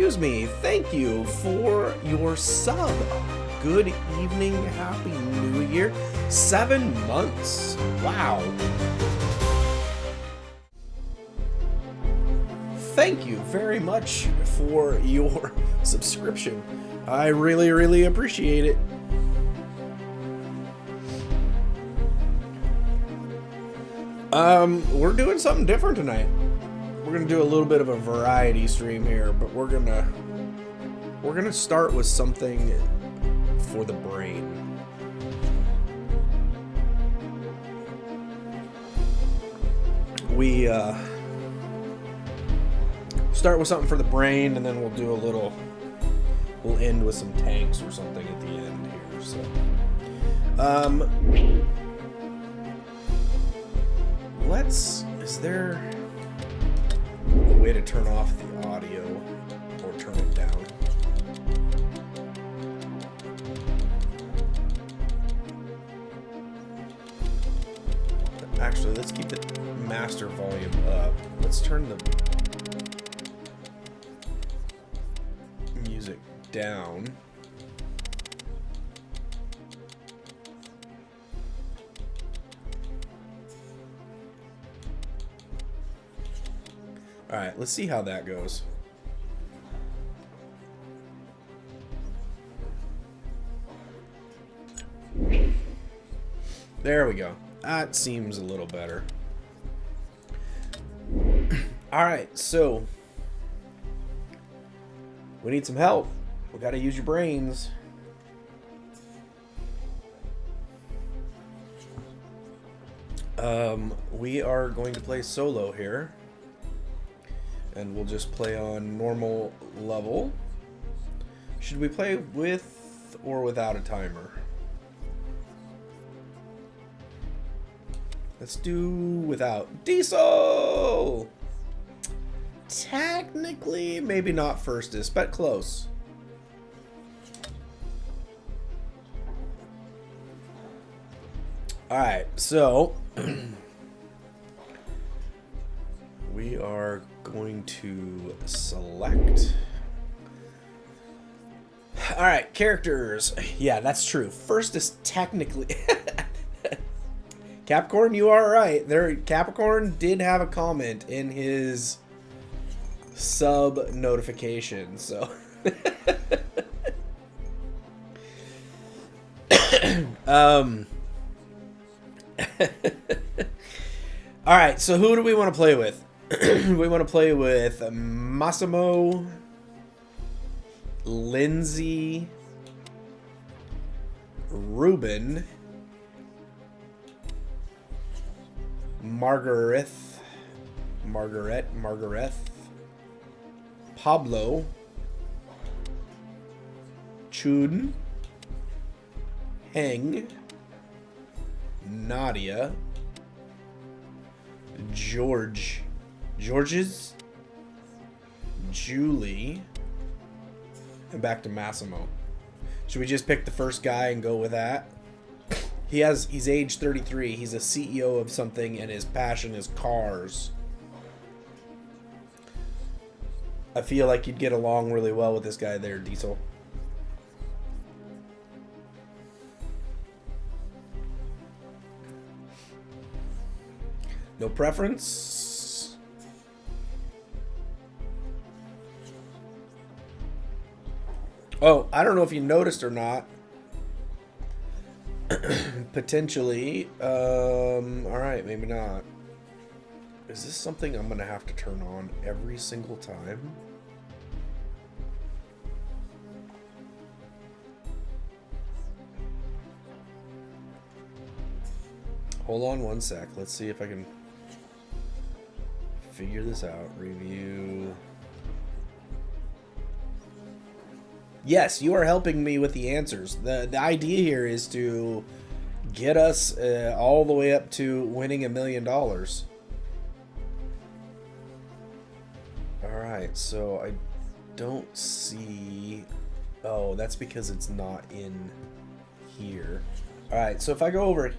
excuse me, thank you for your sub. Good evening, happy new year. 7 months. Wow. Thank you very much for your subscription. I really, really appreciate it. We're doing something different tonight. We're gonna do a little bit of a variety stream here, but we're gonna start with something for the brain. We start with something for the brain, and then we'll end with some tanks or something at the end here. So, is there a way to turn off the audio or turn it down? Actually, let's keep the master volume up. Let's turn the music down. All right, let's see how that goes. There we go. That seems a little better. All right, so we need some help. We got to use your brains. We are going to play solo here. And we'll just play on normal level. Should we play with or without a timer? Let's do without. Diesel! Technically, maybe not firstest, but close. Alright, so we are going to select. Alright, characters. Yeah, that's true. First is technically Capricorn, you are right. Capricorn did have a comment in his sub notification, so Alright, so who do we want to play with? We want to play with Massimo, Lindsay, Ruben, Margaret, Pablo, Chun, Heng, Nadia, George's, Julie, and back to Massimo. Should we just pick the first guy and go with that? He's age 33. He's a CEO of something, and his passion is cars. I feel like you'd get along really well with this guy there, Diesel. No preference? Oh, I don't know if you noticed or not. Potentially. Alright, maybe not. Is this something I'm going to have to turn on every single time? Hold on one sec. Let's see if I can figure this out. Review. Yes, you are helping me with the answers. The idea here is to get us all the way up to winning $1 million. Alright, so I don't see... Oh, that's because it's not in here. Alright, so if I go over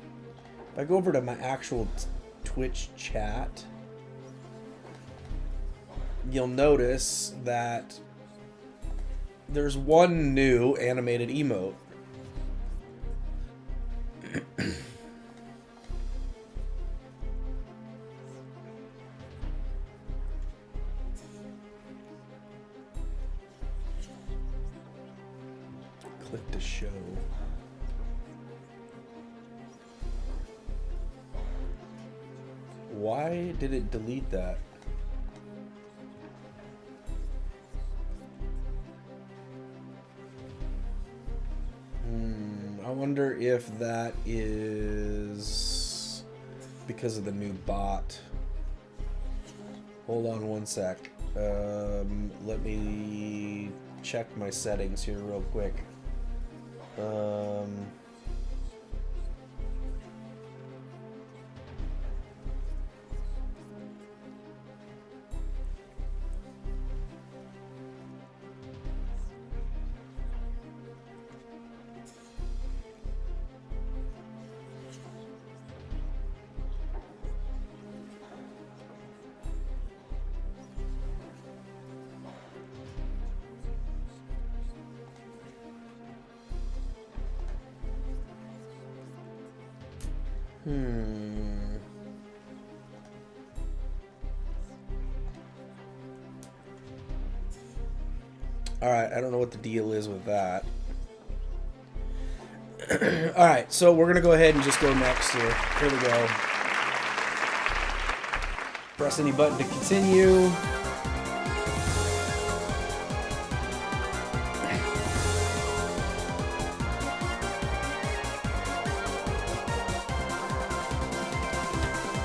to my actual Twitch chat, you'll notice that There's one new animated emote. Click to show. Why did it delete that? I wonder if that is because of the new bot. Hold on one sec. Let me check my settings here real quick. Alright, I don't know what the deal is with that. Alright, so we're going to go ahead and just go next here. Here we go. Press any button to continue.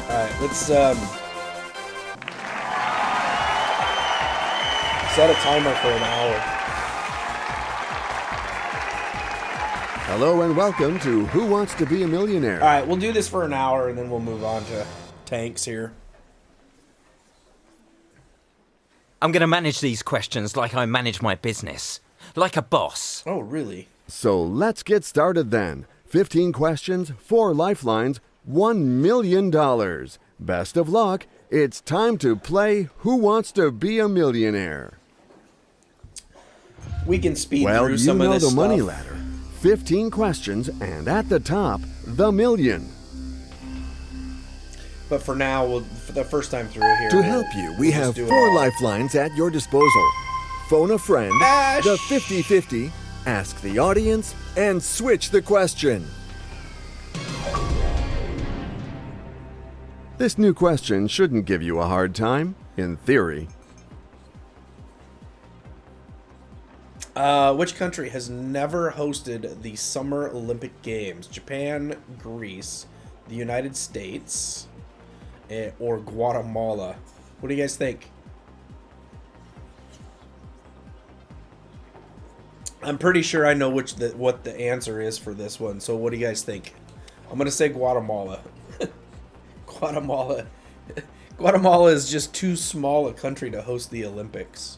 Alright, let's set a timer for an hour. Hello and welcome to Who Wants to Be a Millionaire? Alright, we'll do this for an hour and then we'll move on to tanks here. I'm going to manage these questions like I manage my business. Like a boss. Oh, really? So let's get started then. 15 questions, 4 lifelines, $1 million. Best of luck. It's time to play Who Wants to Be a Millionaire? We can speed Well, through you some of know this the stuff. money ladder. 15 questions, and at the top, the million. But for now, for the first time through here. To help you, we have 4 lifelines at your disposal. Phone a friend, Ash! the 50-50, ask the audience, and switch the question. This new question shouldn't give you a hard time, in theory. Which country has never hosted the Summer Olympic Games? Japan, Greece, the United States, or Guatemala? What do you guys think? I'm pretty sure I know what the answer is for this one. So what do you guys think? I'm gonna say Guatemala. Guatemala is just too small a country to host the Olympics.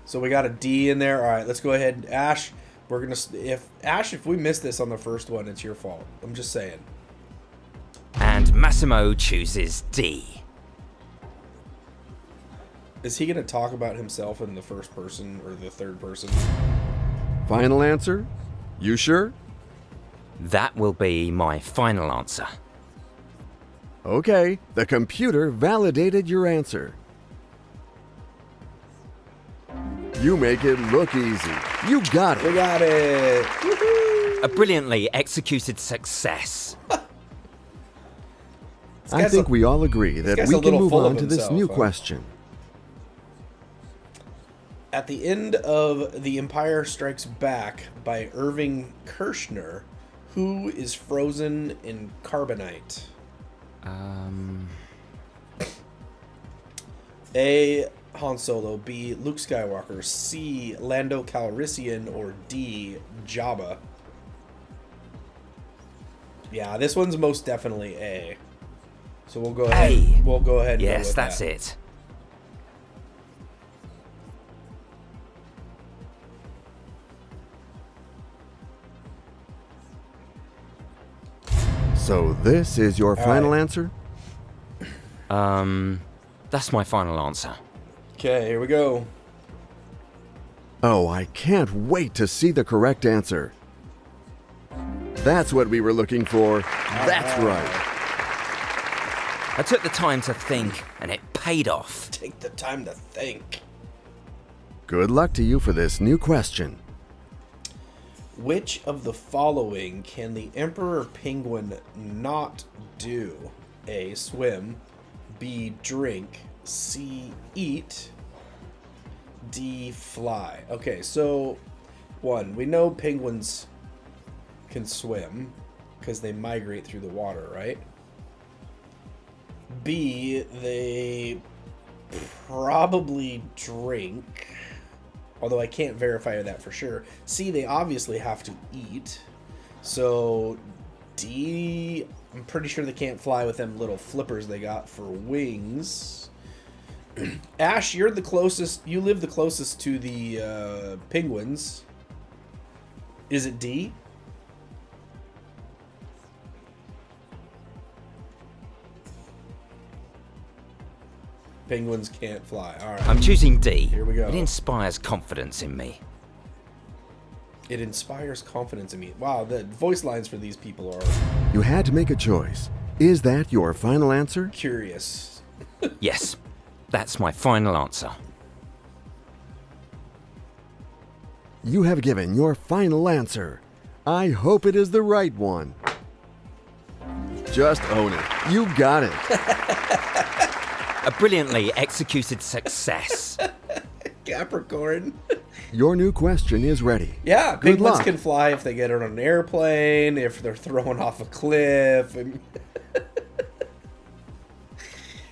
So we got a D in there. All right, let's go ahead. Ash, if we miss this on the first one, it's your fault. I'm just saying. And Massimo chooses D. Is he going to talk about himself in the first person or the third person? Final answer? You sure? That will be my final answer. Okay, the computer validated your answer. You make it look easy. You got it. We got it. Woohoo! A brilliantly executed success. I think we all agree that guy's we a can little move full on of to this himself, new huh? question. At the end of The Empire Strikes Back by Irving Kershner, who is frozen in carbonite? A. Han Solo, B. Luke Skywalker, C. Lando Calrissian, or D. Jabba? Yeah, this one's most definitely A. So we'll go ahead. A. We'll go ahead. And Yes, go with that's that. it. So this is your final answer? That's my final answer. Okay, here we go. Oh, I can't wait to see the correct answer. That's what we were looking for. That's right. I took the time to think, and it paid off. Take the time to think. Good luck to you for this new question. Which of the following can the emperor penguin not do? A, swim. B, drink. C, eat. D, fly. Okay, so 1, we know penguins can swim because they migrate through the water, right? B, they probably drink, although I can't verify that for sure. C, they obviously have to eat. So D, I'm pretty sure they can't fly with them little flippers they got for wings. Ash, you're the closest. You live the closest to the penguins. Is it D? Penguins can't fly. All right. I'm choosing D. Here we go. It inspires confidence in me. It inspires confidence in me. Wow, the voice lines for these people are You had to make a choice. Is that your final answer? curious. Yes, that's my final answer. You have given your final answer. I hope it is the right one. Just own it. You got it. A brilliantly executed success. Capricorn. Your new question is ready. Yeah, Good penguins luck. can fly if they get on an airplane, if they're thrown off a cliff.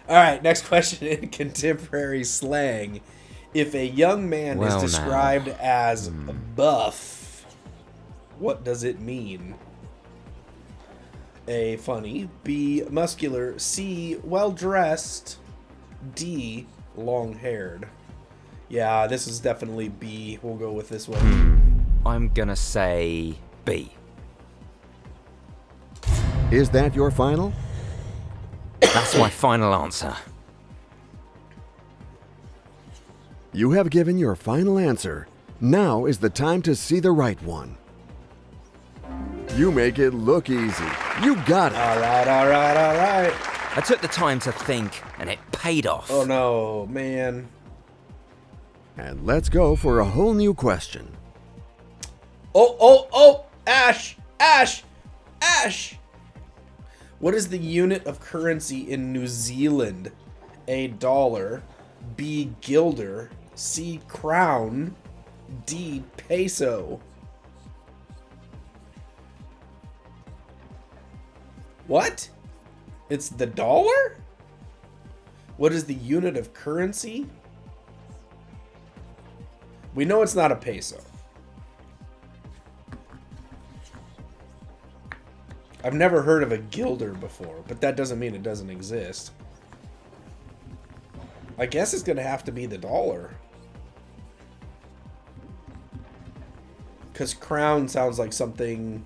All right, next question in contemporary slang. If a young man Well, is now. described as buff, what does it mean? A, funny. B, muscular. C, well-dressed. D, long-haired. Yeah, this is definitely B. We'll go with this one. I'm gonna say B. Is that your final? That's my final answer. You have given your final answer. Now is the time to see the right one. You make it look easy. You got it. All right, all right, all right. I took the time to think, and it paid off. Oh, no, man. And let's go for a whole new question. Oh, Ash, Ash, Ash. What is the unit of currency in New Zealand? A, dollar. B, guilder. C, crown. D, peso. What? It's the dollar? What is the unit of currency? We know it's not a peso. I've never heard of a guilder before, but that doesn't mean it doesn't exist. I guess it's going to have to be the dollar. Because crown sounds like something...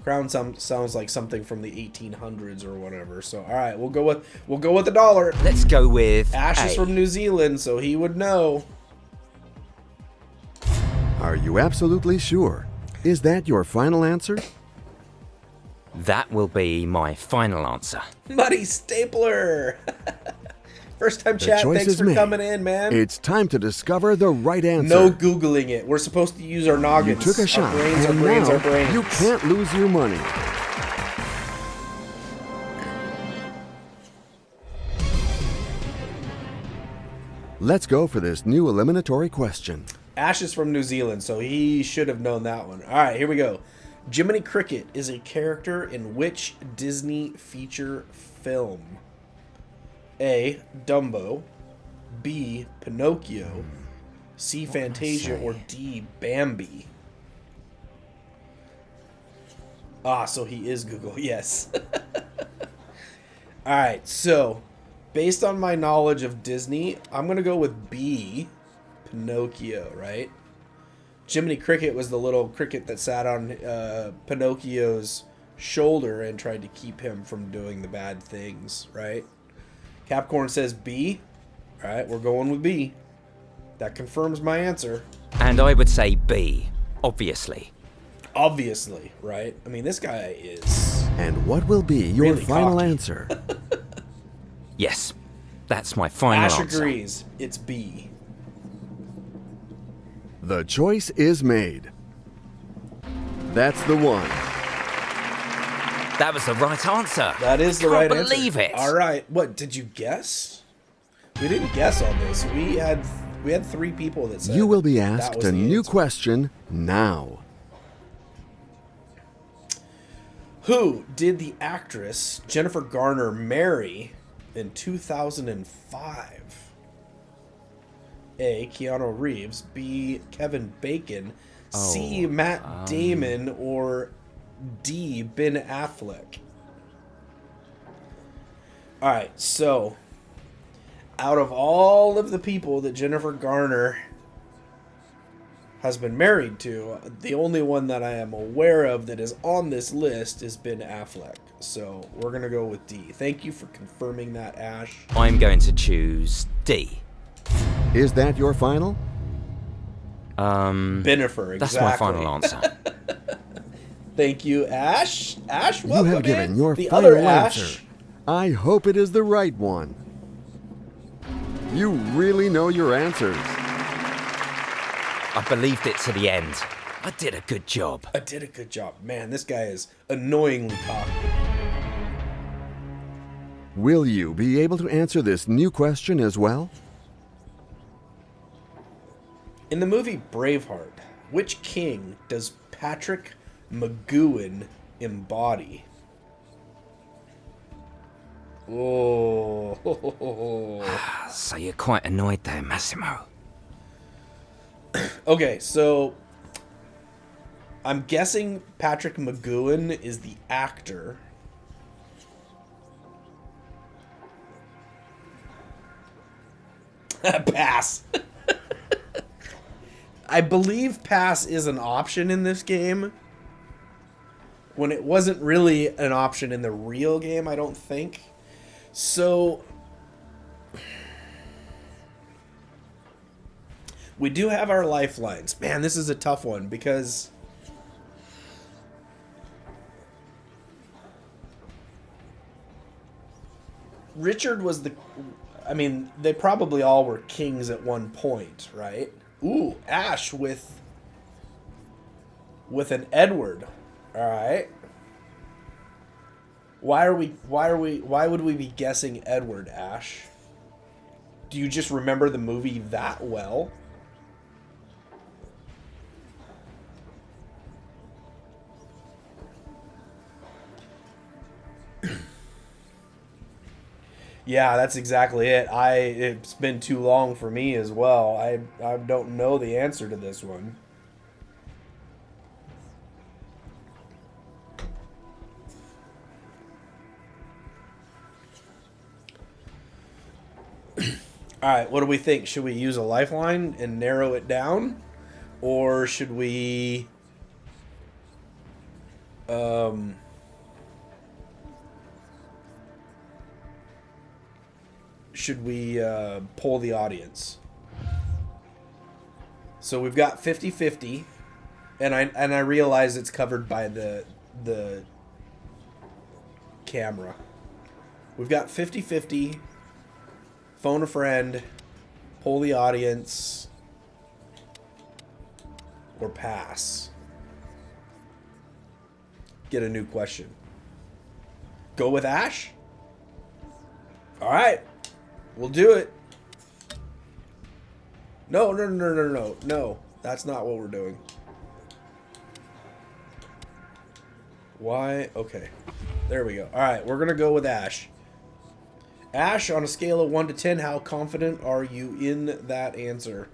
sounds like something from the 1800s or whatever. So, all right, we'll go with the dollar. Let's go with Ash is A. from New Zealand, so he would know. Are you absolutely sure? Is that your final answer? That will be my final answer. Muddy Stapler. First time The chat. choice Thanks is for made. coming in, man. It's time to discover the right answer. No Googling it. We're supposed to use our You noggins. took a shot, Our brains, our and brains, now our brains. you can't lose your money. Let's go for this new eliminatory question. Ash is from New Zealand, so he should have known that one. All right, here we go. Jiminy Cricket is a character in which Disney feature film? A, Dumbo. B, Pinocchio. C, Fantasia. Or D, Bambi. Ah, so he is Google. Yes. All right, so based on my knowledge of Disney, I'm going to go with B, Pinocchio, right? Jiminy Cricket was the little cricket that sat on Pinocchio's shoulder and tried to keep him from doing the bad things, right? Capricorn says B. All right, we're going with B. That confirms my answer. And I would say B, obviously. Obviously, right? I mean, this guy is... And what will be your really final cocky. answer? Yes, that's my final Ash answer. agrees. It's B. The choice is made. That's the one. That was the right answer. That is the right answer. Can't believe it. All right. What, did you guess? We didn't guess on this. We had 3 people that said You will be that asked was a the new answer. question now. Who did the actress Jennifer Garner marry in 2005? A. Keanu Reeves. B. Kevin Bacon. C. Matt Damon. Or D. Ben Affleck. Alright, so out of all of the people that Jennifer Garner has been married to, the only one that I am aware of that is on this list is Ben Affleck. So we're going to go with D. Thank you for confirming that, Ash. I'm going to choose D. Is that your final? Benifer, exactly. That's my final answer. Thank you, Ash. Ash, You welcome have given in. your The final other Ash. answer. I hope it is the right one. You really know your answers. I believed it to the end. I did a good job. I did a good job. Man, this guy is annoyingly cocky. Will you be able to answer this new question as well? In the movie Braveheart, which king does Patrick McGowan embody? Oh. So you're quite annoyed there, Massimo. Okay, so I'm guessing Patrick McGowan is the actor. Pass. I believe pass is an option in this game. When it wasn't really an option in the real game, I don't think. So we do have our lifelines. Man, this is a tough one because Richard was the... I mean, they probably all were kings at one point, right? Ooh, Ash with an Edward. All right. Why would we be guessing Edward, Ash? Do you just remember the movie that well? Yeah, that's exactly it. It's been too long for me as well. I don't know the answer to this one. All right, what do we think? Should we use a lifeline and narrow it down, or should we poll the audience? So we've got 50-50, and I realize it's covered by the camera. We've got 50-50. Phone a friend, poll the audience, or pass. Get a new question. Go with Ash? All right, we'll do it. No, that's not what we're doing. Why? Okay, there we go. All right, we're gonna go with Ash. Ash, on a scale of 1 to 10, how confident are you in that answer?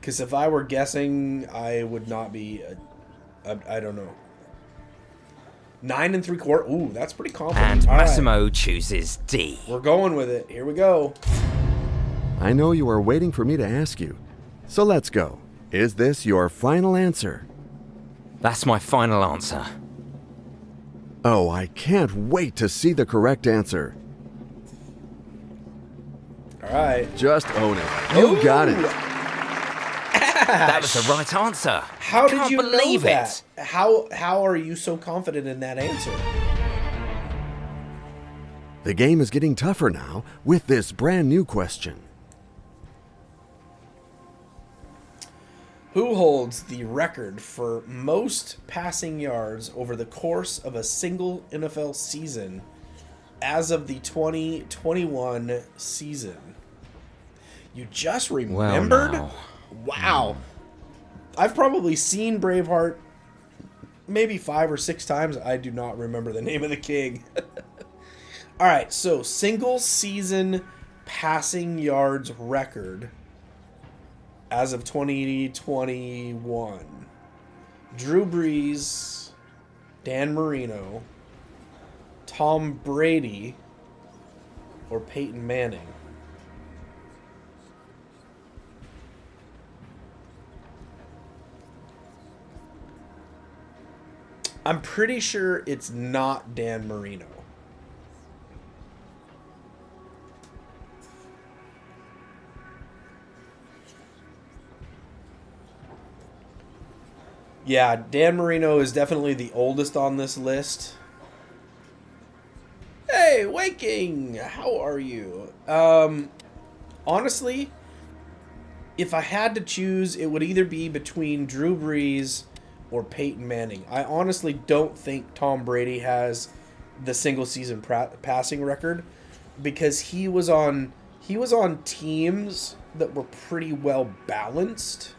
Because if I were guessing, I would not be... I don't know. 9 3/4. Ooh, that's pretty confident. And All Massimo right. chooses D. We're going with it. Here we go. I know you are waiting for me to ask you, so let's go. Is this your final answer? That's my final answer. Oh, I can't wait to see the correct answer. All right. Just own it. You got it. That was the right answer. How did Can't you know believe that? it? How are you so confident in that answer? The game is getting tougher now with this brand new question. Who holds the record for most passing yards over the course of a single NFL season as of the 2021 season? You just remembered? Well, now. Wow. I've probably seen Braveheart maybe 5 or 6 times. I do not remember the name of the king. All right, so single season passing yards record as of 2021. Drew Brees, Dan Marino, Tom Brady, or Peyton Manning? I'm pretty sure it's not Dan Marino. Yeah, Dan Marino is definitely the oldest on this list. Hey, Waking! How are you? Honestly, if I had to choose, it would either be between Drew Brees or Peyton Manning. I honestly don't think Tom Brady has the single season passing record because he was on teams that were pretty well balanced.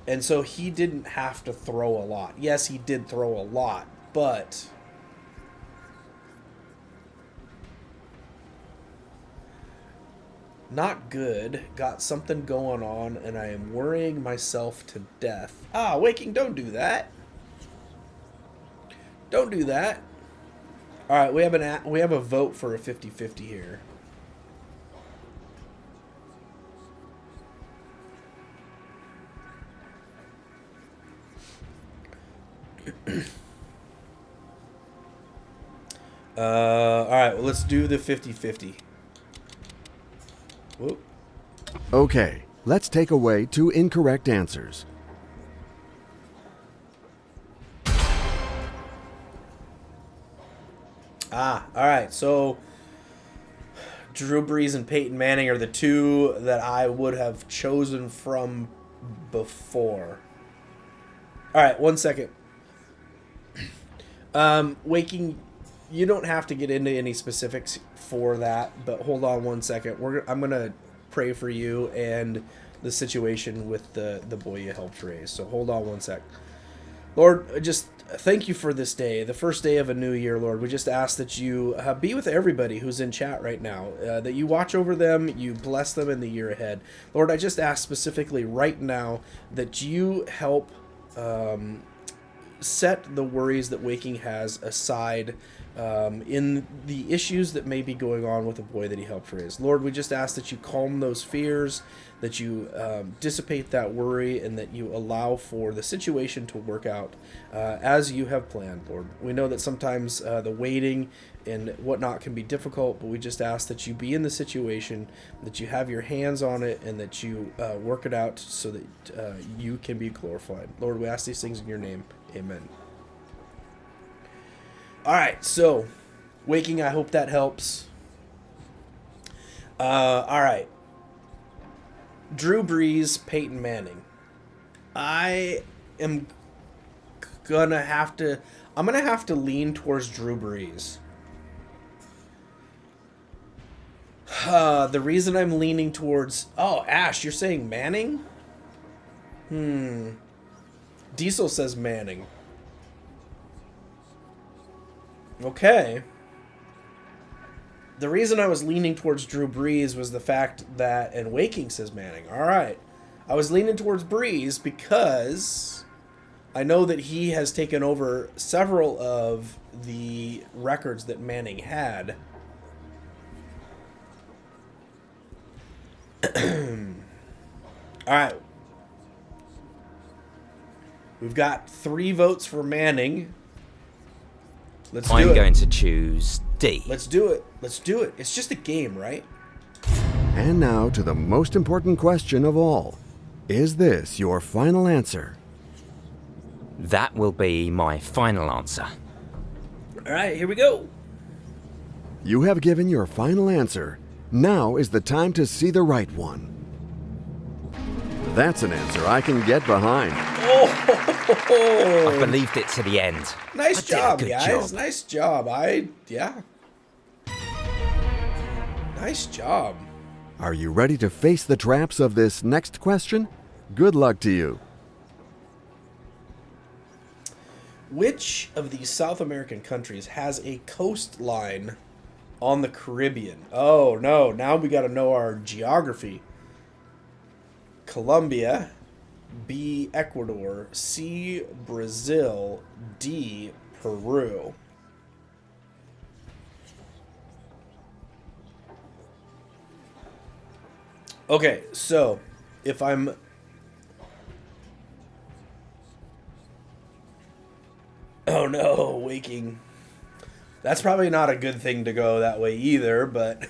And so he didn't have to throw a lot. Yes, he did throw a lot, but not good. Got something going on, and I am worrying myself to death. Ah, Waking, don't do that. Don't do that. All right, we have a vote for a 50-50 here. All right, well, let's do the 50-50. Whoop. Okay, let's take away 2 incorrect answers. All right, so Drew Brees and Peyton Manning are the 2 that I would have chosen from before. All right, 1 second. Waking, you don't have to get into any specifics for that, but hold on 1 second. I'm gonna pray for you and the situation with the boy you helped raise. So hold on 1 sec. Lord, just thank you for this day, the first day of a new year, Lord. We just ask that you be with everybody who's in chat right now, that you watch over them, you bless them in the year ahead. Lord, I just ask specifically right now that you help set the worries that Waking has aside in the issues that may be going on with the boy that he helped raise. Lord, we just ask that you calm those fears, that you dissipate that worry, and that you allow for the situation to work out as you have planned, Lord. We know that sometimes the waiting and whatnot can be difficult, but we just ask that you be in the situation, that you have your hands on it, and that you work it out so that you can be glorified. Lord, we ask these things in your name. Amen. All right, so Waking, I hope that helps. All right. Drew Brees, Peyton Manning. I'm gonna have to lean towards Drew Brees. The reason I'm leaning towards... Oh, Ash, you're saying Manning? Diesel says Manning. Okay. The reason I was leaning towards Drew Brees was the fact that... And Waking says Manning. All right. I was leaning towards Brees because I know that he has taken over several of the records that Manning had. All right. We've got 3 votes for Manning. Let's do I'm it. going to choose D. Let's do it. Let's do it. It's just a game, right? And now to the most important question of all. Is this your final answer? That will be my final answer. All right, here we go. You have given your final answer. Now is the time to see the right one. That's an answer I can get behind. I believed it to the end. Nice I did a job, good guys. job. Nice job. Yeah. Nice job. Are you ready to face the traps of this next question? Good luck to you. Which of these South American countries has a coastline on the Caribbean? Oh, no. Now we got to know our geography. Colombia, B, Ecuador, C, Brazil, D, Peru. Okay, so if I'm... Oh no, waking. That's probably not a good thing to go that way either, but...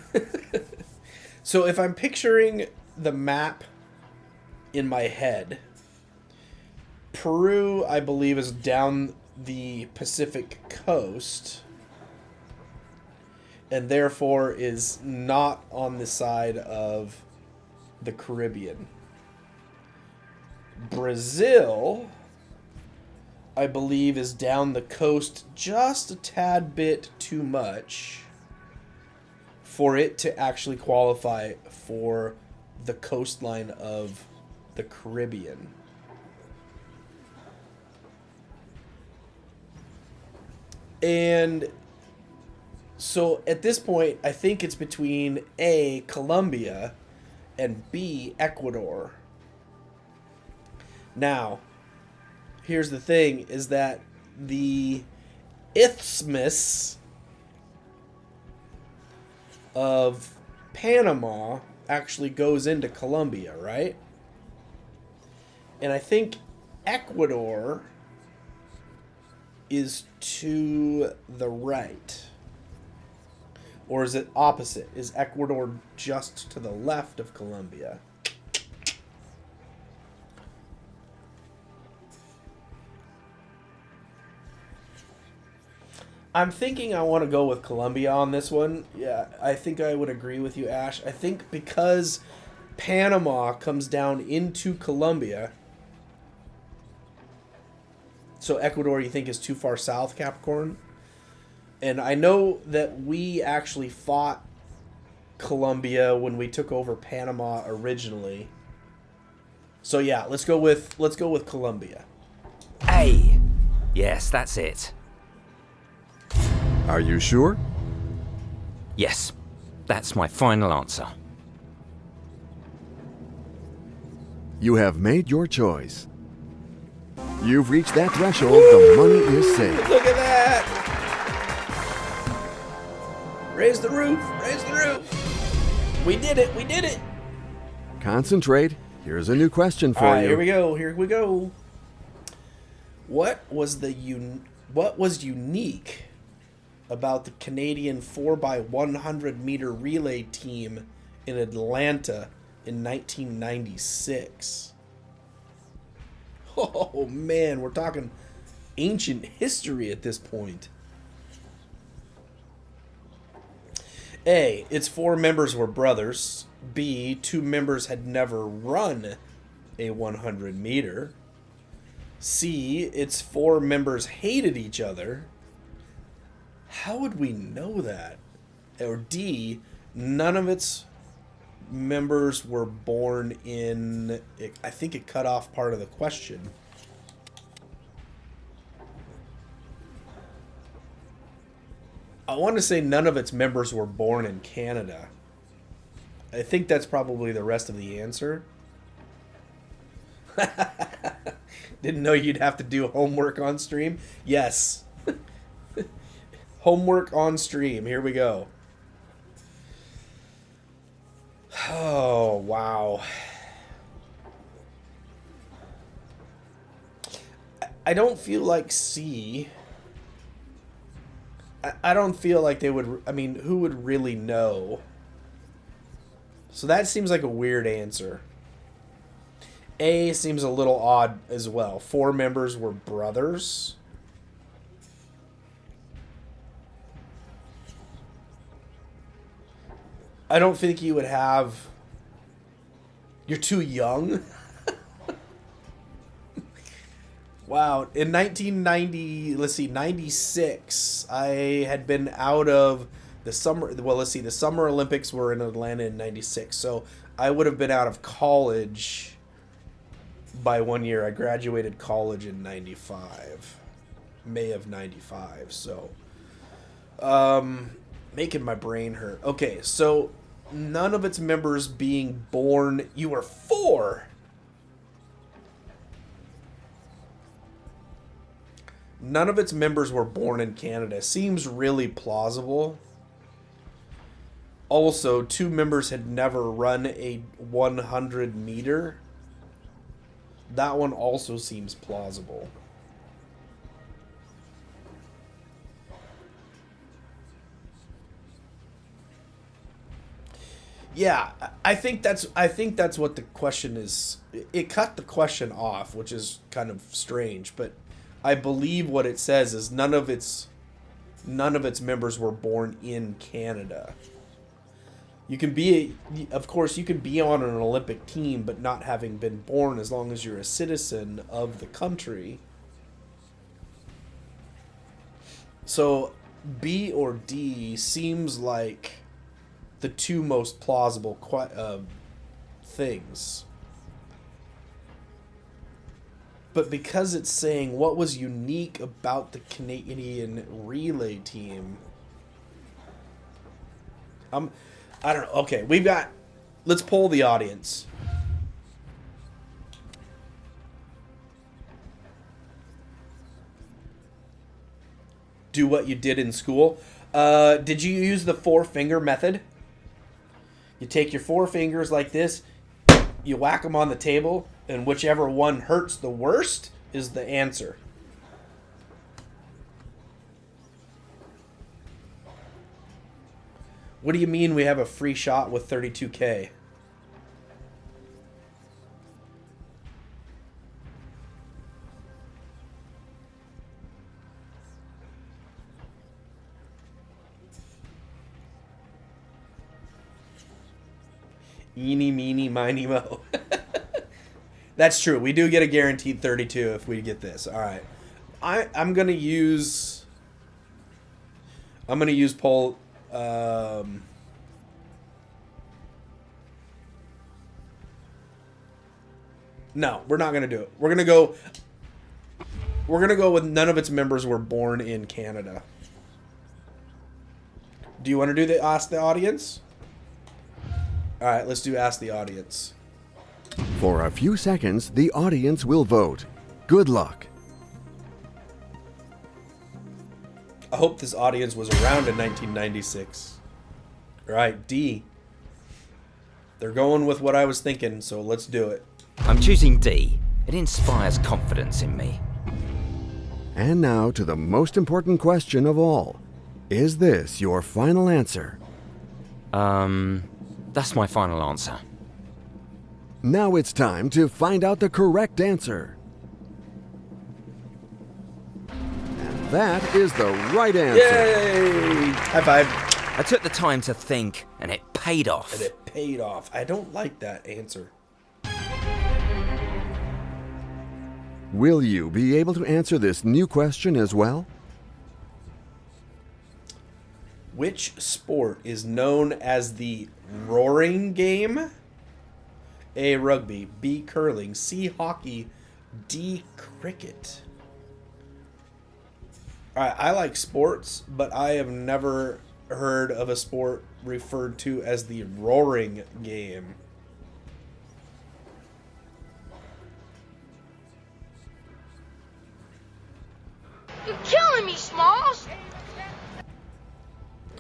So if I'm picturing the map in my head, Peru, I believe, is down the Pacific coast, and therefore is not on the side of the Caribbean. Brazil, I believe, is down the coast just a tad bit too much for it to actually qualify for the coastline of the Caribbean. And so at this point, I think it's between A, Colombia, and B, Ecuador. Now, here's the thing, is that the isthmus of Panama actually goes into Colombia, right? And I think Ecuador is to the right. Or is it opposite? Is Ecuador just to the left of Colombia? I'm thinking I want to go with Colombia on this one. Yeah, I think I would agree with you, Ash. I think because Panama comes down into Colombia, so Ecuador you think is too far south, Capricorn? And I know that we actually fought Colombia when we took over Panama originally. So yeah, let's go with Colombia. A. Yes, that's it. Are you sure? Yes, that's my final answer. You have made your choice. You've reached that threshold, the money is safe. Look at that! Raise the roof! Raise the roof! We did it! We did it! Concentrate. Here's a new question for All right, you. here we go. Here we go. What was unique about the Canadian 4x100 meter relay team in Atlanta in 1996? Oh man, we're talking ancient history at this point. A, its 4 members were brothers. B, 2 members had never run a 100 meter. C, its 4 members hated each other. How would we know that? Or D, none of its members were born in... I think it cut off part of the question. I want to say none of its members were born in Canada. I think that's probably the rest of the answer. Didn't know you'd have to do homework on stream. Yes. Homework on stream. Here we go. Oh, wow. I don't feel like C I don't feel like they would. I mean, who would really know? So that seems like a weird answer. A seems a little odd as well. 4 members were brothers. I don't think you would have... You're too young? Wow. In 1990, let's see, 96, I had been out of the summer... Well, let's see, the Summer Olympics were in Atlanta in 96. So I would have been out of college by 1 year. I graduated college in 95. May of 95. So, making my brain hurt. Okay, so none of its members being born. You were 4. None of its members were born in Canada. Seems really plausible. Also, 2 members had never run a 100 meter. That one also seems plausible. Yeah, I think that's what the question is. It cut the question off, which is kind of strange, but I believe what it says is none of its members were born in Canada. You can be, of course, you can be on an Olympic team, but not having been born, as long as you're a citizen of the country. So B or D seems like the 2 most plausible things. But because it's saying what was unique about the Canadian relay team, I don't know. Okay, let's poll the audience. Do what you did in school. Did you use the 4-finger method? You take your 4 fingers like this, you whack them on the table, and whichever one hurts the worst is the answer. What do you mean we have a free shot with 32K? Eeny, meeny, miny, mo. That's true. We do get a guaranteed 32 if we get this. All right. I'm going to use poll... no, we're not going to do it. We're going to go with none of its members were born in Canada. Do you want to do ask the audience? All right, let's do ask the audience. For a few seconds, the audience will vote. Good luck. I hope this audience was around in 1996. All right, D. They're going with what I was thinking, so let's do it. I'm choosing D. It inspires confidence in me. And now to the most important question of all. Is this your final answer? That's my final answer. Now it's time to find out the correct answer. And that is the right answer. Yay! High five. I took the time to think, and it paid off. And it paid off. I don't like that answer. Will you be able to answer this new question as well? Which sport is known as the roaring game? A, rugby. B, curling. C, hockey. D, cricket. Alright, I like sports, but I have never heard of a sport referred to as the roaring game. You're killing me, Smalls!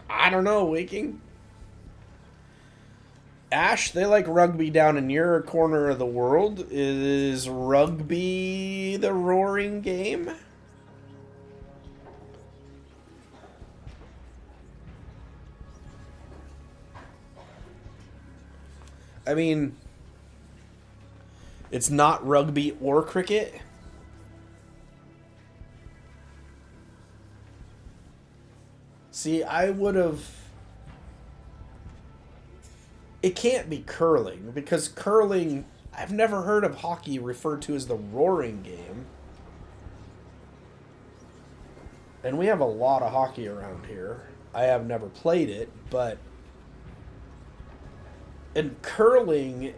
I don't know, Waking. Ash, they like rugby down in your corner of the world. Is rugby the roaring game? I mean, it's not rugby or cricket. See, I would have... It can't be curling, because curling... I've never heard of hockey referred to as the roaring game. And we have a lot of hockey around here. I have never played it, but... And curling,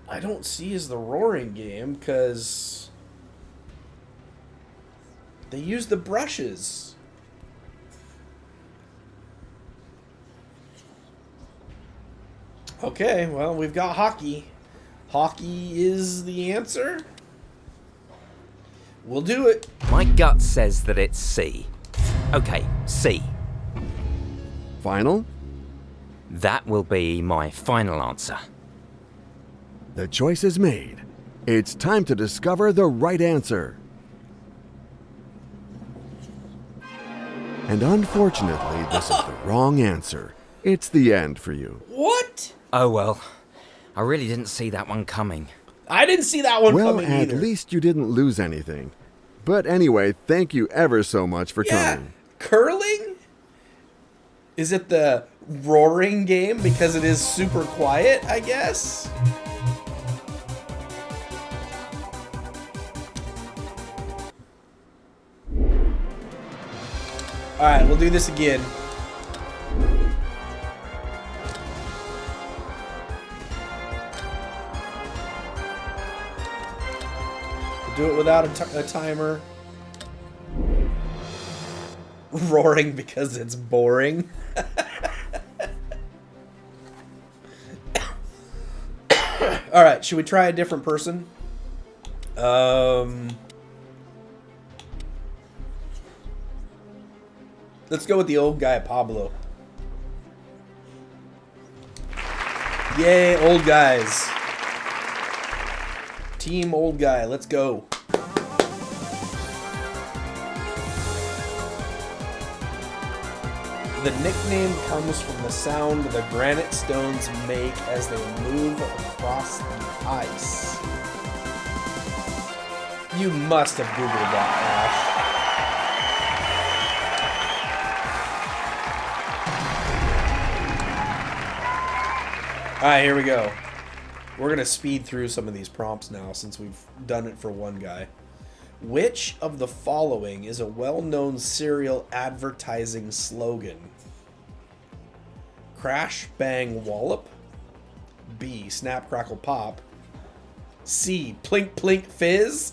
I don't see as the roaring game, because... they use the brushes. Okay, well, we've got hockey. Hockey is the answer. We'll do it. My gut says that it's C. Okay, C. Final? That will be my final answer. The choice is made. It's time to discover the right answer. And unfortunately, this is the wrong answer. It's the end for you. What? Oh well, I really didn't see that one coming. I didn't see that one Well, coming at either. least you didn't lose anything. But anyway, thank you ever so much for Yeah, coming. curling? Is it the roaring game because it is super quiet, I guess? Alright, we'll do this again. We'll do it without a timer. Roaring because it's boring. Alright, should we try a different person? Let's go with the old guy, Pablo. Yay, old guys. Team old guy, let's go. The nickname comes from the sound the granite stones make as they move across the ice. You must have Googled that, Ash. Alright, here we go. We're going to speed through some of these prompts now since we've done it for one guy. Which of the following is a well-known cereal advertising slogan? Crash, bang, wallop. B, snap, crackle, pop. C, plink, plink, fizz.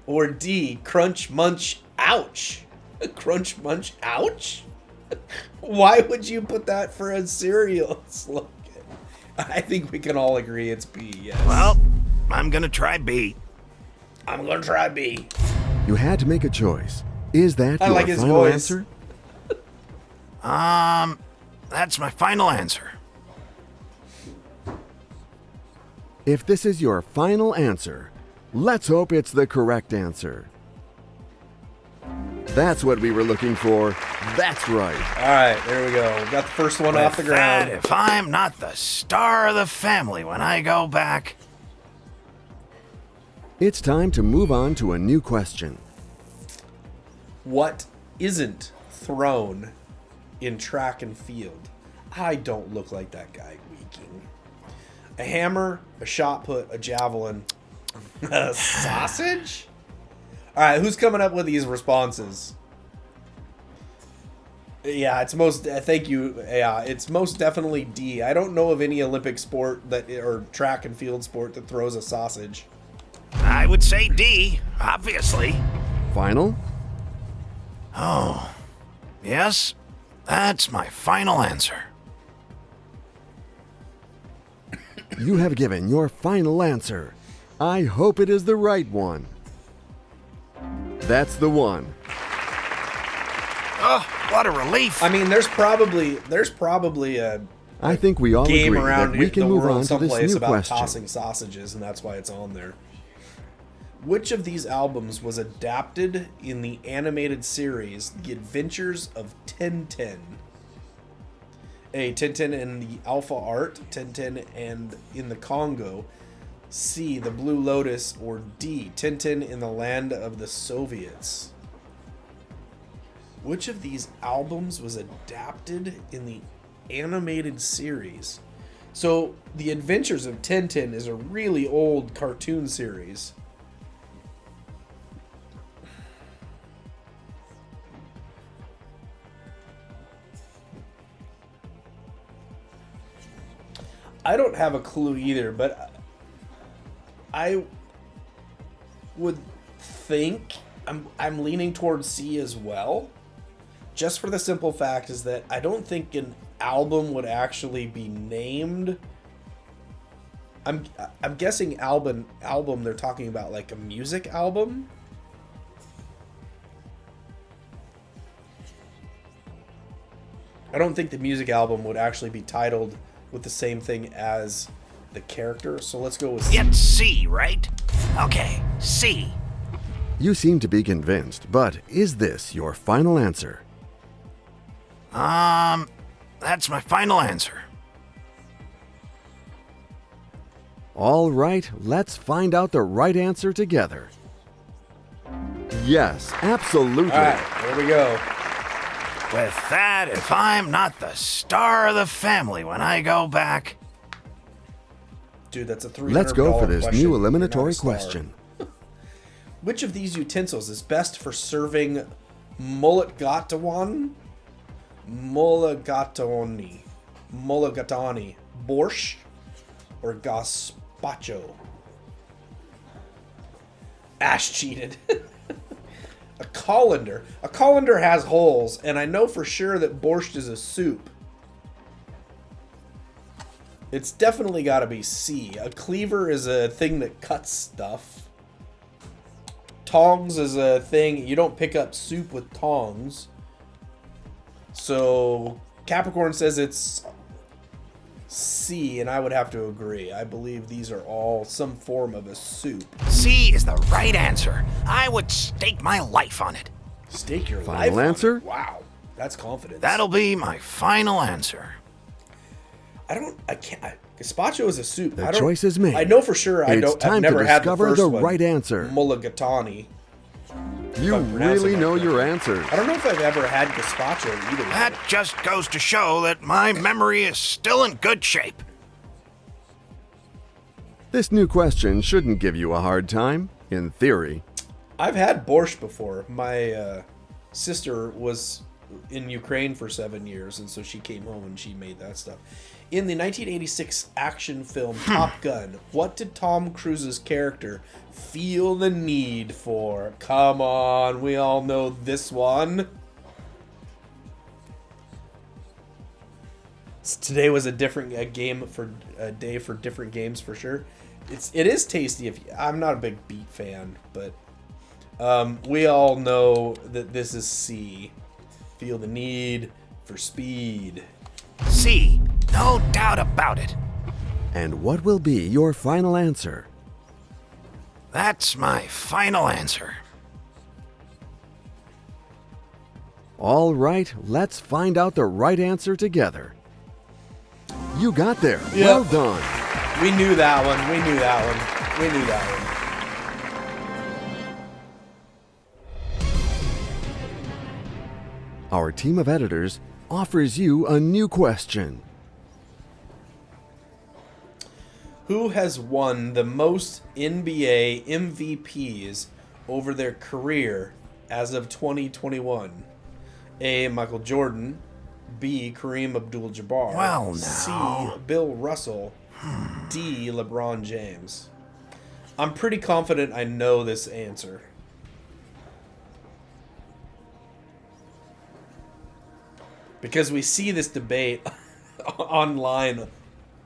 Or D, crunch, munch, ouch. Crunch, munch, ouch? Why would you put that for a cereal slogan? I think we can all agree it's B, yes. Well, I'm gonna try B. I'm gonna try B. You had to make a choice. Is that I your like his final voice. answer? That's my final answer. If this is your final answer, let's hope it's the correct answer. That's what we were looking for. That's right. Alright, there we go. Got the first one off the With that, ground. if I'm not the star of the family when I go back... It's time to move on to a new question. What isn't thrown in track and field? I don't look like that guy weaking. A hammer, a shot put, a javelin, a sausage? Alright, who's coming up with these responses? Yeah, it's most... thank you. Yeah, it's most definitely D. I don't know of any Olympic sport that or track and field sport that throws a sausage. I would say D, obviously. Final? Oh, yes, that's my final answer. You have given your final answer. I hope it is the right one. That's the one. Oh, what a relief. I mean, there's probably a I think we all game agree around that we can the move world on to this someplace new about question. tossing sausages, and that's why it's on there. Which of these albums was adapted in the animated series The Adventures of Tintin? A. Tintin and the Alpha Art, Tintin and in the Congo. C. The Blue Lotus. Or D. Tintin in the Land of the Soviets. Which of these albums was adapted in the animated series? So, The Adventures of Tintin is a really old cartoon series. I don't have a clue either, but I would think I'm leaning towards C as well. Just for the simple fact is that I don't think an album would actually be named. I'm guessing album they're talking about like a music album. I don't think the music album would actually be titled with the same thing as the character, so let's go with C. It's C, right? Okay, C. You seem to be convinced, but is this your final answer? That's my final answer. All right, let's find out the right answer together. Yes, absolutely. All right, there we go. With that, if I'm not the star of the family when I go back... Dude, that's a $300 Let's go for this question. new You're not a eliminatory star. question. Which of these utensils is best for serving mulligatawny, borscht, or gazpacho? Ash cheated. A colander. A colander has holes, and I know for sure that borscht is a soup. It's definitely got to be C. A cleaver is a thing that cuts stuff. Tongs is a thing. You don't pick up soup with tongs. So Capricorn says it's C, and I would have to agree. I believe these are all some form of a soup. C is the right answer. I would stake my life on it. Stake your Final life on it. answer? Wow, that's confidence. That'll be my final answer. Gazpacho is a soup. The choice is made. I know for sure. It's time I've never to had the discover first the one. right answer. Mulligatawny. You I'm pronouncing really that know correctly. your answers. I don't know if I've ever had gazpacho either. That just goes to show that my memory is still in good shape. This new question shouldn't give you a hard time, in theory. I've had borscht before. My sister was in Ukraine for 7 years, and so she came home and she made that stuff. In the 1986 action film Top Gun, what did Tom Cruise's character feel the need for? Come on, we all know this one. Today was a day for different games for sure. It is tasty. I'm not a big beet fan, but we all know that this is C. Feel the need for speed. C, no doubt about it. And what will be your final answer? That's my final answer. All right, let's find out the right answer together. You got there. Yep. Well done. We knew that one. We knew that one. Our team of editors offers you a new question. Who has won the most NBA MVPs over their career as of 2021? A. Michael Jordan. B. Kareem Abdul-Jabbar. Well, now. C. Bill Russell. D. LeBron James. I'm pretty confident I know this answer. Because we see this debate online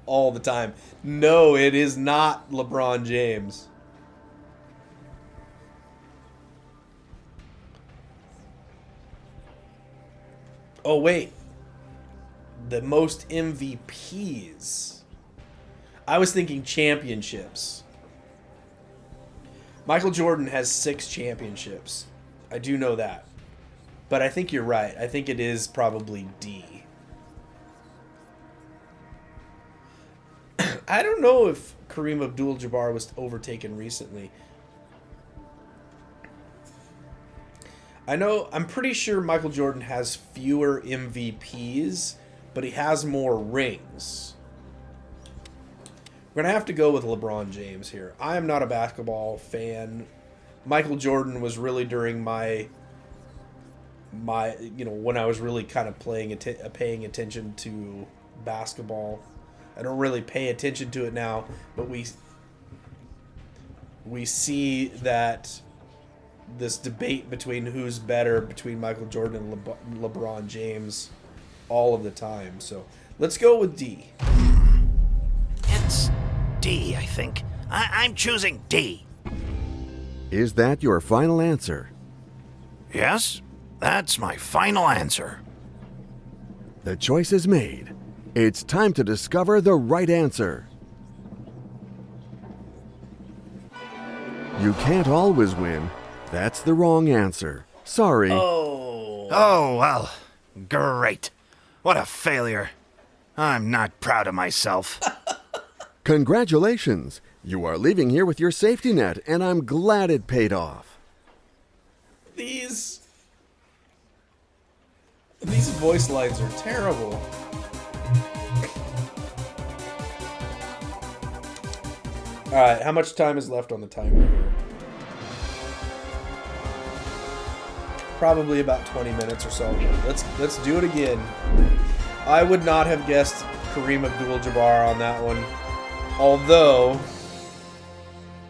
all the time. No, it is not LeBron James. Oh, wait. The most MVPs. I was thinking championships. Michael Jordan has 6 championships. I do know that. But I think you're right. I think it is probably D. I don't know if Kareem Abdul-Jabbar was overtaken recently. I'm pretty sure Michael Jordan has fewer MVPs, but he has more rings. We're going to have to go with LeBron James here. I am not a basketball fan. Michael Jordan was really during my when I was really kind of paying attention to basketball. I don't really pay attention to it now, but we see that this debate between who's better between Michael Jordan and LeBron James all of the time. So let's go with D. It's D, I think. I'm choosing D. Is that your final answer? Yes, that's my final answer. The choice is made. It's time to discover the right answer. You can't always win. That's the wrong answer. Sorry. Oh, well, great. What a failure. I'm not proud of myself. Congratulations. You are leaving here with your safety net, and I'm glad it paid off. These voice lines are terrible. All right, how much time is left on the timer here? Probably about 20 minutes or so. Let's do it again. I would not have guessed Kareem Abdul-Jabbar on that one, although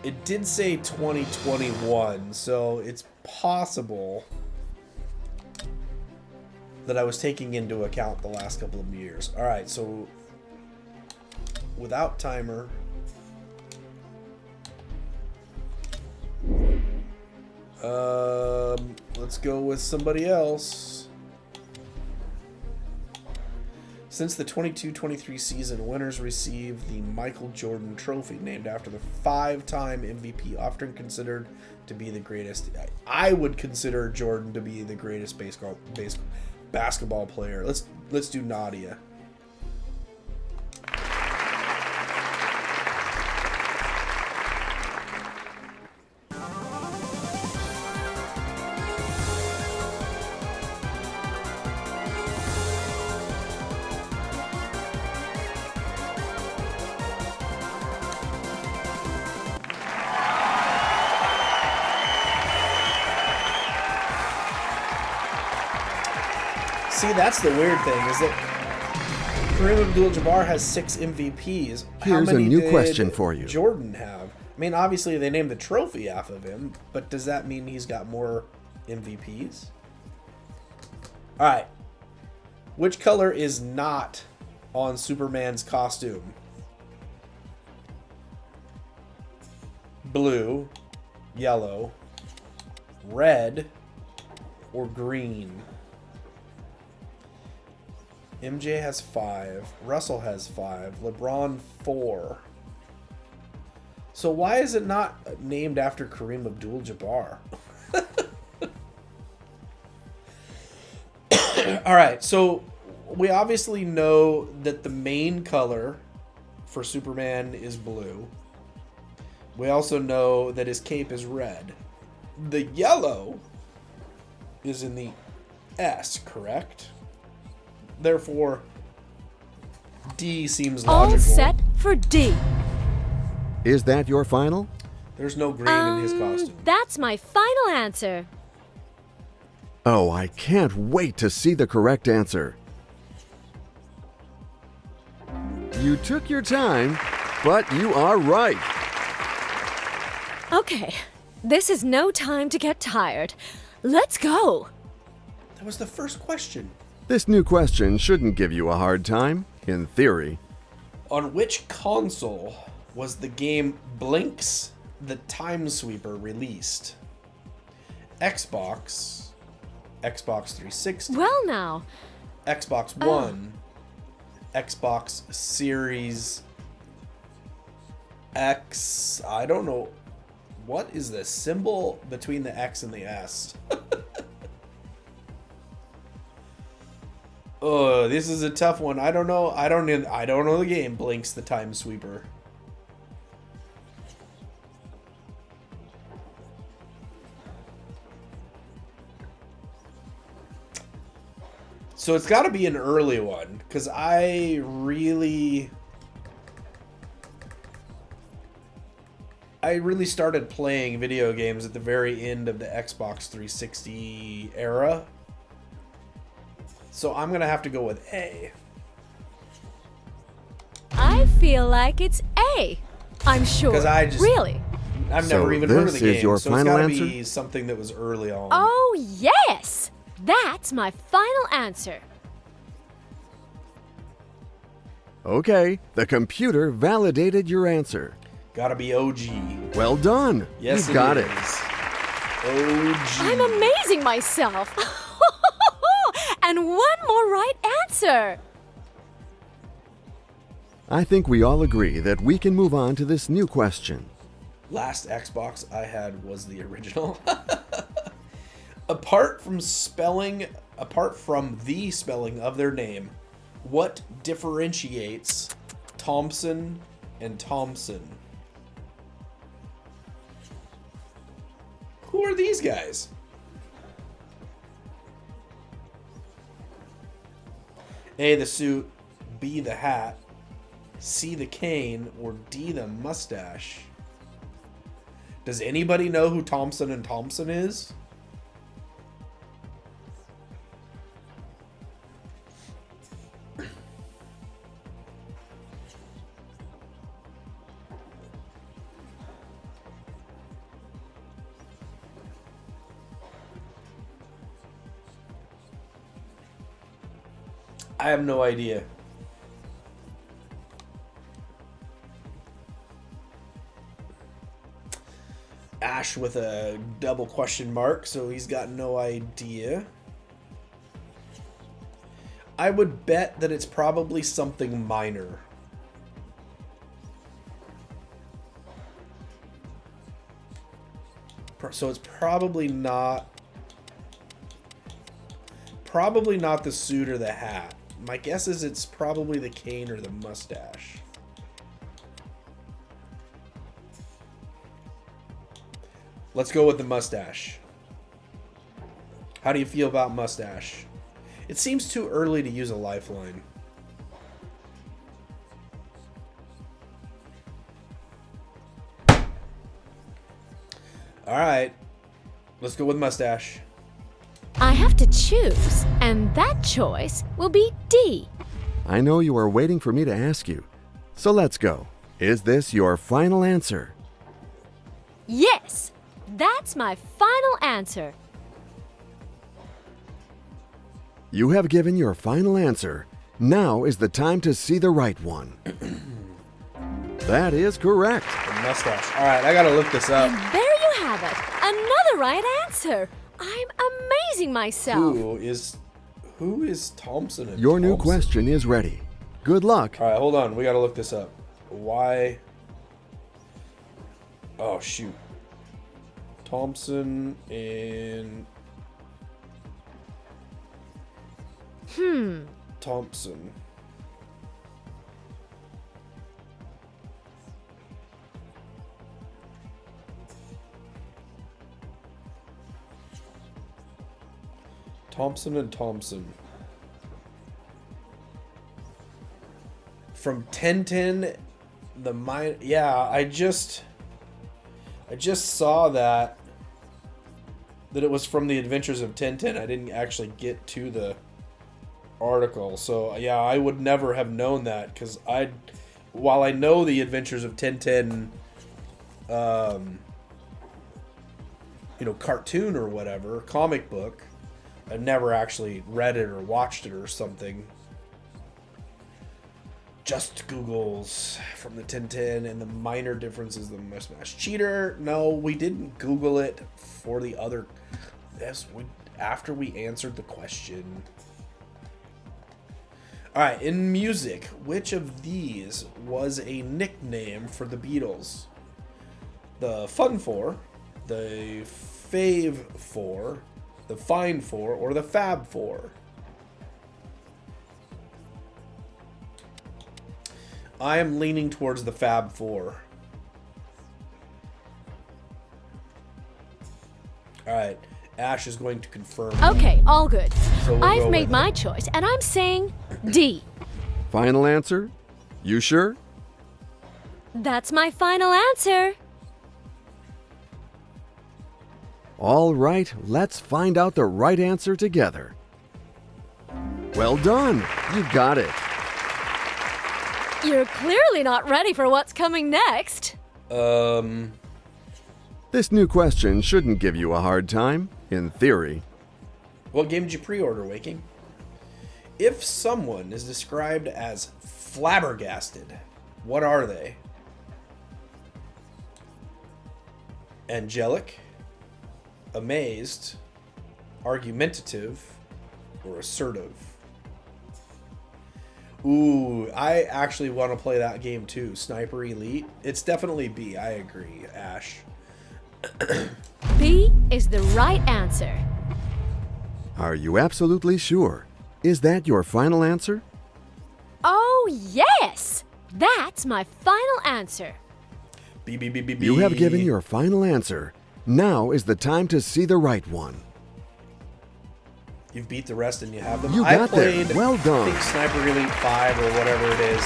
it did say 2021, so it's possible that I was taking into account the last couple of years. All right, so without timer. Let's go with somebody else. Since the 22-23 season, winners receive the Michael Jordan Trophy, named after the 5-time MVP, often considered to be the greatest. I would consider Jordan to be the greatest basketball player. Let's do Nadia. See, that's the weird thing, is that Kareem Abdul-Jabbar has 6 MVPs. Here's a new question for you. Jordan have? I mean, obviously they named the trophy off of him, but does that mean he's got more MVPs? All right. Which color is not on Superman's costume? Blue, yellow, red, or green? MJ has 5. Russell has 5. LeBron 4. So why is it not named after Kareem Abdul-Jabbar? All right, so we obviously know that the main color for Superman is blue. We also know that his cape is red. The yellow is in the S, correct? Therefore, D seems logical. All set for D. Is that your final? There's no green in his costume. That's my final answer. Oh, I can't wait to see the correct answer. You took your time, but you are right. Okay, this is no time to get tired. Let's go. That was the first question. This new question shouldn't give you a hard time, in theory. On which console was the game Blinks the Time Sweeper released? Xbox, Xbox 360, Well now, Xbox One, Xbox Series X. I don't know. What is the symbol between the X and the S? Oh, this is a tough one. I don't know. I don't know the game Blinks the Time Sweeper. So it's got to be an early one, because I really started playing video games at the very end of the Xbox 360 era. So I'm going to have to go with A. I feel like it's A. I'm sure. 'Cause I just- Really? I've So never even heard of the this is game, your so it's final got to answer? be something that was early on. Oh, yes! That's my final answer. Okay, the computer validated your answer. Gotta be OG. Well done. Yes, you got it. is. OG. I'm amazing myself. And one more right answer. I think we all agree that we can move on to this new question. Last Xbox I had was the original. Apart from the spelling of their name, what differentiates Thompson and Thompson? Who are these guys? A, the suit, B, the hat, C, the cane, or D, the mustache? Does anybody know who Thompson and Thompson is? I have no idea. Ash with a double question mark, so he's got no idea. I would bet that it's probably something minor. So it's probably not the suit or the hat. My guess is it's probably the cane or the mustache. Let's go with the mustache. How do you feel about mustache? It seems too early to use a lifeline. Alright. Let's go with mustache. I have to choose, and that choice will be D. I know you are waiting for me to ask you. So let's go. Is this your final answer? Yes, that's my final answer. You have given your final answer. Now is the time to see the right one. That is correct. The mustache. Alright, I gotta look this up. And there you have it, another right answer. I'm amazing myself. Who is Thompson and Your new Thompson? question is ready. Good luck. Alright, hold on. We gotta look this up. Why? Oh, shoot. Thompson and... Thompson. Thompson and Thompson. From 1010, the mine. Yeah, I just saw that it was from the Adventures of 1010. I didn't actually get to the article, so yeah, I would never have known that because while I know the Adventures of 1010, cartoon or whatever, comic book, I've never actually read it or watched it or something. Just Googles from the 1010 and the minor differences of the mustache cheater. No, we didn't Google it for the other. Yes, after we answered the question. All right, in music, which of these was a nickname for the Beatles? The Fun Four, the Fave Four, the Fine Four, or the Fab Four? I am leaning towards the Fab Four. Alright. Ash is going to confirm. Okay, all good. So we'll go I've made with my choice, and I'm saying D. Final answer? You sure? That's my final answer. All right, let's find out the right answer together. Well done. You got it. You're clearly not ready for what's coming next. This new question shouldn't give you a hard time, in theory. What game did you pre-order, Waking? If someone is described as flabbergasted, what are they? Angelic, amazed, argumentative, or assertive? Ooh, I actually want to play that game too. Sniper Elite. It's definitely B. I agree, Ash. B is the right answer. Are you absolutely sure? Is that your final answer? Oh, yes! That's my final answer. B, B, B, B, B. You have given your final answer. Now is the time to see the right one. You've beat the rest and you have them. You I got there. played, Well done. I think Sniper Elite 5 or whatever it is.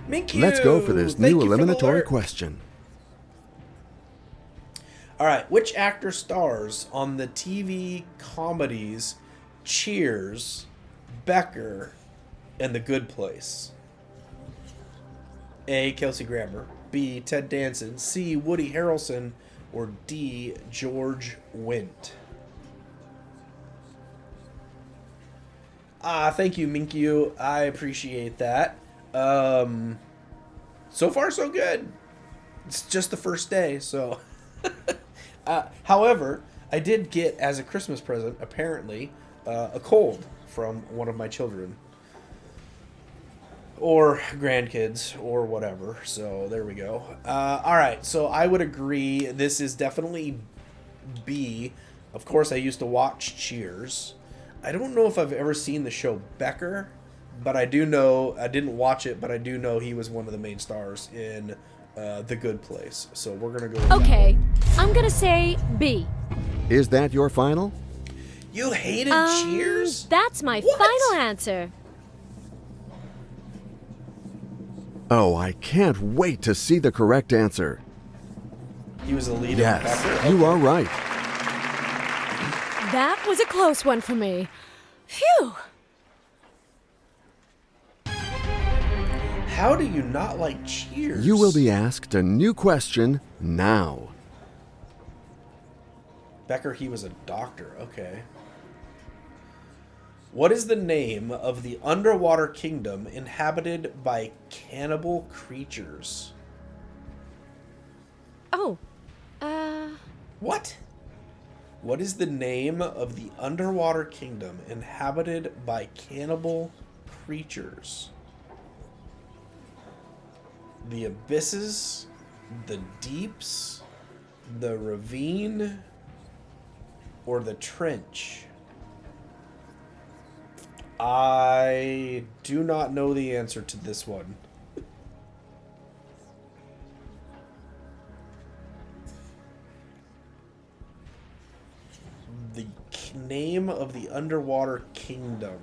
Thank you. Let's go for this Thank new you for the eliminatory alert. question. All right, which actor stars on the TV comedies Cheers, Becker, and The Good Place? A. Kelsey Grammer, B. Ted Danson, C. Woody Harrelson, or D. George Wendt? Thank you, Minkyu. I appreciate that. So far, so good. It's just the first day, so... However, I did get, as a Christmas present, apparently, a cold from one of my children. Or grandkids, or whatever. So, there we go. Alright, so I would agree this is definitely B. Of course, I used to watch Cheers. I don't know if I've ever seen the show Becker, but I do know, I didn't watch it, but I do know he was one of the main stars in The Good Place. So we're going to go with Okay, I'm gonna say B. Is that your final? You hated Cheers? That's my What? final answer. Oh, I can't wait to see the correct answer. He was a lead Yes, in Becker? you are right. That was a close one for me. Phew. How do you not like Cheers? You will be asked a new question now. Becker, he was a doctor. Okay. What is the name of the underwater kingdom inhabited by cannibal creatures? Oh, What? What is the name of the underwater kingdom inhabited by cannibal creatures? The abysses, the deeps, the ravine, or the trench? I do not know the answer to this one. The name of the underwater kingdom.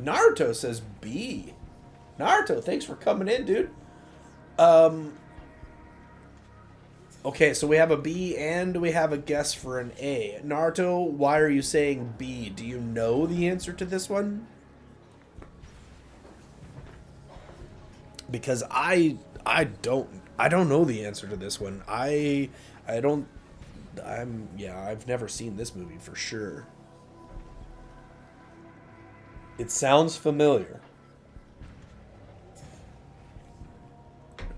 Naruto says B. Naruto, thanks for coming in, dude. Okay, so we have a B and we have a guess for an A. Naruto, why are you saying B? Do you know the answer to this one? Because I don't know the answer to this one. I've never seen this movie for sure. It sounds familiar.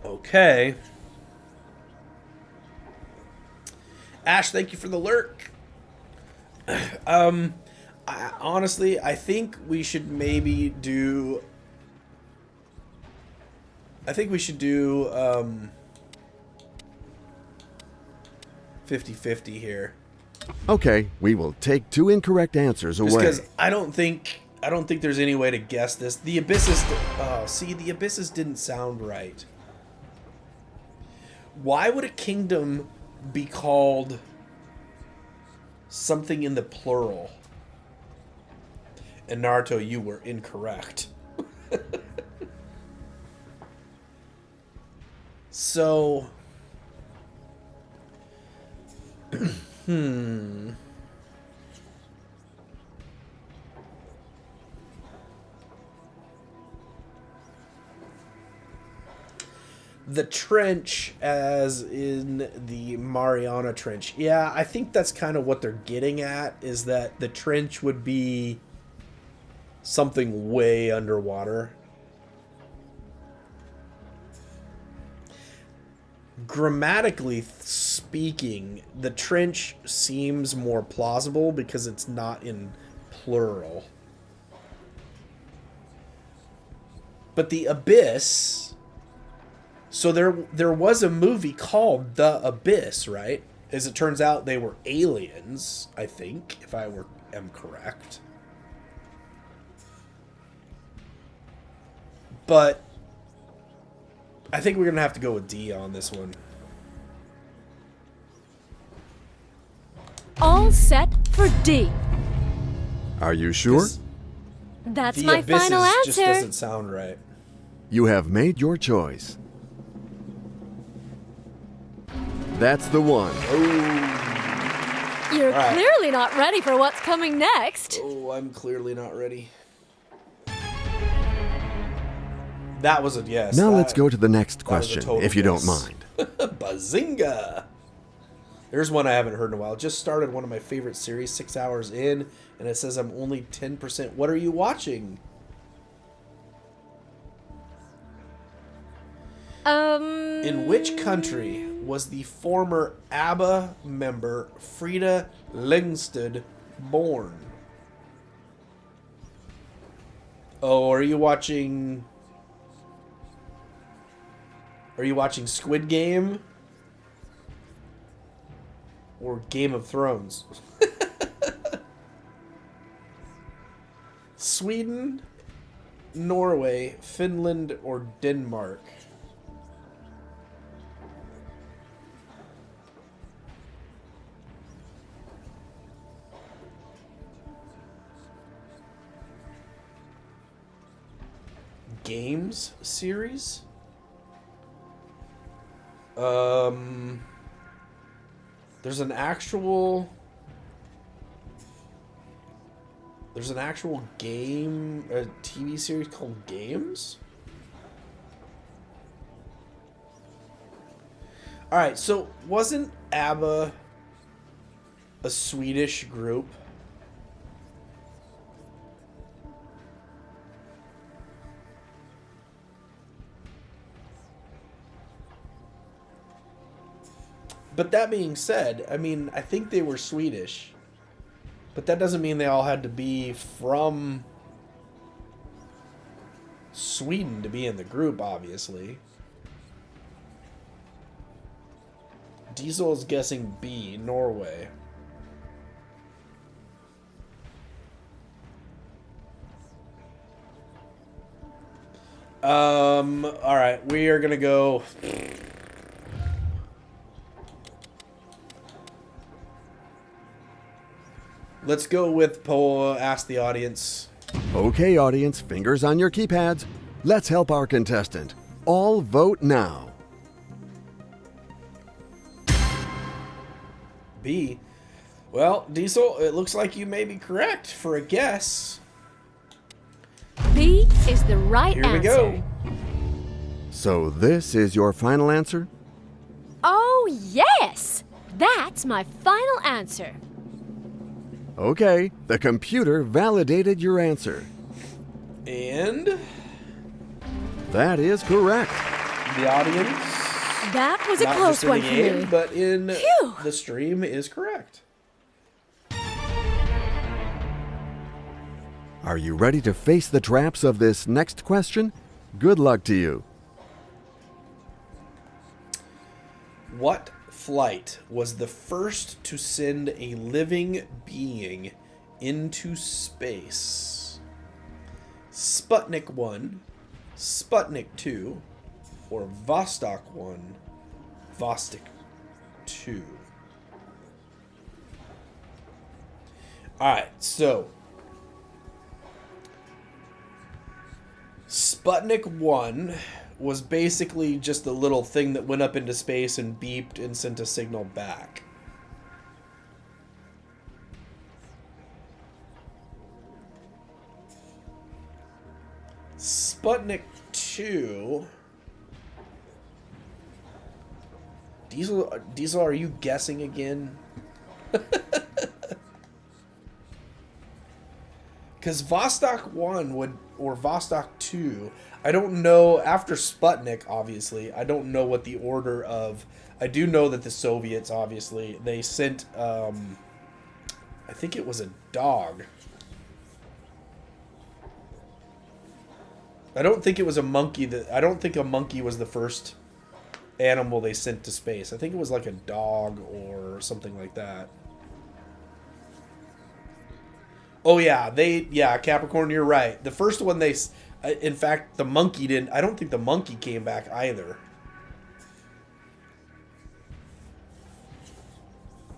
Okay. Ash, thank you for the lurk. Honestly, I think we should maybe do... 50-50 here. Okay, we will take 2 incorrect answers Just away. because I don't think there's any way to guess this. The abysses. Oh, see, the abysses didn't sound right. Why would a kingdom be called something in the plural? And Naruto, you were incorrect. So, the trench, as in the Mariana Trench. Yeah, I think that's kind of what they're getting at, is that the trench would be something way underwater. Grammatically speaking, the trench seems more plausible because it's not in plural. But the abyss... So there was a movie called The Abyss, right? As it turns out, they were aliens, I think, if I am correct. But I think we're going to have to go with D on this one. All set for D. Are you sure? That's The my abysses final just answer. doesn't sound right. You have made your choice. That's the one. You're Right. clearly not ready for what's coming next. Oh, I'm clearly not ready. That was a yes. Now That- let's go to the next that was a question, total if you don't guess. mind. Bazinga! There's one I haven't heard in a while. Just started one of my favorite series, 6 hours in, and it says I'm only 10%. What are you watching? In which country was the former ABBA member Frida Lyngstad born? Oh, are you watching Squid Game? Or Game of Thrones? Sweden, Norway, Finland, or Denmark? Games series? There's an actual game, a TV series called Games? Alright, so wasn't ABBA a Swedish group? But that being said, I mean, I think they were Swedish. But that doesn't mean they all had to be from Sweden to be in the group, obviously. Diesel is guessing B, Norway. Alright, we are gonna go... Let's go with Ask the Audience. Okay, audience, fingers on your keypads. Let's help our contestant. All vote now. B. Well, Diesel, it looks like you may be correct for a guess. B is the right Here answer. we go. So this is your final answer? Oh, yes! That's my final answer. Okay, the computer validated your answer. And That is correct. the audience, That was a not close just in one the for game, me. but in Phew. the stream, is correct. Are you ready to face the traps of this next question? Good luck to you. What flight was the first to send a living being into space? Sputnik 1, Sputnik 2, or Vostok 1, Vostok 2? Alright, so Sputnik 1 was basically just a little thing that went up into space and beeped and sent a signal back. Sputnik 2... Diesel, are you guessing again? Because Vostok 1 would, or Vostok 2, I don't know, after Sputnik, obviously, I don't know what the order of, I do know that the Soviets, obviously, they sent, I think it was a dog. I don't think it was a monkey, I don't think a monkey was the first animal they sent to space. I think it was like a dog or something like that. Oh yeah, Capricorn, you're right. The first one in fact, the monkey didn't, I don't think the monkey came back either.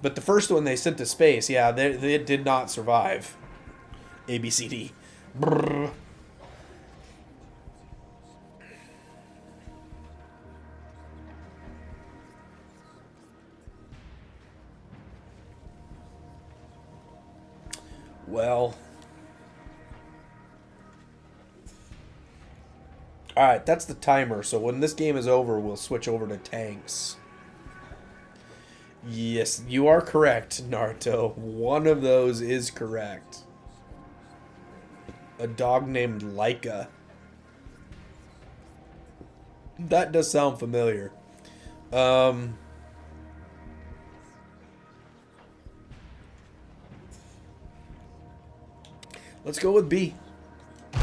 But the first one they sent to space, yeah, they did not survive. A, B, C, D. Brrr. Well, alright, that's the timer. So when this game is over, we'll switch over to tanks. Yes, you are correct, Naruto. One of those is correct. A dog named Laika. That does sound familiar. Let's go with B.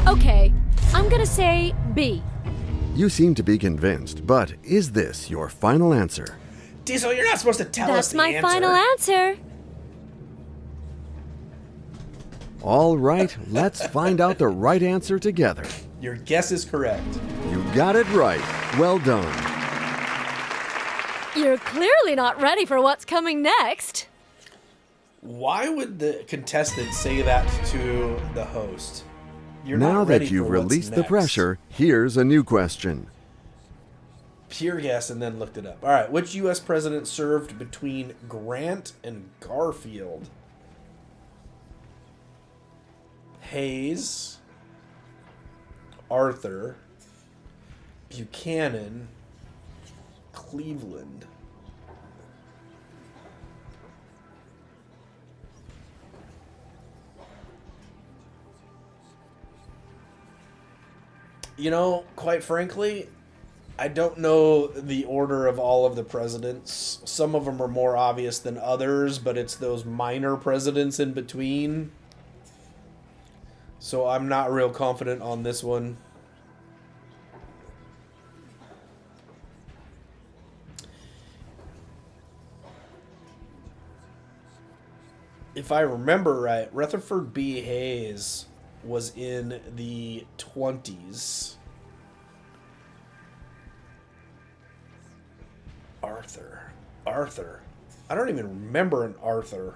Okay, I'm gonna say B. You seem to be convinced, but is this your final answer? Diesel, you're not supposed to tell us That's the my answer. final answer. All right, let's find out the right answer together. Your guess is correct. You got it right. Well done. You're clearly not ready for what's coming next. Why would the contestant say that to the host? You're Now not ready that you've for what's released the next. pressure, here's a new question. Pure guess and then looked it up. All right, which U.S. president served between Grant and Garfield? Hayes, Arthur, Buchanan, Cleveland. You know, quite frankly, I don't know the order of all of the presidents. Some of them are more obvious than others, but it's those minor presidents in between. So I'm not real confident on this one. If I remember right, Rutherford B. Hayes was in the 20s. Arthur. I don't even remember an Arthur.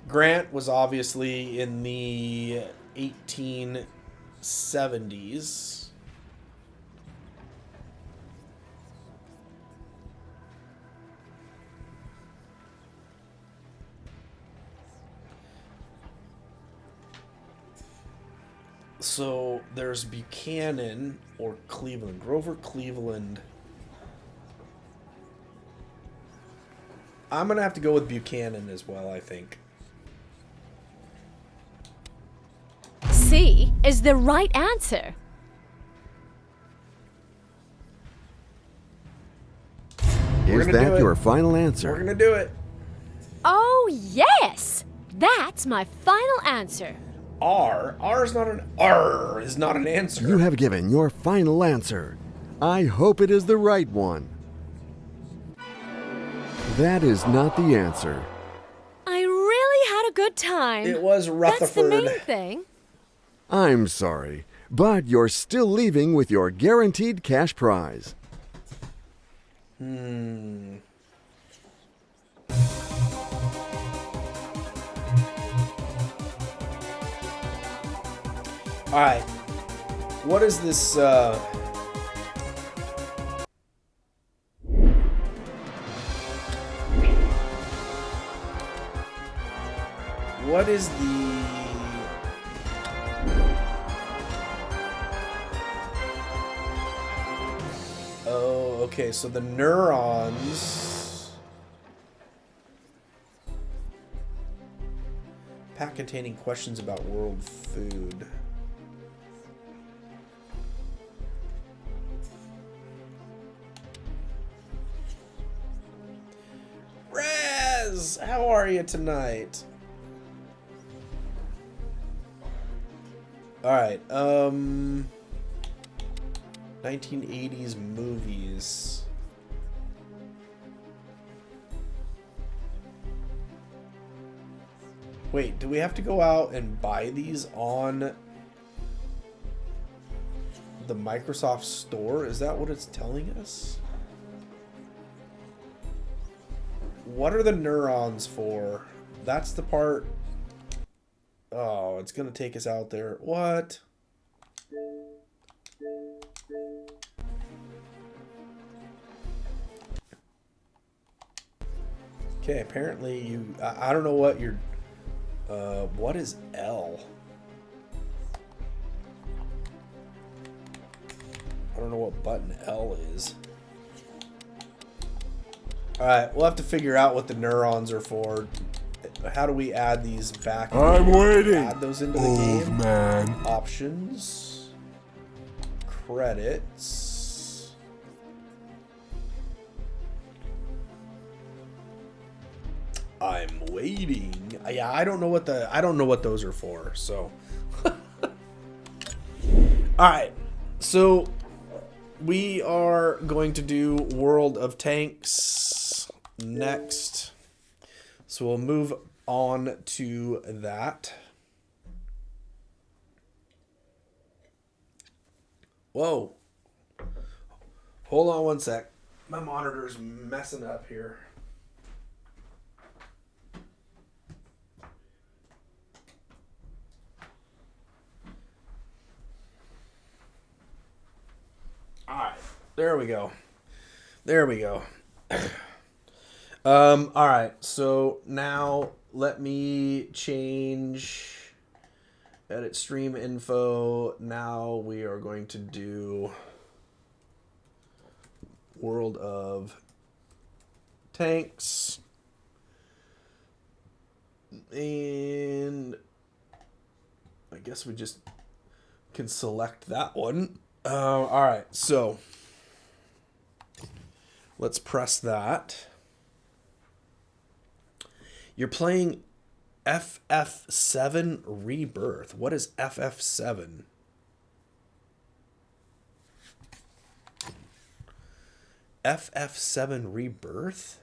Grant was obviously in the 1870s. So there's Buchanan or Cleveland. Grover Cleveland. I'm going to have to go with Buchanan as well, I think. C is the right answer. Is gonna do that it. your final We're answer? going to do it. Oh, yes! That's my final answer. R. R is not an R is not an answer. You have given your final answer. I hope it is the right one. That is not the answer. I really had a good time. It was Rutherford. That's the main thing. I'm sorry, but you're still leaving with your guaranteed cash prize. Alright. What is this, what is the... Oh, okay, so the neurons... Pack containing questions about world food. Raz, how are you tonight? Alright, 1980s movies. Wait, do we have to go out and buy these on the Microsoft Store? Is that what it's telling us? What are the neurons for? That's the part... Oh, it's gonna take us out there. What? Okay, apparently you... I don't know what you're... what is L? I don't know what button L is. Alright, we'll have to figure out what the neurons are for. How do we add these back? I'm waiting. Add those into the Old game. man. Options. Credits. I'm waiting. Yeah, I don't know what those are for, so. Alright. So we are going to do World of Tanks next. So we'll move on to that. Whoa. Hold on one sec. My monitor's messing up here. Alright. There we go. There we go. Alright. So now let me change edit stream info. Now we are going to do World of Tanks. And I guess we just can select that one. Alright, so let's press that. You're playing FF7 Rebirth. What is FF7? FF7 Rebirth?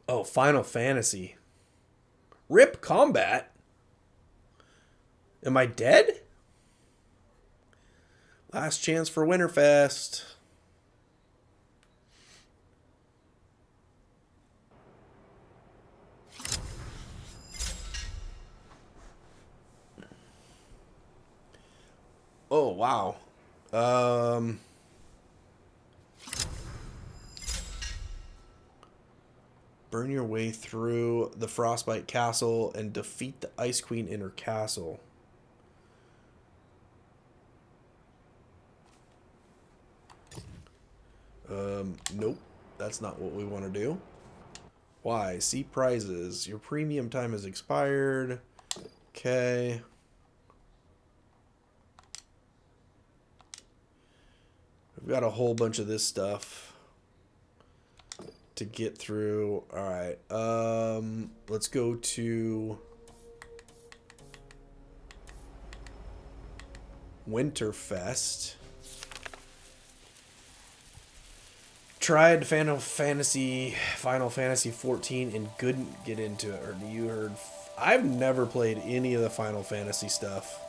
Oh, Final Fantasy. RIP Combat? Am I dead? Last chance for Winterfest. Oh, wow. Burn your way through the Frostbite Castle and defeat the Ice Queen in her castle. Nope. That's not what we want to do. Why? See prizes. Your premium time has expired. Okay. We've got a whole bunch of this stuff. to get through. All right. Let's go to Winterfest. Tried Final Fantasy 14 and couldn't get into it. Or you heard? I've never played any of the Final Fantasy stuff.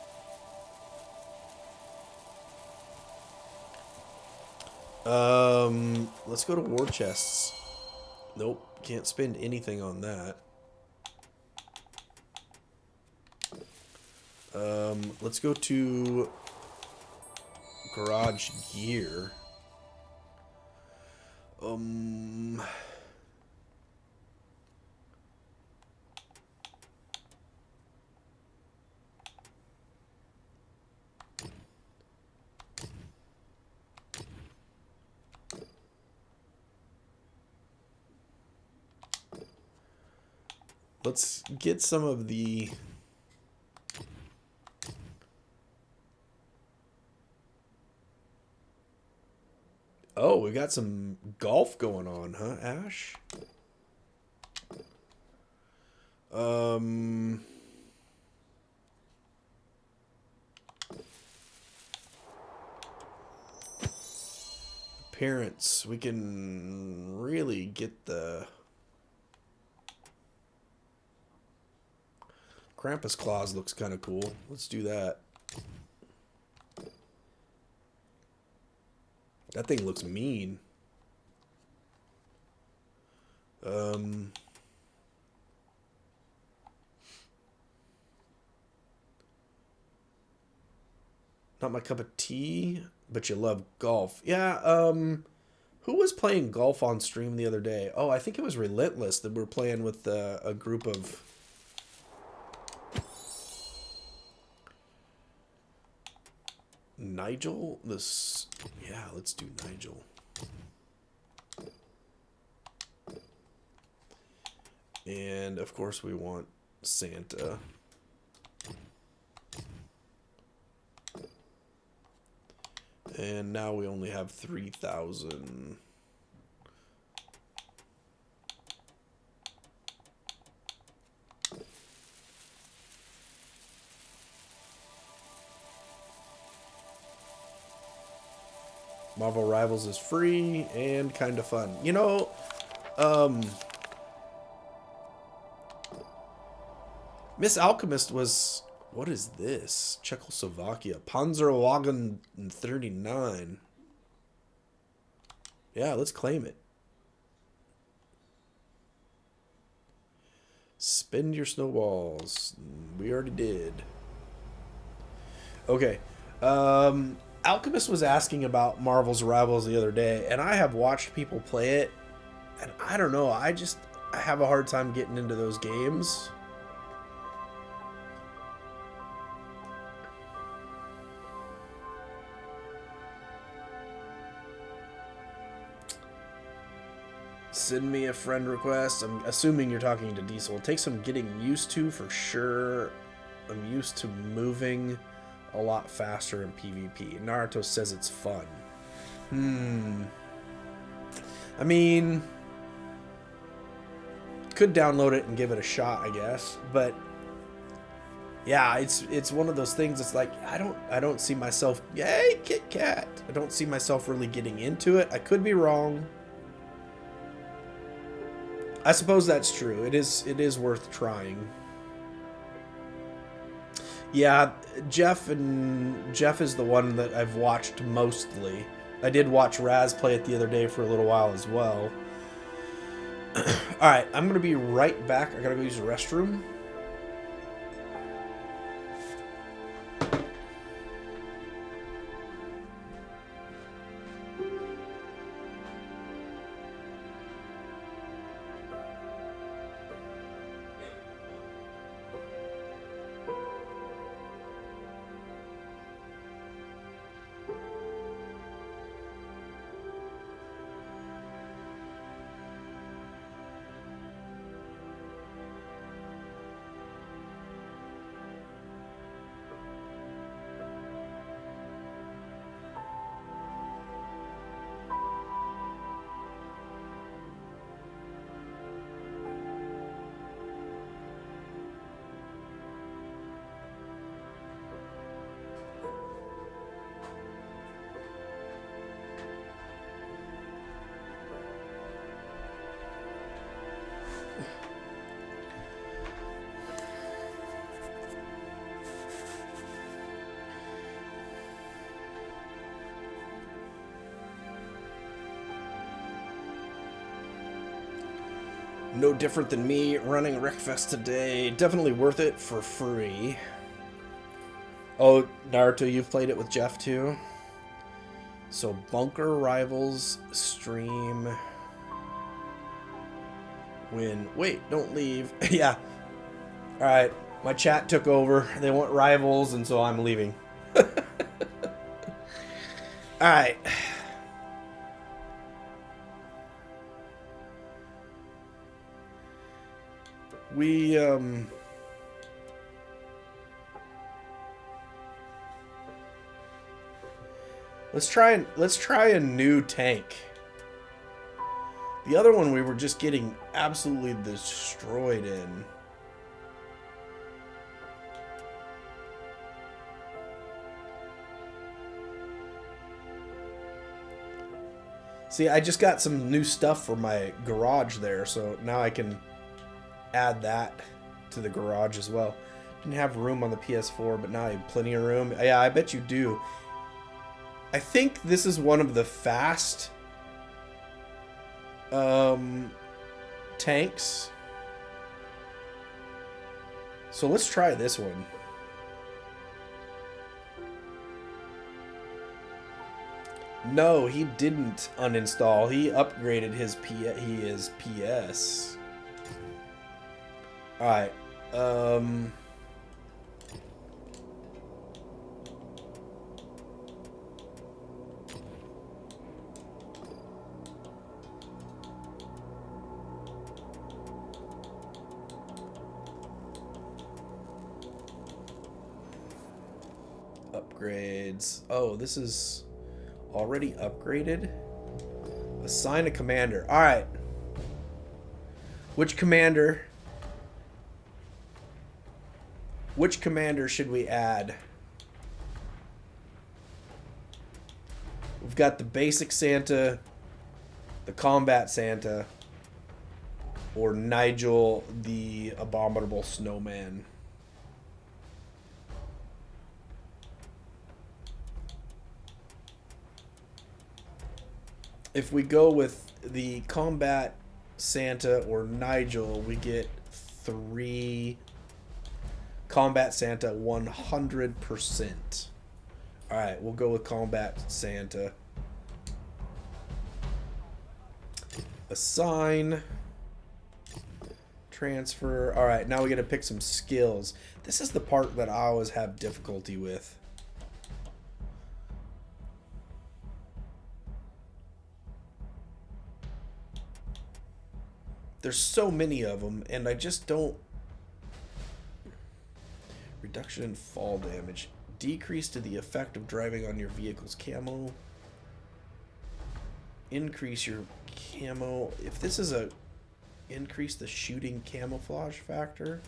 Let's go to war chests. Nope, can't spend anything on that. Let's go to garage gear. Let's get some of the... Oh, we got some golf going on, huh, Ash? Appearance. We can really get the... Krampus Claus looks kind of cool. Let's do that. That thing looks mean. Not my cup of tea, but you love golf. Yeah, who was playing golf on stream the other day? Oh, I think it was Relentless that we're playing with a group of... Nigel? Yeah, let's do Nigel. And, of course, we want Santa. And now we only have 3,000. Marvel Rivals is free and kind of fun. You know, Miss Alchemist was... What is this? Czechoslovakia. Panzerwagen 39. Yeah, let's claim it. Spend your snowballs. We already did. Okay. Alchemist was asking about Marvel's Rivals the other day, and I have watched people play it, and I don't know, I have a hard time getting into those games. Send me a friend request. I'm assuming you're talking to Diesel. It takes some getting used to for sure. I'm used to moving a lot faster in PvP. Naruto says it's fun. I mean, could download it and give it a shot, I guess. But yeah, it's one of those things. It's like I don't see myself. Yay, Kit Kat! I don't see myself really getting into it. I could be wrong. I suppose that's true. It is worth trying. Yeah, Jeff is the one that I've watched mostly. I did watch Raz play it the other day for a little while as well. Alright, I'm going to be right back. I gotta go use the restroom. No different than me running Wreckfest today. Definitely worth it for free. Oh, Naruto, you've played it with Jeff too? So, Bunker Rivals stream... Win. Wait, don't leave. Yeah. Alright, my chat took over. They want Rivals, and so I'm leaving. Alright. We, let's try a new tank. The other one we were just getting absolutely destroyed in. See, I just got some new stuff for my garage there, so now I can add that to the garage as well. Didn't have room on the PS4, but now I have plenty of room. Yeah, I bet you do. I think this is one of the fast tanks. So let's try this one. No, he didn't uninstall. He upgraded his PS. Alright, upgrades. Oh, this is already upgraded? Assign a commander. Alright. Which commander should we add? We've got the basic Santa, the combat Santa, or Nigel the abominable snowman. If we go with the combat Santa or Nigel, we get 3 combat Santa 100%. Alright, we'll go with combat Santa. Assign. Transfer. Alright, now we gotta pick some skills. This is the part that I always have difficulty with. There's so many of them, and I just don't... Reduction in fall damage. Decrease to the effect of driving on your vehicle's camo. Increase your camo. If this is a... Increase the shooting camouflage factor.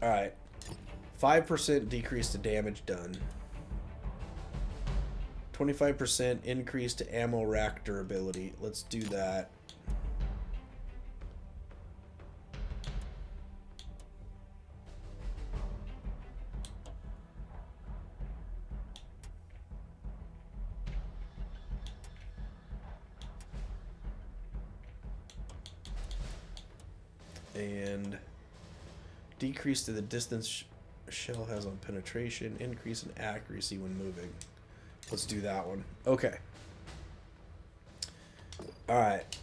Alright. 5% decrease to damage done. 25% increase to ammo rack durability. Let's do that. And decrease to the distance shell has on penetration. Increase in accuracy when moving. Let's do that one. Okay. Alright.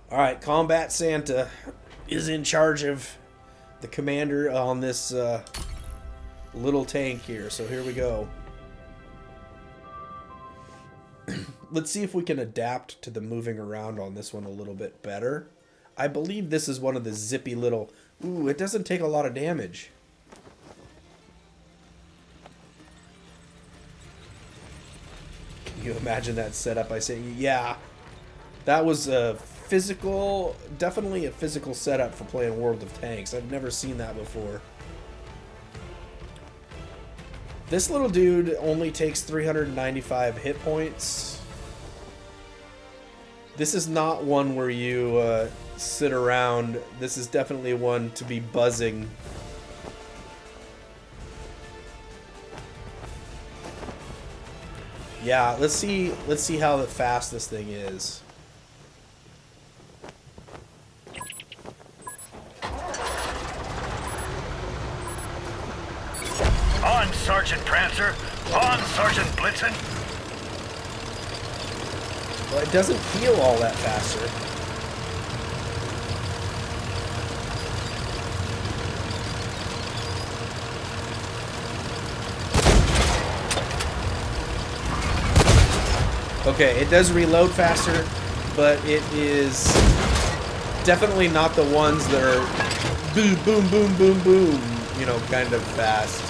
Alright, Combat Santa is in charge of the commander on this little tank here. So here we go. Let's see if we can adapt to the moving around on this one a little bit better. I believe this is one of the zippy little... Ooh, it doesn't take a lot of damage. Can you imagine that setup? I say, yeah. That was a physical... Definitely a physical setup for playing World of Tanks. I've never seen that before. This little dude only takes 395 hit points. This is not one where you sit around. This is definitely one to be buzzing. Yeah, let's see how fast this thing is. On, Sergeant Prancer! On, Sergeant Blitzen! Well, it doesn't feel all that faster. Okay, it does reload faster, but it is definitely not the ones that are boom, boom, boom, boom, boom, you know, kind of fast.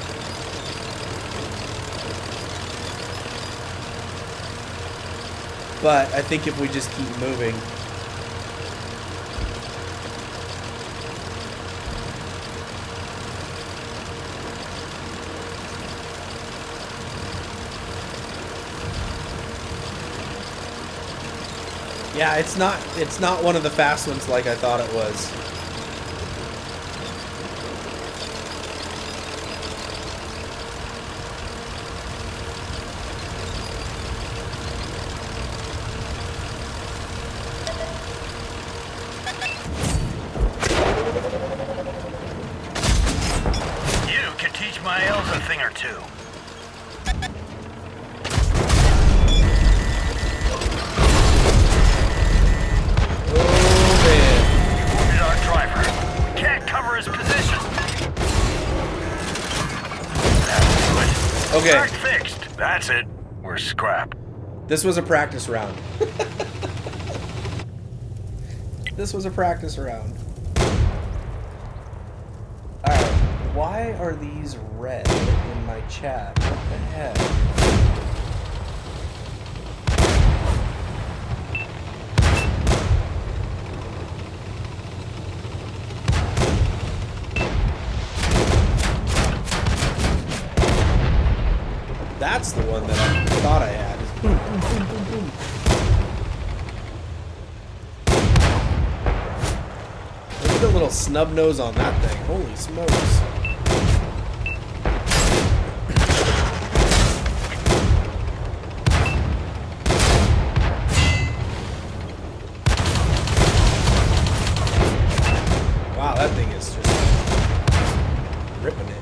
But I think if we just keep moving. Yeah, it's not one of the fast ones like I thought it was. You can teach my elves a thing or two. Okay. Start fixed. That's it. We're scrap. This was a practice round. This was a practice round. Alright, why are these red in my chat? What the heck? That's the one that I thought I had. Boom, boom, boom, boom, boom. Look at the little snub nose on that thing. Holy smokes. Wow, that thing is just ripping it.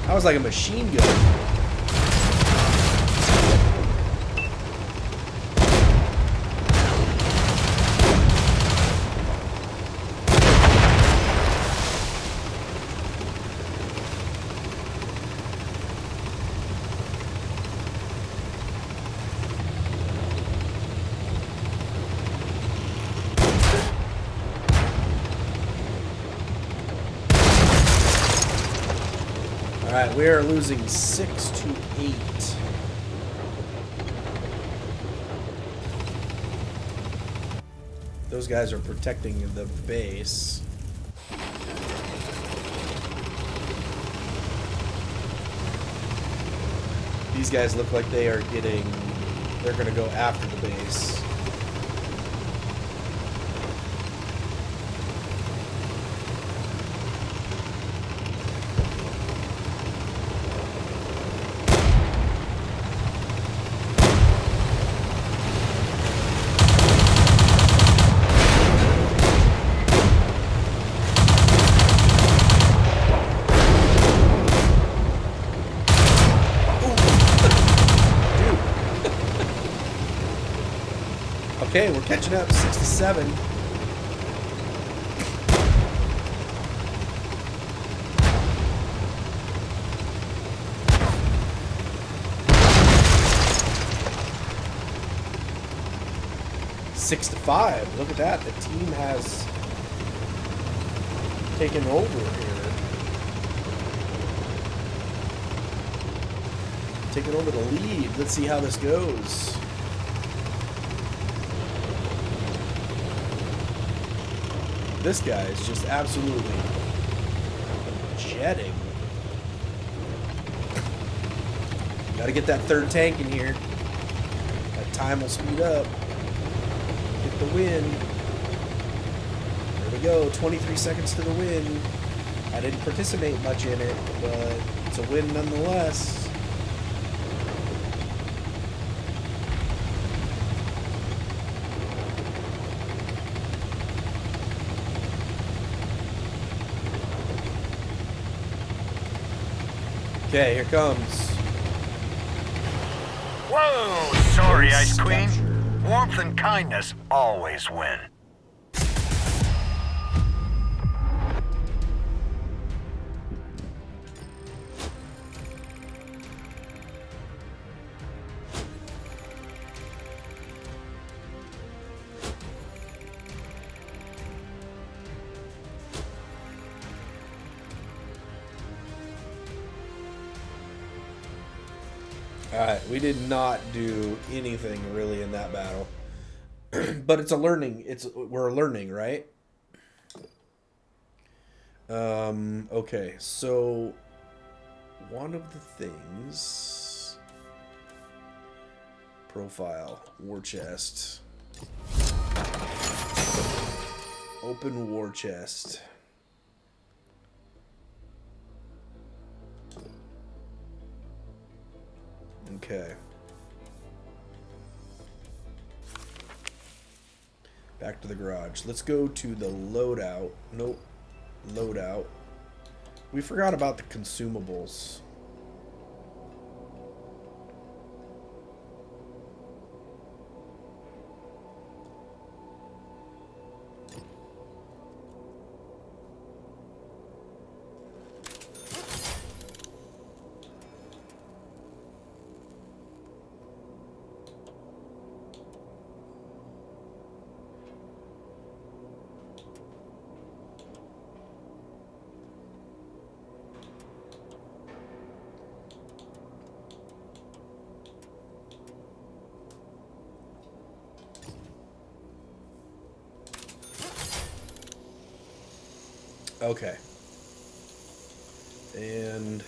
That was like a machine gun. Alright, we are losing 6 to 8. Those guys are protecting the base. These guys look like they are getting... They're gonna go after the base. Okay, we're catching up, 6 to 7. 6-5. Look at that. The team has taken over here. Taking over the lead. Let's see how this goes. This guy is just absolutely jetting. Gotta get that third tank in here. That time will speed up. Get the win. There we go. 23 seconds to the win. I didn't participate much in it, but it's a win nonetheless. Okay, here comes. Whoa! Sorry, Ice Queen. Capture. Warmth and kindness always win. Alright, we did not do anything really in that battle. But it's a learning, we're learning, right? Okay, so one of the things, profile, war chest, open war chest. Okay. Back to the garage. Let's go to the loadout. Nope. Loadout. We forgot about the consumables. Okay. And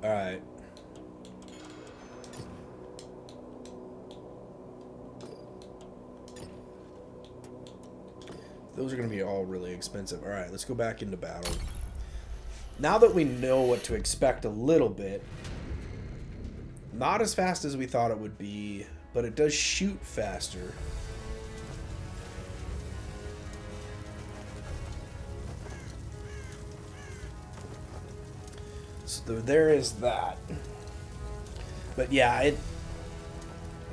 all right. Those are going to be all really expensive. All right, let's go back into battle. Now that we know what to expect a little bit, not as fast as we thought it would be, but it does shoot faster. So there is that. But yeah,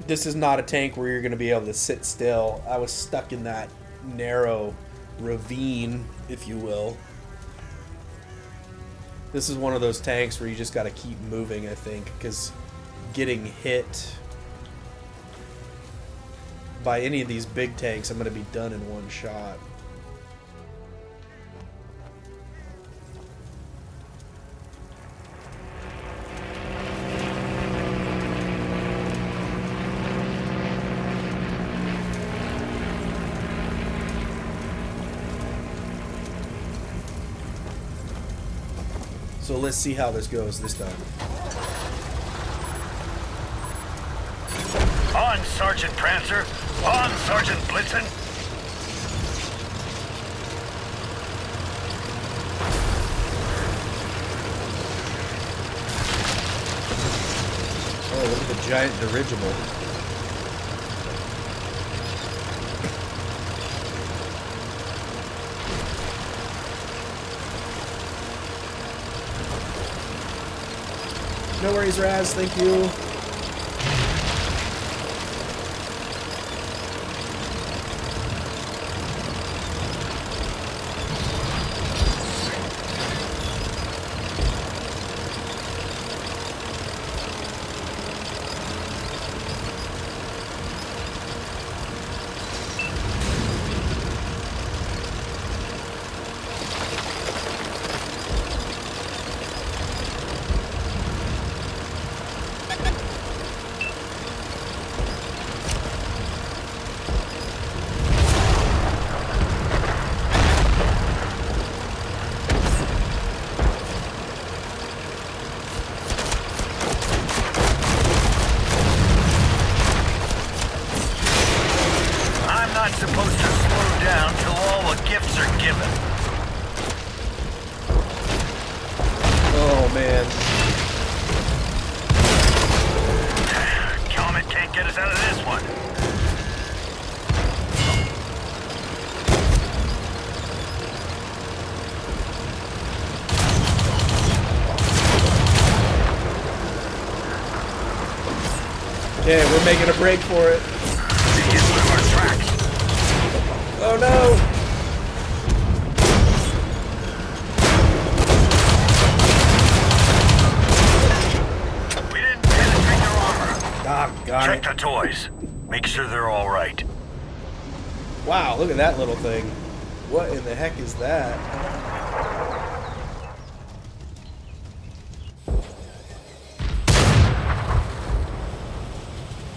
this is not a tank where you're going to be able to sit still. I was stuck in that narrow ravine, if you will. This is one of those tanks where you just got to keep moving, I think, because getting hit by any of these big tanks, I'm going to be done in one shot. So let's see how this goes this time. On, Sergeant Prancer! On, Sergeant Blitzen! Oh, look at the giant dirigible. No worries, Raz. Thank you. not supposed to slow down till all the gifts are given. Oh, man. Comet can't get us out of this one. Okay, we're making a break for it. Get through our tracks. Oh no! We didn't penetrate their armor. Ah, got Check it. the toys. Make sure they're all right. Wow, look at that little thing. What in the heck is that?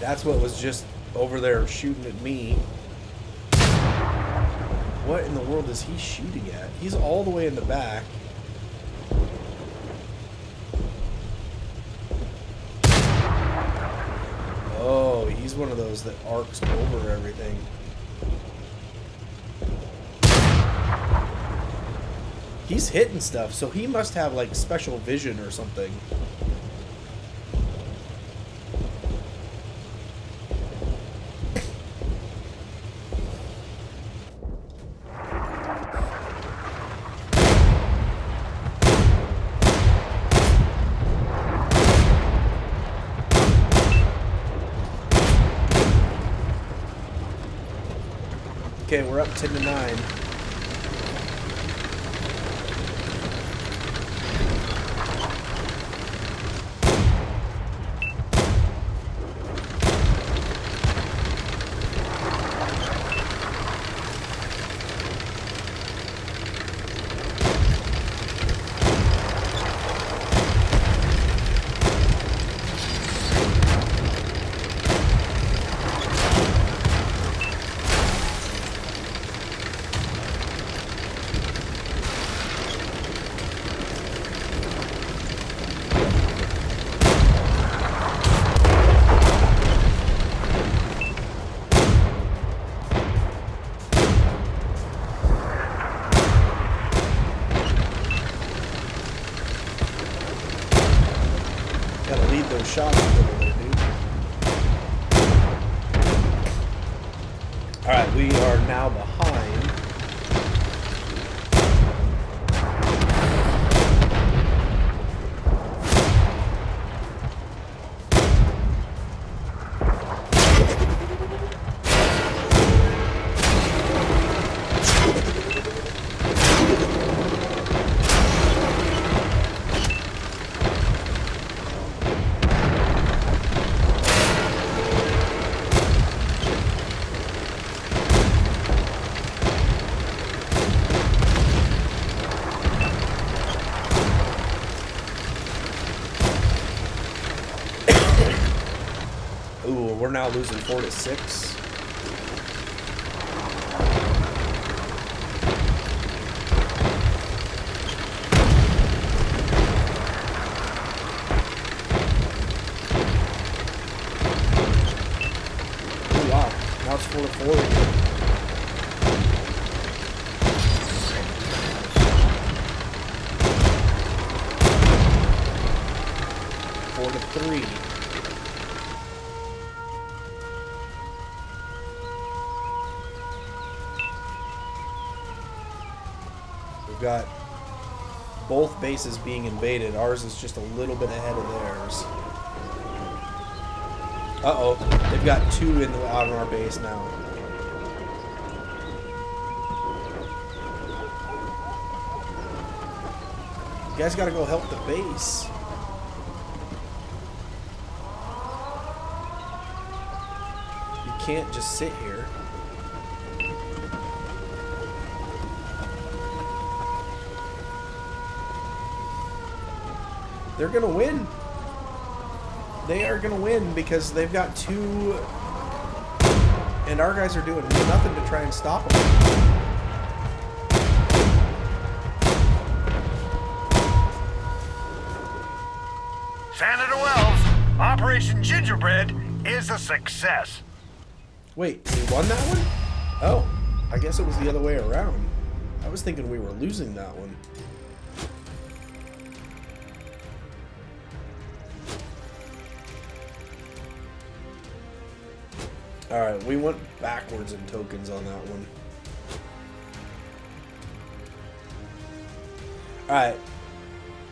That's what was just over there shooting at me. What in the world is he shooting at? He's all the way in the back. Oh, he's one of those that arcs over everything. He's hitting stuff, so he must have like special vision or something. Okay, we're up 10-9. Gotta lead those shots over there, dude. Alright, we are now behind. Ooh, we're now losing 4-6. Ooh, wow, now it's 4-4. 4-3. We've got both bases being invaded. Ours is just a little bit ahead of theirs. Uh-oh. They've got two on our base now. You guys gotta go help the base. You can't just sit here. They're gonna win. They are gonna win because they've got two, and our guys are doing nothing to try and stop them. Senator Wells, Operation Gingerbread is a success. Wait, we won that one? Oh, I guess it was the other way around. I was thinking we were losing that one. Alright, we went backwards in tokens on that one. Alright.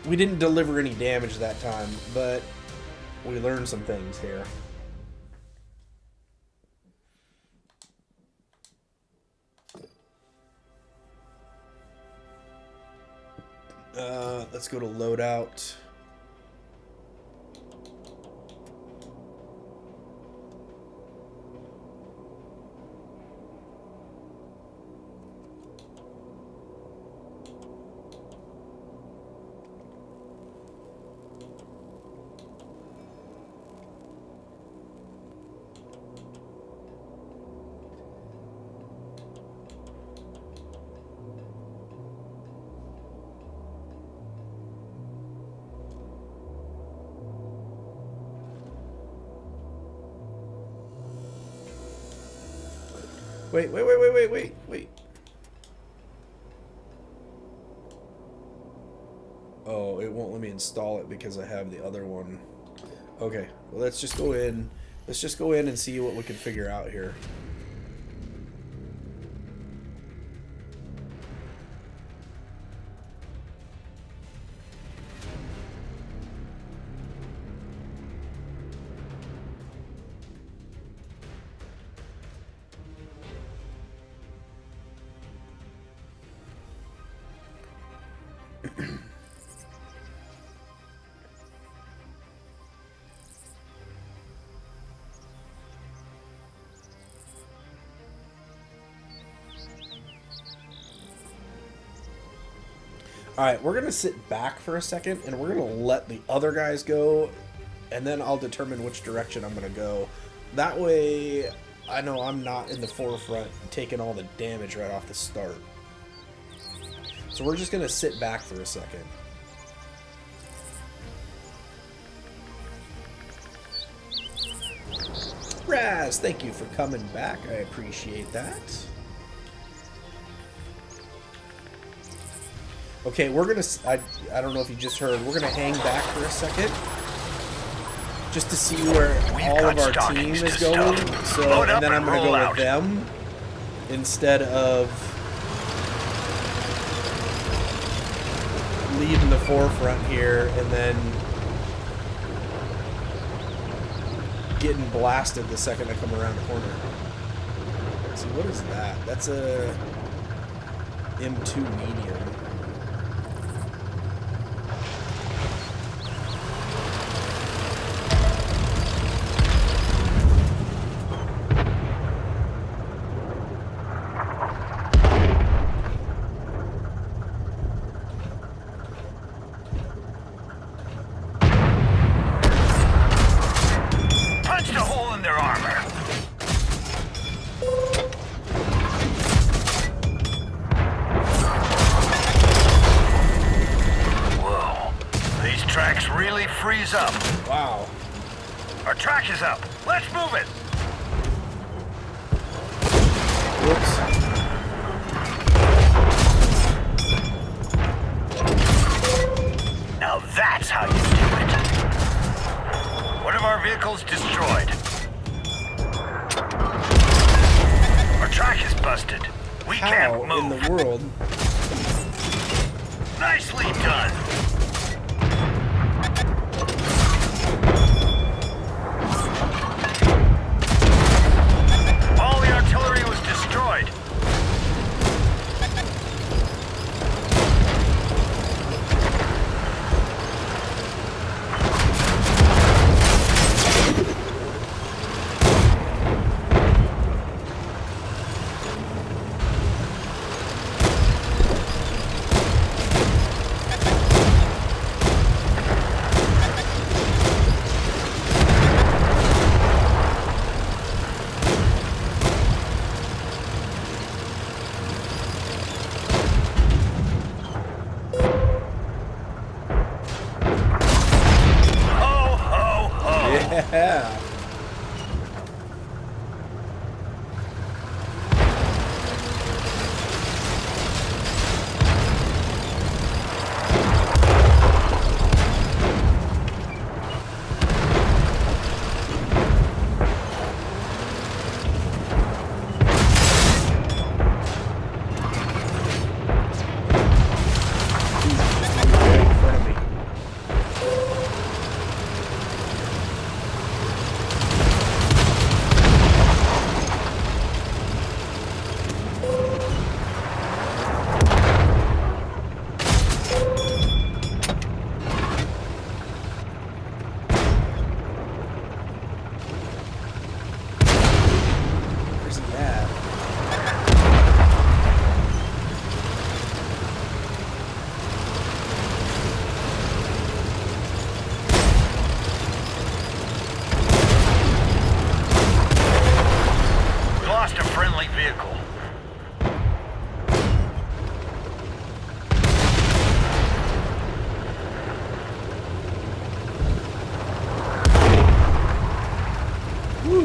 We didn't deliver any damage that time, but we learned some things here. Let's go to loadout. Wait. Oh, it won't let me install it because I have the other one. Okay, well, let's just go in. Let's just go in and see what we can figure out here. Alright, we're going to sit back for a second, and we're going to let the other guys go, and then I'll determine which direction I'm going to go. That way, I know I'm not in the forefront taking all the damage right off the start. So we're just going to sit back for a second. Raz, thank you for coming back. I appreciate that. Okay, we're gonna, I don't know if you just heard, we're gonna hang back for a second. Just to see where all of our team is going. So, and then I'm gonna go with them. Instead of leading the forefront here and then getting blasted the second I come around the corner. Let's see, what is that? That's a M2 medium. Up. Wow. Our track is up. Let's move it. Whoops. Now that's how you do it. One of our vehicles destroyed. Our track is busted. We can't move. How in the world? Nicely done.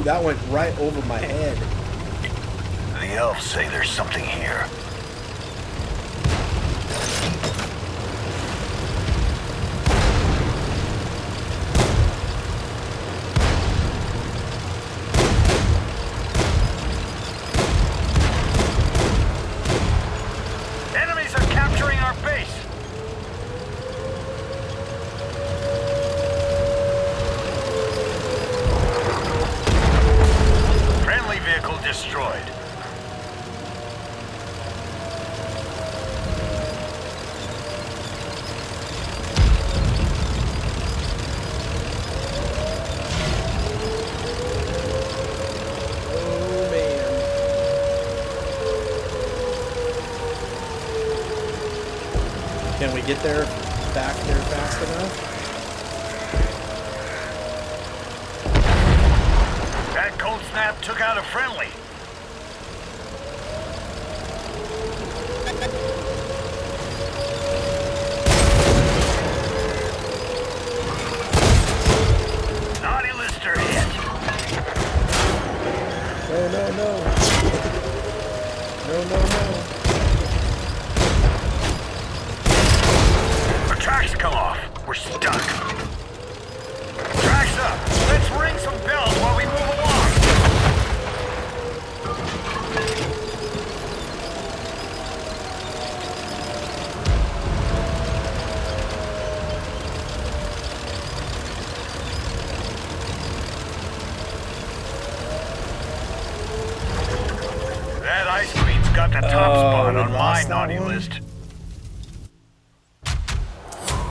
Ooh, that went right over my head. The elves say there's something here. Enemies are capturing our base. Friendly vehicle destroyed. Oh, man. Can we get there, back there fast enough? That cold snap took out a friendly. Naughty Lister hit. No, no, no. No, no, no. Our tracks come off. We're stuck. Tracks up. Let's ring some bells while we move along. That ice queen's got the top spot we on my lost that naughty one? list.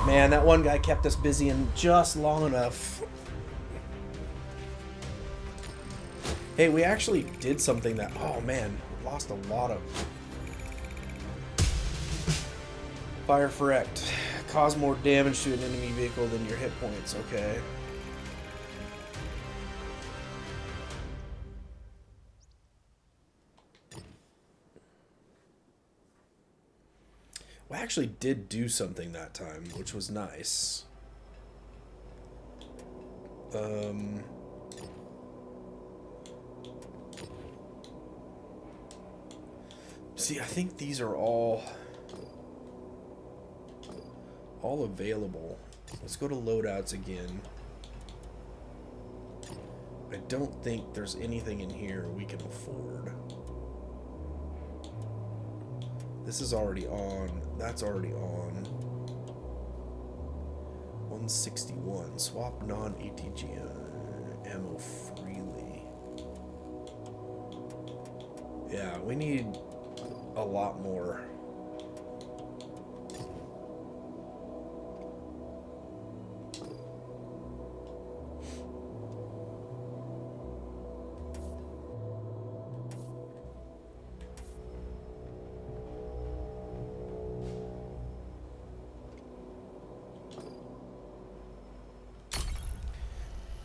Man, that one guy kept us busy and just long enough. Hey, we actually did something that... Oh, man. Lost a lot of... Fire Correct. Cause more damage to an enemy vehicle than your hit points. Okay. We actually did do something that time, which was nice. See, I think these are all available. Let's go to loadouts again. I don't think there's anything in here we can afford. This is already on. That's already on. 161. Swap non-ATG ammo freely. Yeah, we need a lot more.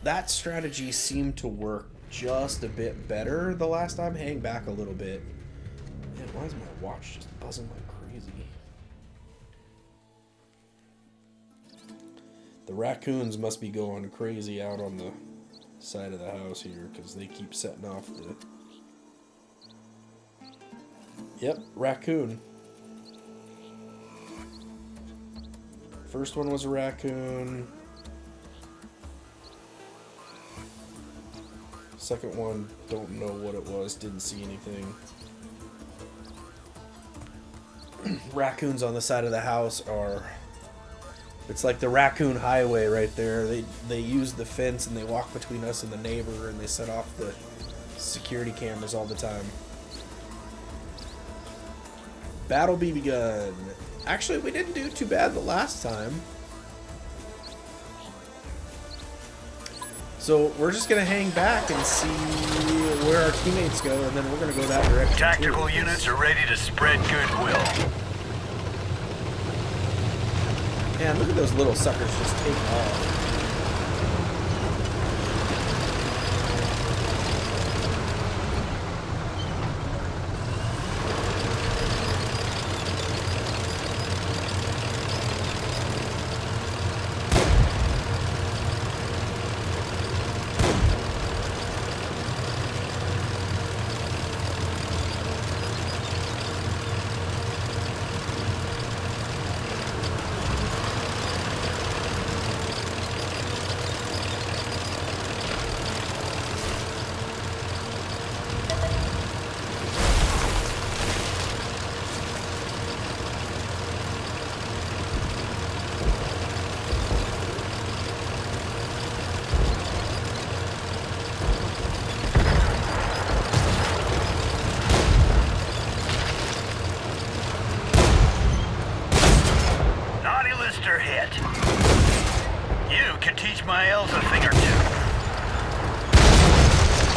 That strategy seemed to work just a bit better the last time. Hang back a little bit. Man, why is my watch just buzzing like crazy? The raccoons must be going crazy out on the side of the house here because they keep setting off the... Yep, raccoon. First one was a raccoon. Second one, don't know what it was, didn't see anything. Raccoons on the side of the house are... It's like the raccoon highway right there. They use the fence and they walk between us and the neighbor and they set off the security cameras all the time. Battle BB gun. Actually, we didn't do too bad the last time. So we're just gonna hang back and see where our teammates go, and then we're gonna go that direction. Tactical too. units are ready to spread goodwill. Man, look at those little suckers just take off. monster hit. You can teach my elves a thing or two.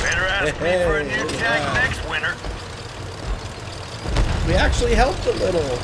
Better ask me for a new tank next winter. We actually helped a little.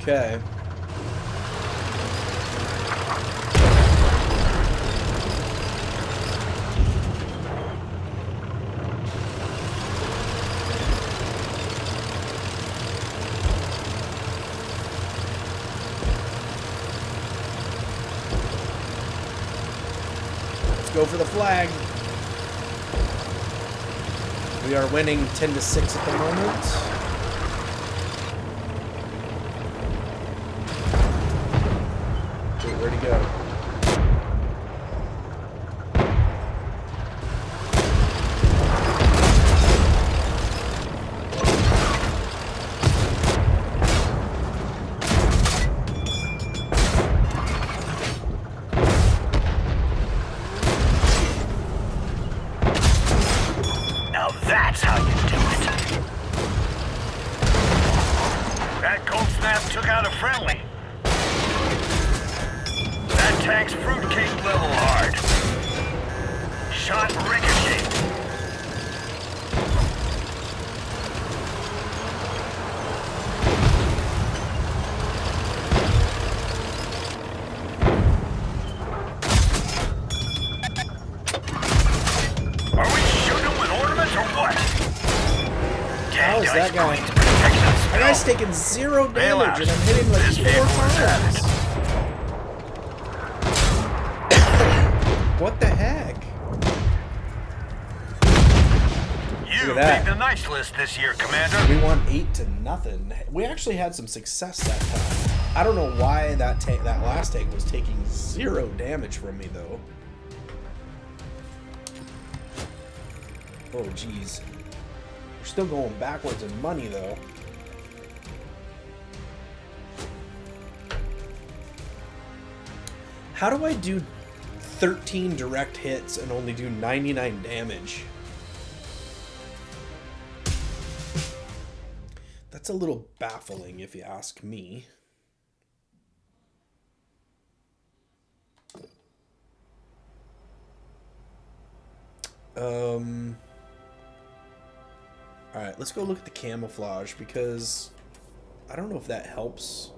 Okay. Let's go for the flag. We are winning 10-6 at the moment. Where'd he go? Now that's how you do it. That cold snap took out a friendly. Tank's fruitcake level hard. Shot ricochet. Are we shooting with ornaments or what? How is that guy? That guy's taking 0 damage and I'm hitting like 4 times. What the heck? You made the nice list this year, Commander. We won 8-0. We actually had some success that time. I don't know why that last tank was taking 0 damage from me though. Oh geez. We're still going backwards in money though. How do I do 13 direct hits and only do 99 damage? That's a little baffling if you ask me. Alright, let's go look at the camouflage because I don't know if that helps.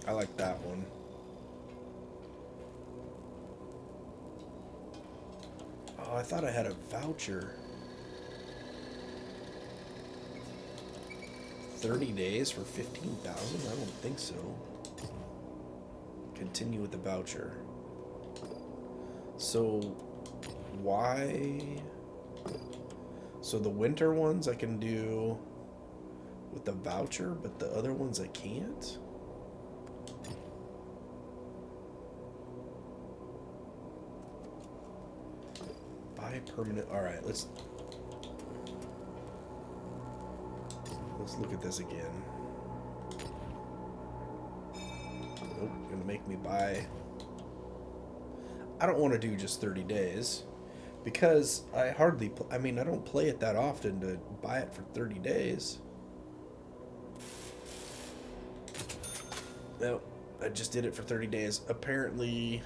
I like that one. Oh, I thought I had a voucher. 30 days for 15,000? I don't think so. Continue with the voucher. So, why? So the winter ones I can do with the voucher, but the other ones I can't? Permanent. All right, let's look at this again. Nope, gonna make me buy. I don't want to do just 30 days. Because I hardly... I mean, I don't play it that often to buy it for 30 days. No, I just did it for 30 days. Apparently...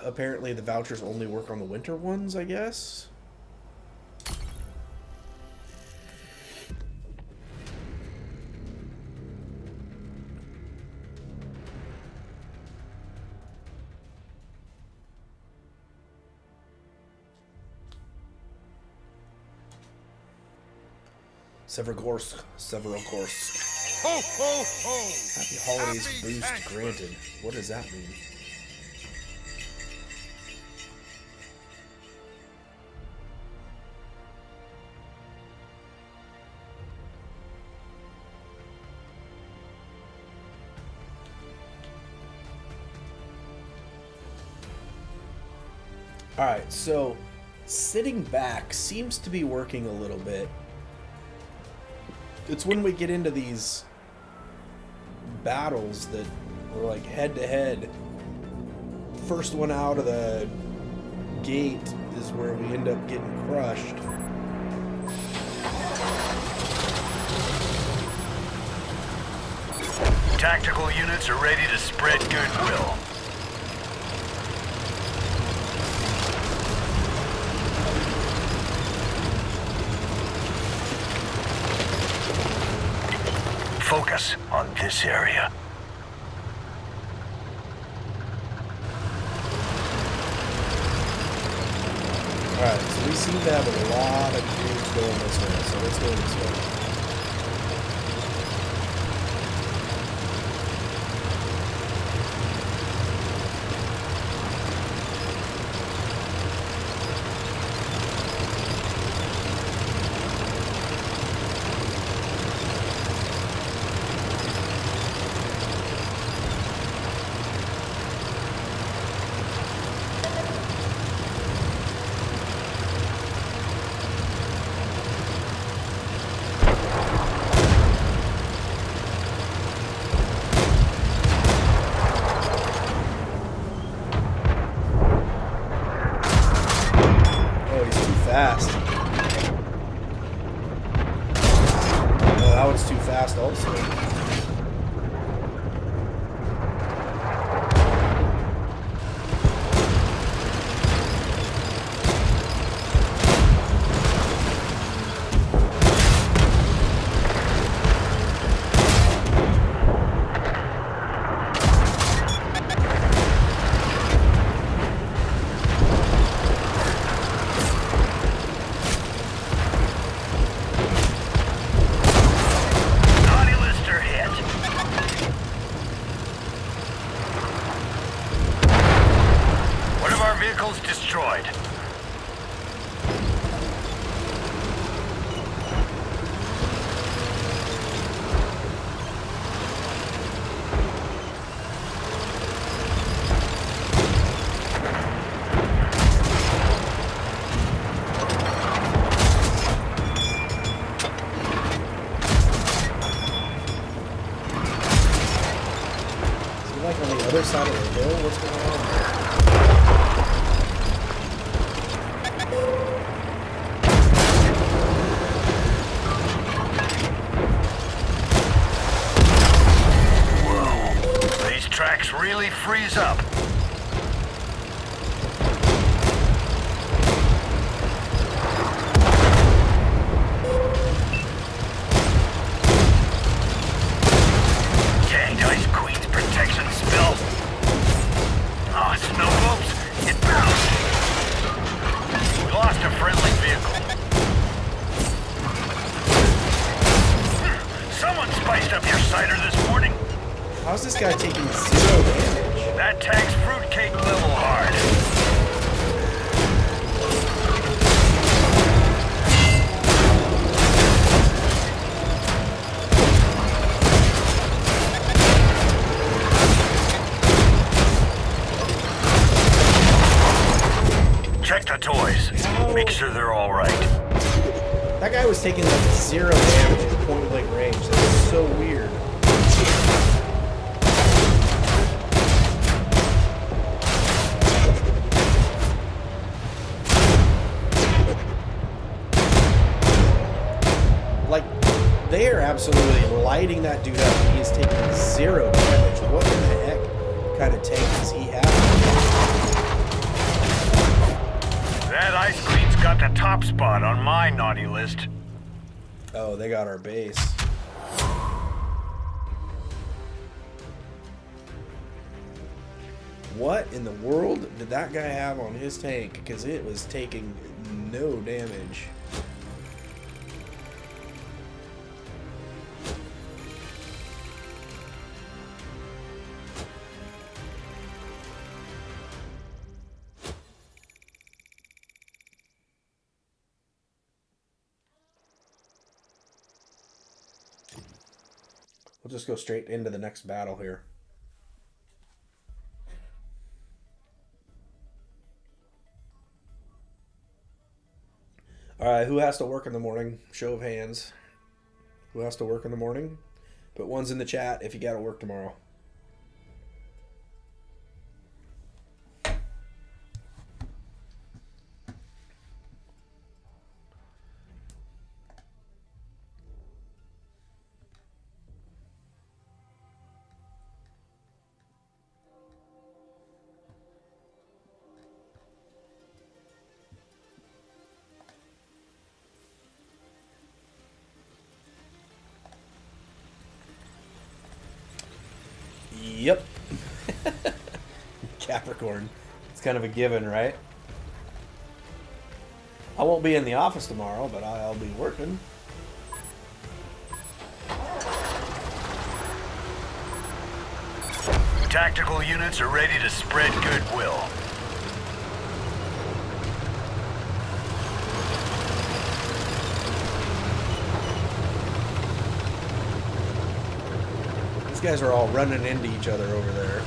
Apparently the vouchers only work on the winter ones, I guess. Severogorsk. Ho, ho, ho! Happy holidays Happy boost Thanksgiving. granted. What does that mean? Alright, so sitting back seems to be working a little bit. It's when we get into these battles that are like head to head. First one out of the gate is where we end up getting crushed. Tactical units are ready to spread goodwill. Focus on this area. Alright, so we seem to have a lot of dudes going this way, so let's go this way. Fast. Oh, that one's too fast also. Destroyed. Is he like on the other side of the hill? What's going on? Tracks really freeze up. Danged Ice Queen's protection spill. Oh, snow globes, it bounced. We lost a friendly vehicle. Someone spiced up your cider this morning. How's this guy taking 0 damage? That tank's fruitcake level hard. Check the toys. Make sure they're all right. That guy was taking like 0 damage at point blank range. That's so weird. They are absolutely lighting that dude up. He is taking 0 damage. What in the heck kind of tank does he have? That ice queen's got the top spot on my naughty list. Oh, they got our base. What in the world did that guy have on his tank? Because it was taking no damage. We'll just go straight into the next battle here. Alright, who has to work in the morning? Show of hands. Who has to work in the morning? Put ones in the chat if you gotta work tomorrow. Yep. Capricorn. It's kind of a given, right? I won't be in the office tomorrow, but I'll be working. Tactical units are ready to spread goodwill. These guys are all running into each other over there.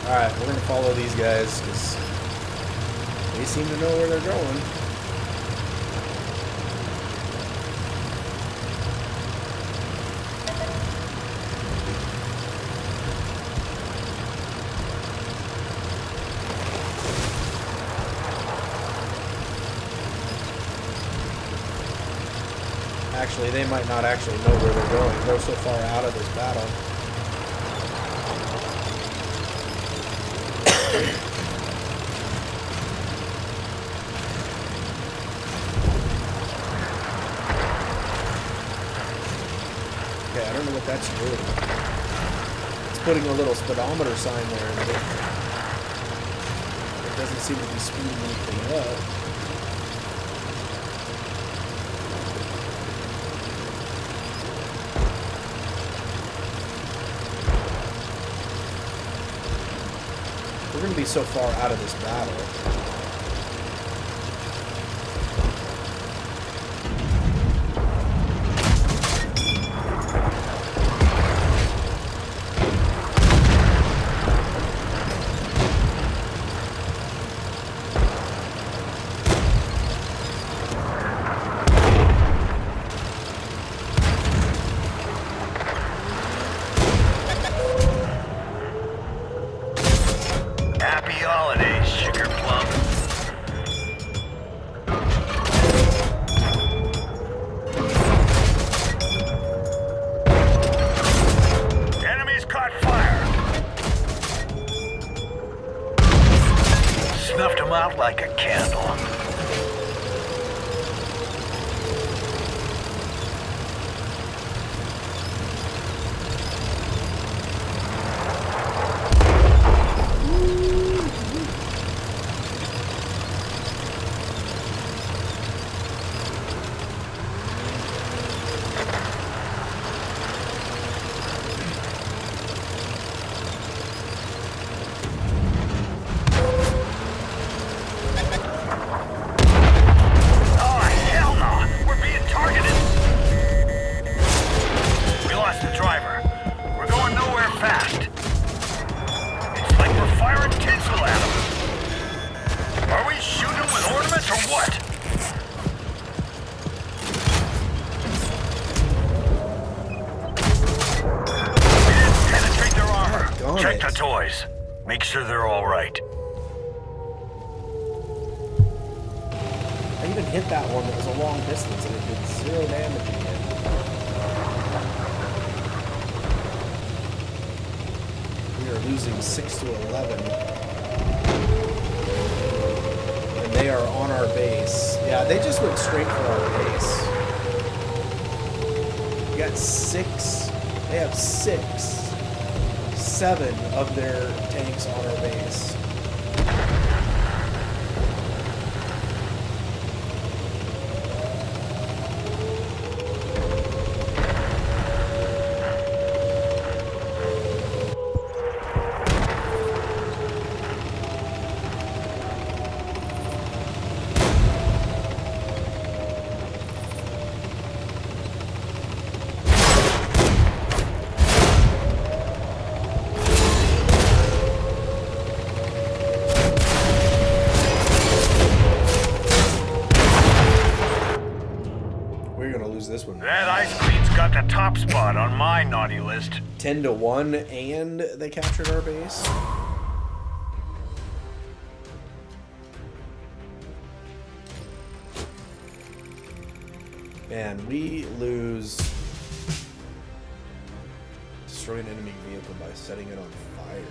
Alright, we're going to follow these guys because they seem to know where they're going. Actually, they might not actually know where they're going. They're so far out of this battle. Okay, I don't know what that's doing. It's putting a little speedometer sign there, and it doesn't seem to be speeding anything up. We're going to be so far out of this battle. Out like a candle. Check the toys. Make sure they're all right. I even hit that one that was a long distance and it did 0 damage again. We are losing 6 to 11. And they are on our base. Yeah, they just went straight for our base. We got 6. They have 6. 7 of their tanks on our base. This one. That ice queen's got the top spot on my naughty list. 10 to 1, and they captured our base. Man, we lose. Destroy an enemy vehicle by setting it on fire.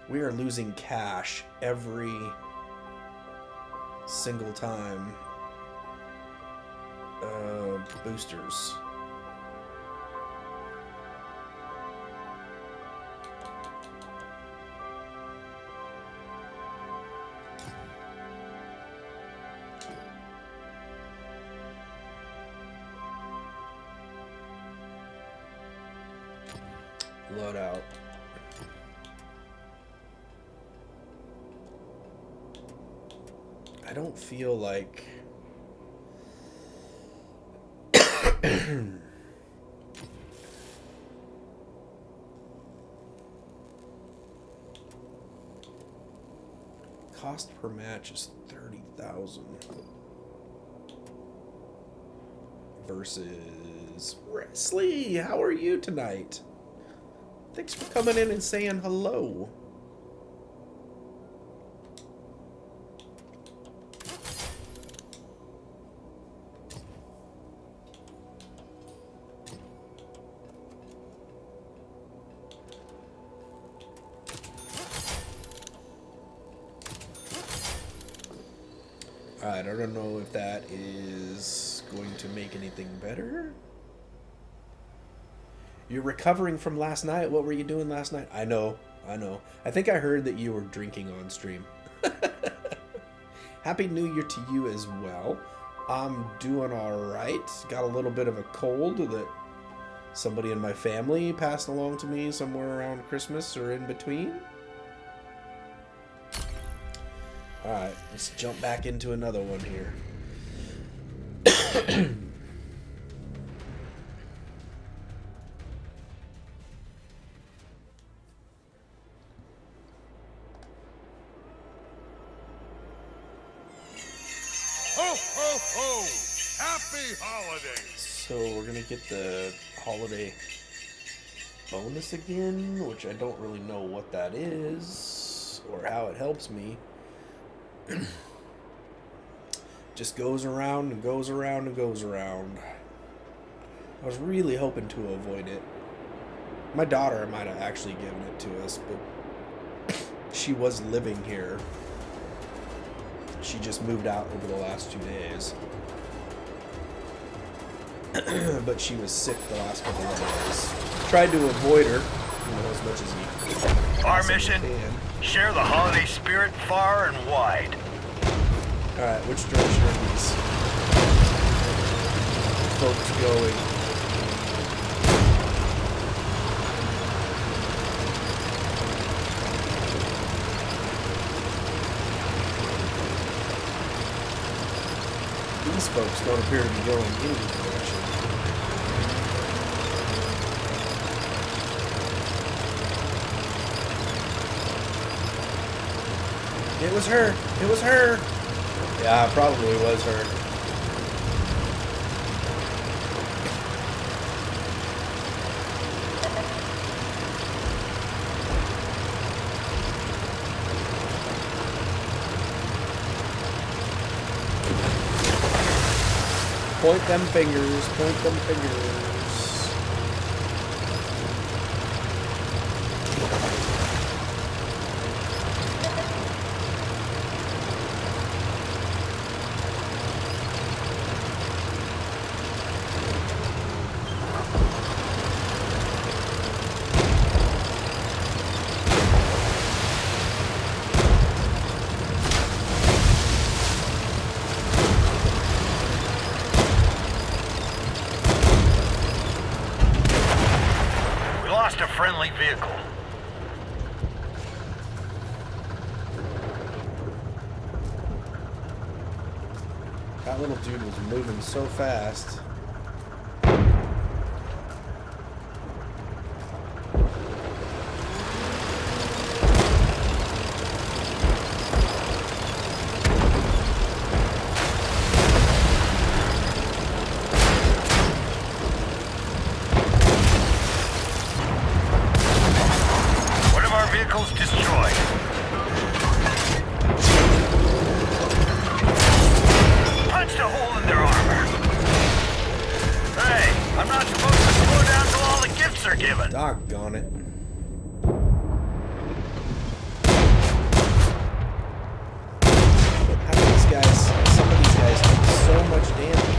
We are losing cash every single time. Boosters. Loadout. I don't feel like cost per match is 30,000 versus Wesley. How are you tonight? Thanks for coming in and saying hello. Alright, I don't know if that is going to make anything better. You're recovering from last night. What were you doing last night? I know. I think I heard that you were drinking on stream. Happy New Year to you as well. I'm doing alright. Got a little bit of a cold that somebody in my family passed along to me somewhere around Christmas or in between. Alright, let's jump back into another one here. Ho, ho, ho! Happy holidays! So we're gonna get the holiday bonus again, which I don't really know what that is or how it helps me. Just goes around and goes around and goes around. I was really hoping to avoid it. My daughter might have actually given it to us, but she was living here. She just moved out over the last 2 days. But she was sick the last couple of days. Tried to avoid her, as much as you Our mission? can. Share the holiday spirit far and wide. Alright, which direction are these folks going? These folks don't appear to be going any direction. It was her. It was her. Yeah, it probably was her. Point them fingers. Point them fingers. Lost a friendly vehicle. That little dude was moving so fast. Vehicles destroyed. Punched a hole in their armor. Hey, I'm not supposed to slow down till all the gifts are given. Doggone it. How do these guys, some of these guys take so much damage?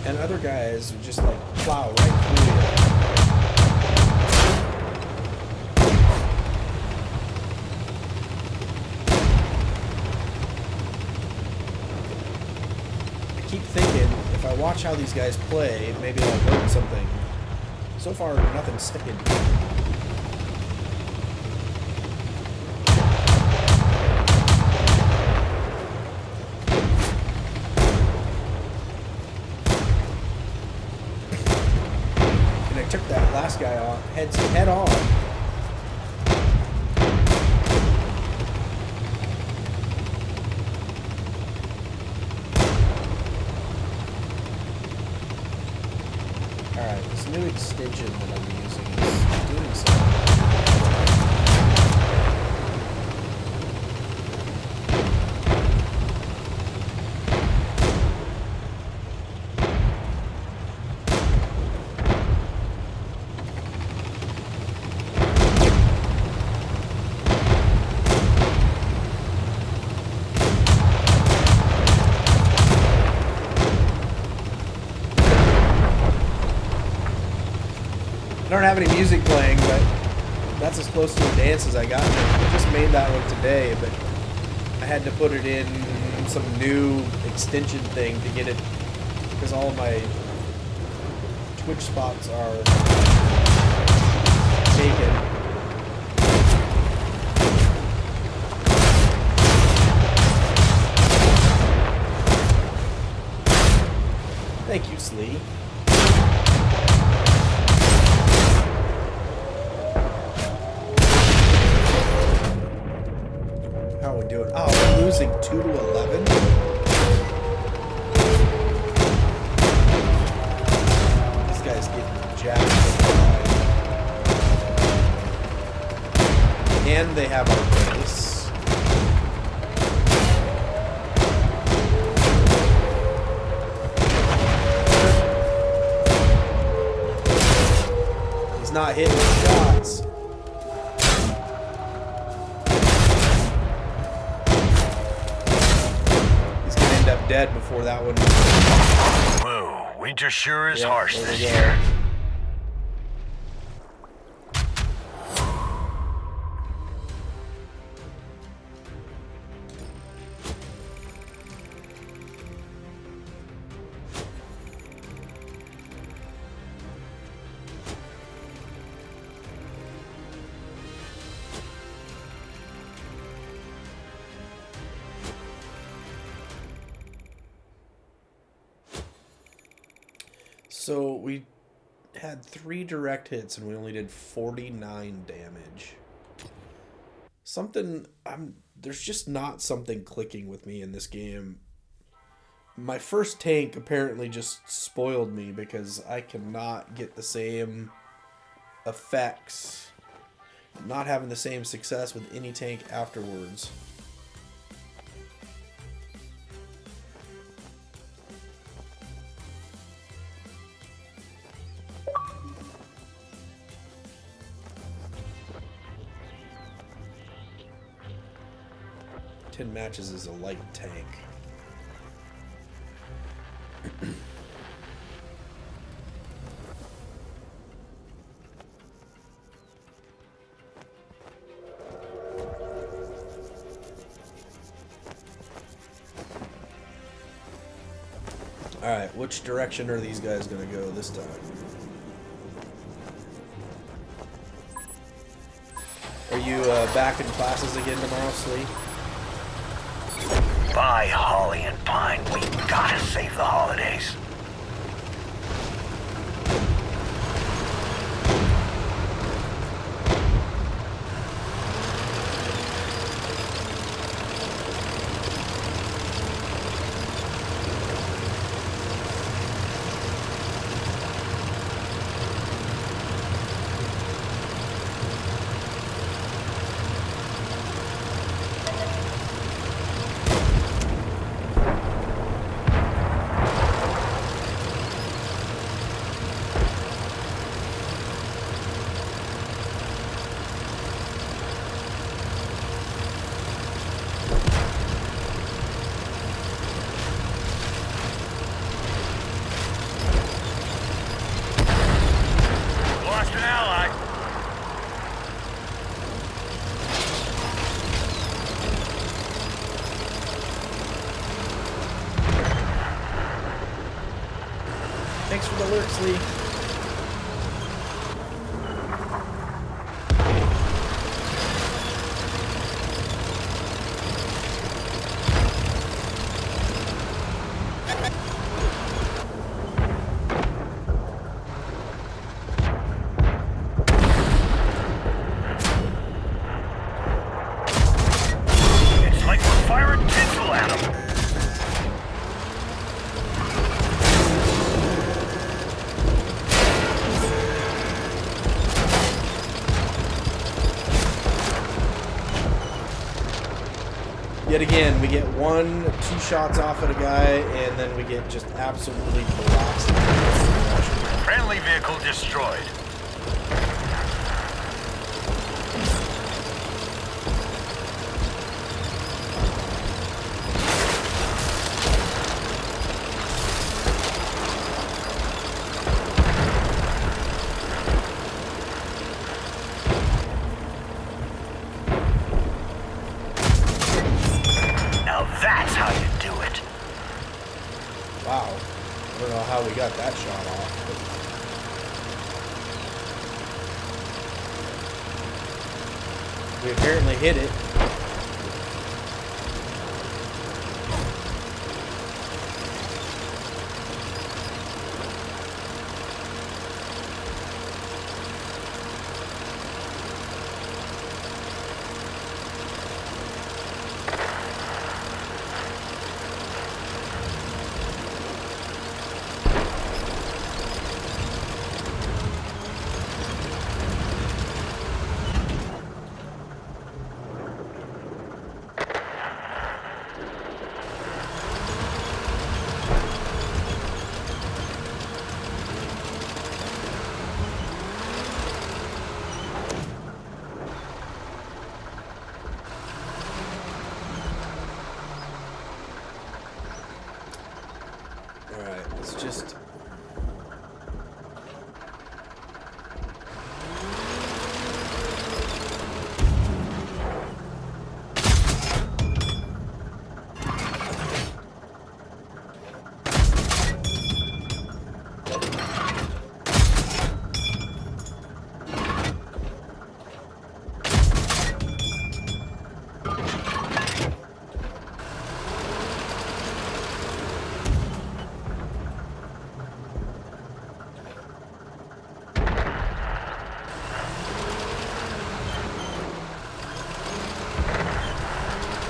And other guys would just like plow right through you. I keep thinking, if I watch how these guys play, maybe I'll learn something. So far, nothing's sticking. Took that last guy off head on. Alright, this new extension that I'm using is doing something. I don't have any music playing, but that's as close to a dance as I got. I just made that one today, but I had to put it in some new extension thing to get it, because all of my Twitch spots are taken. Thank you, Slee. How are we doing? Oh, we're losing 2 to 11. This guy's getting jacked. And they have our base. He's not hitting the shots. Dead before that one. Whoa, winter sure is harsh there this we go. year. So we had 3 direct hits and we only did 49 damage. There's just not something clicking with me in this game. My first tank apparently just spoiled me because I cannot get the same effects. Not having the same success with any tank afterwards. Ten matches is a light tank. Alright, which direction are these guys gonna go this time? Are you back in classes again tomorrow, Slee? By Holly and Pine, we gotta save the holidays. Thanks for the alerts, Lee. It's like we're firing tinsel at them. Yet again, we get 1-2 shots off at a guy, and then we get just absolutely blasted. Friendly vehicle destroyed. Now that's how you do it. Wow. I don't know how we got that shot off. But we apparently hit it. Alright, let's just...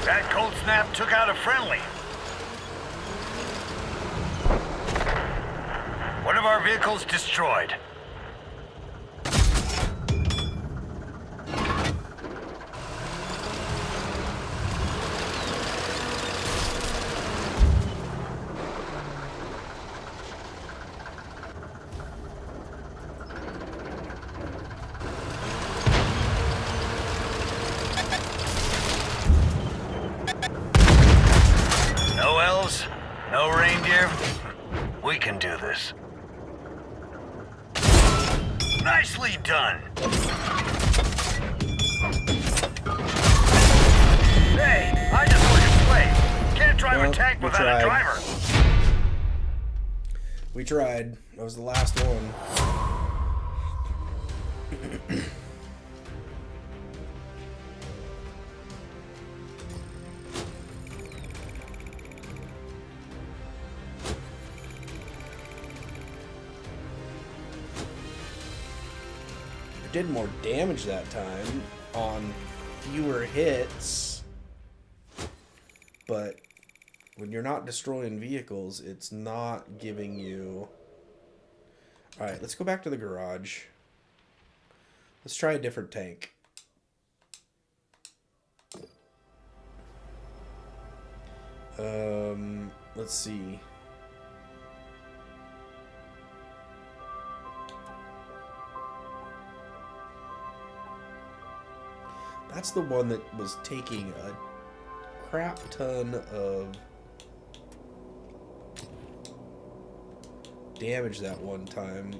That cold snap took out a friendly. One of our vehicles destroyed. No elves, no reindeer. We can do this. Nicely done. Hey, I just look at slave. Can't drive Well, a tank we without tried. a driver. We tried. That was the last one. Did more damage that time on fewer hits, but when you're not destroying vehicles, it's not giving you... Alright, let's go back to the garage. Let's try a different tank. Let's see. That's the one that was taking a crap ton of damage that one time.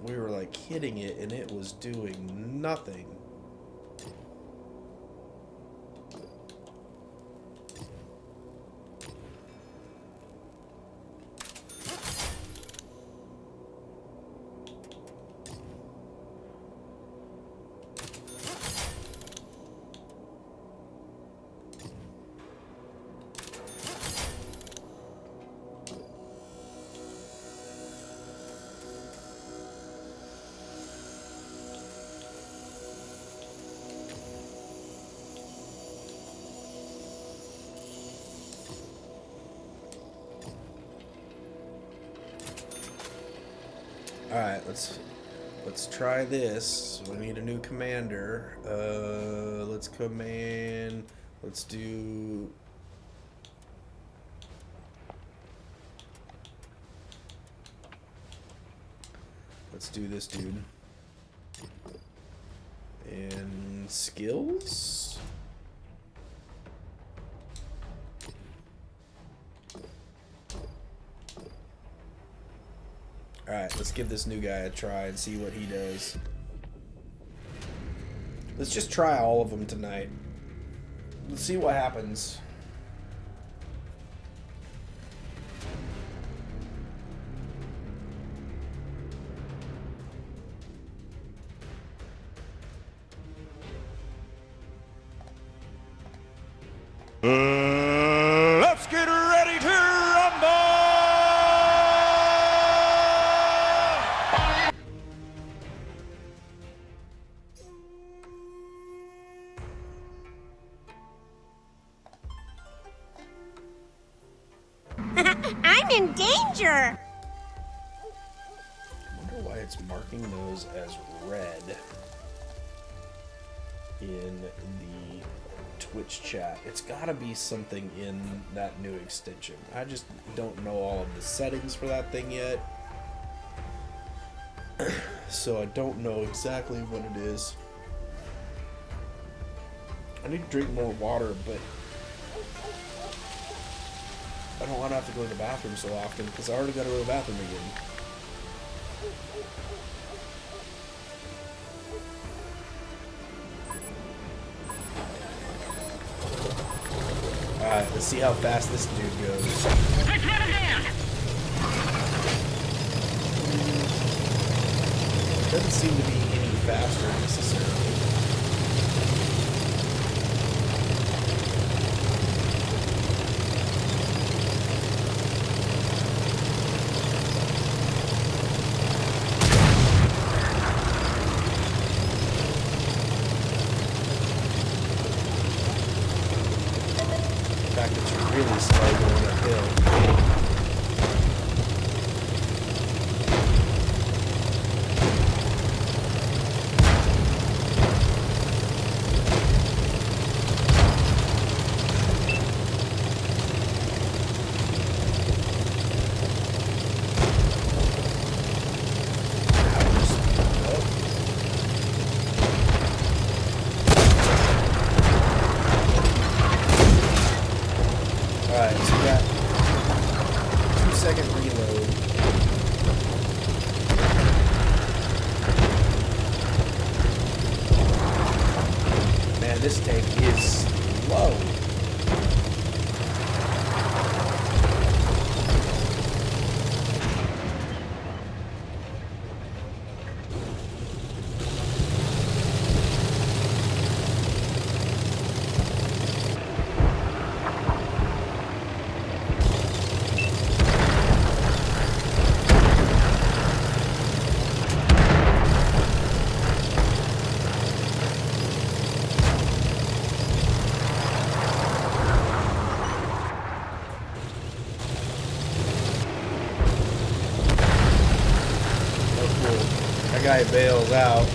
We were like hitting it and it was doing nothing. Alright, let's try this. We need a new commander. Let's do... Let's do this dude. And skills? Alright, let's give this new guy a try and see what he does. Let's just try all of them tonight. Let's see what happens. Let's get ready to rumble! I'm in danger! I wonder why it's marking those as red in the Twitch chat. It's gotta be something in that new extension. I just don't know all of the settings for that thing yet. So I don't know exactly what it is. I need to drink more water, but I don't want to have to go to the bathroom so often because I already got to go to the bathroom again. Alright, let's see how fast this dude goes. Let's run him down! It doesn't seem to be any faster necessarily. fact it's really slow going uphill. Alright, so we got 2-second reload. Man, this tank is slow. That guy bails out.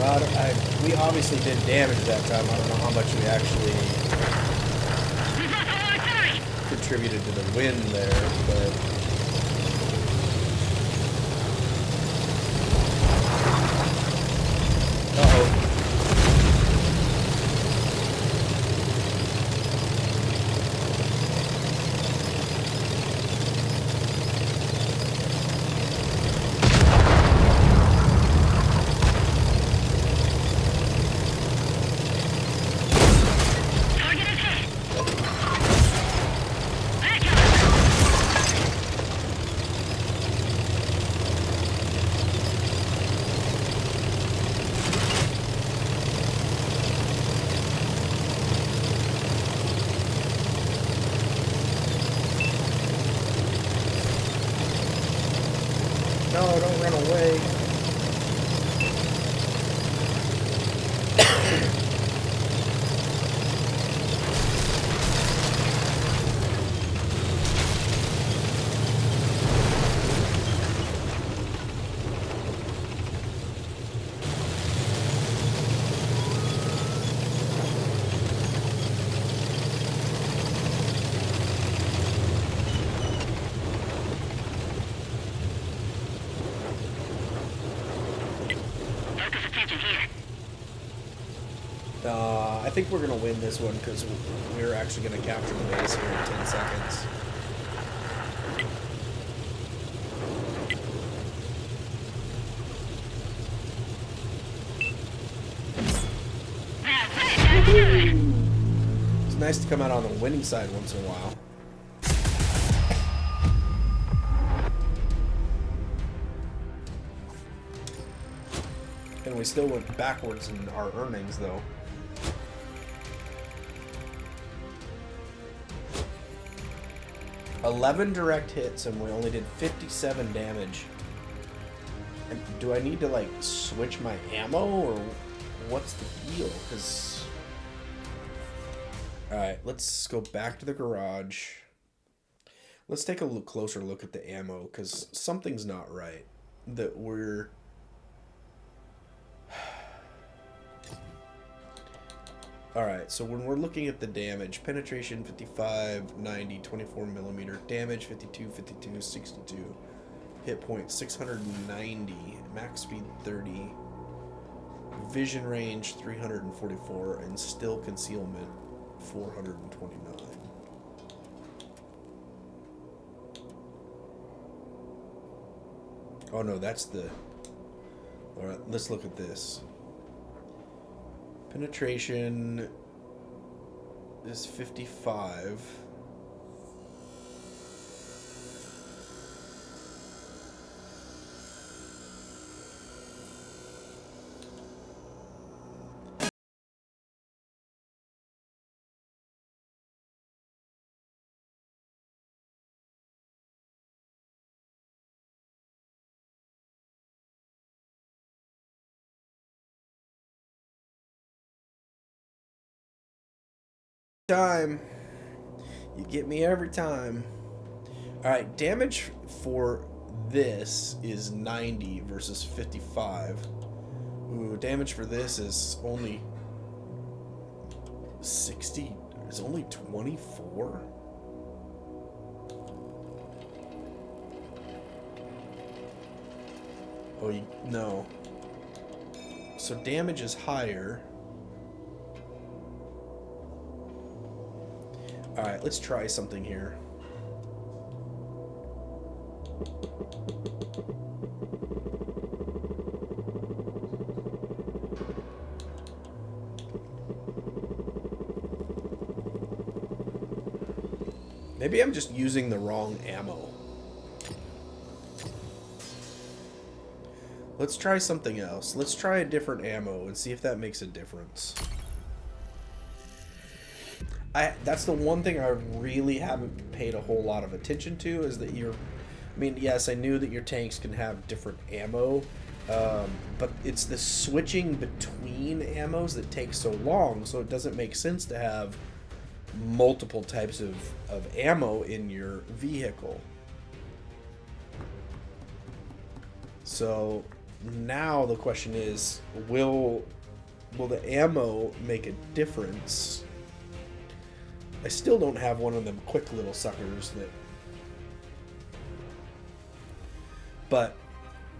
Well, we obviously did damage that time. I don't know how much we actually contributed to the win there, but... Uh-oh. No, don't run away. I think we're going to win this one because we're actually going to capture the base here in 10 seconds. It's nice to come out on the winning side once in a while. And we still went backwards in our earnings, though. 11 direct hits and we only did 57 damage. And do I need to like switch my ammo or what's the deal? Because alright, let's go back to the garage. Let's take a closer look at the ammo because something's not right. That we're alright, so when we're looking at the damage, penetration 55, 90, 24 millimeter, damage 52, 52, 62, hit point 690, max speed 30, vision range 344, and still concealment 429. Oh no, that's the... Alright, let's look at this. Penetration is 55. Time. You get me every time. Alright, damage for this is 90 versus 55. Ooh, damage for this is only 60. It's only 24? Oh, no. So damage is higher. Alright, let's try something here. Maybe I'm just using the wrong ammo. Let's try something else. Let's try a different ammo and see if that makes a difference. That's the one thing I really haven't paid a whole lot of attention to is that I mean, yes, I knew that your tanks can have different ammo, but it's the switching between ammos that takes so long, so it doesn't make sense to have multiple types of ammo in your vehicle. So now the question is, will the ammo make a difference? I still don't have one of them quick little suckers that... But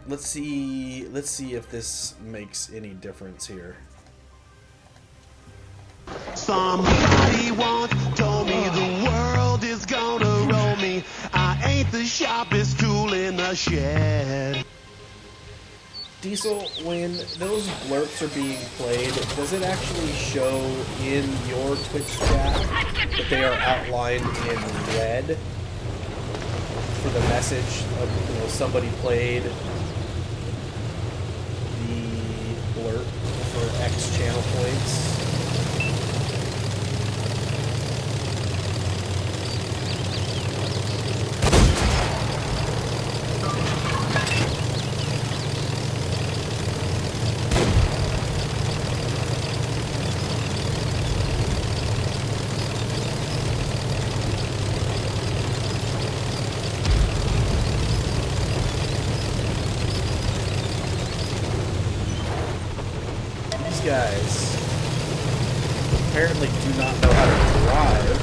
let's see if this makes any difference here. Somebody once told me the world is gonna roll me. I ain't the sharpest tool in the shed. Diesel, when those blurps are being played, does it actually show in your Twitch chat that they are outlined in red for the message of, somebody played the blurp for X channel points? Guys apparently do not know how to drive.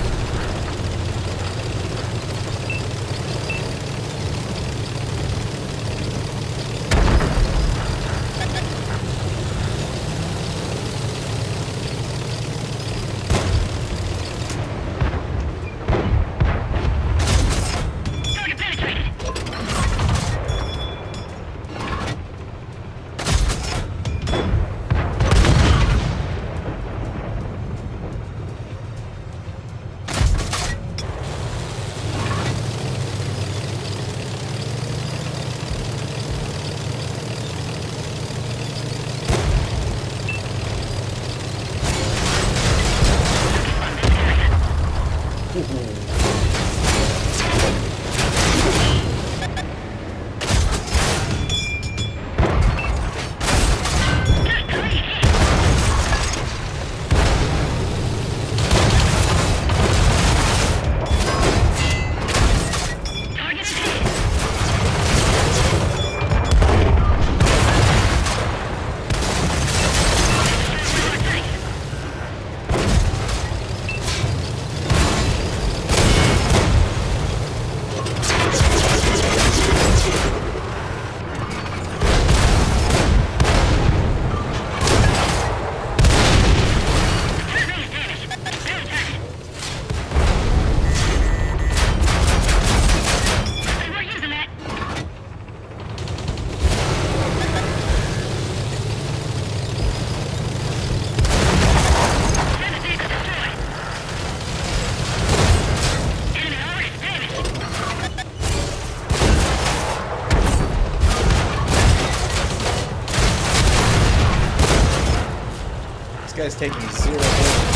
guy's taking 0 damage.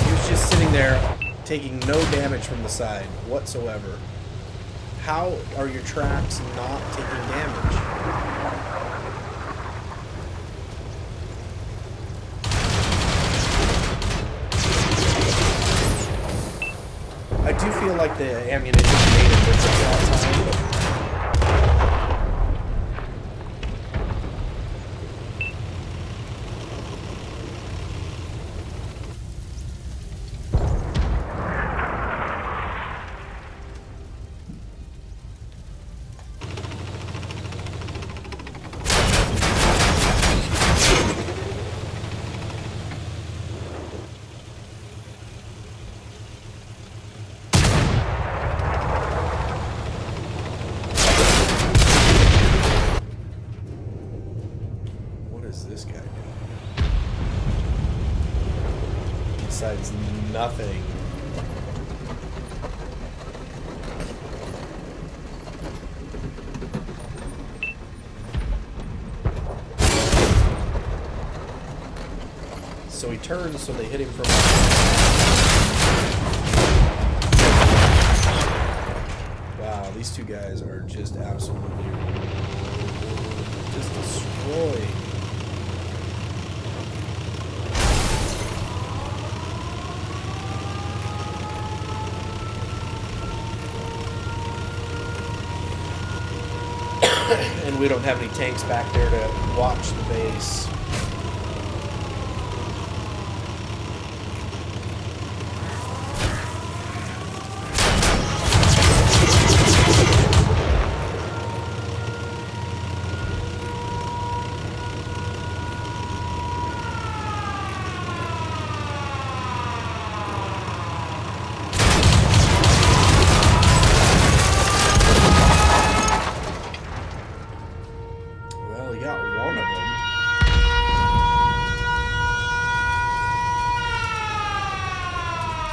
He was just sitting there taking no damage from the side whatsoever. How are your tracks not taking damage? I do feel like the ammunition made a difference that time. This guy do? Besides nothing. So he turns, so they hit him from. Wow, these two guys are just absolutely just destroyed. And we don't have any tanks back there to watch the base. Well, he got one of them.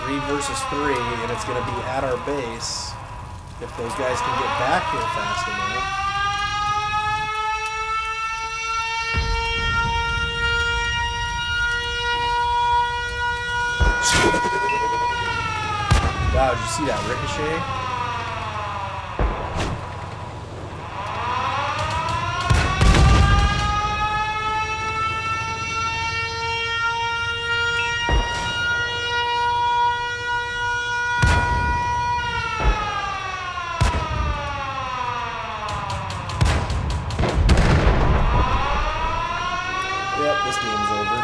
3 versus 3, and it's going to be at our base if those guys can get back here fast enough. Wow, did you see that ricochet? Yep, this game's over.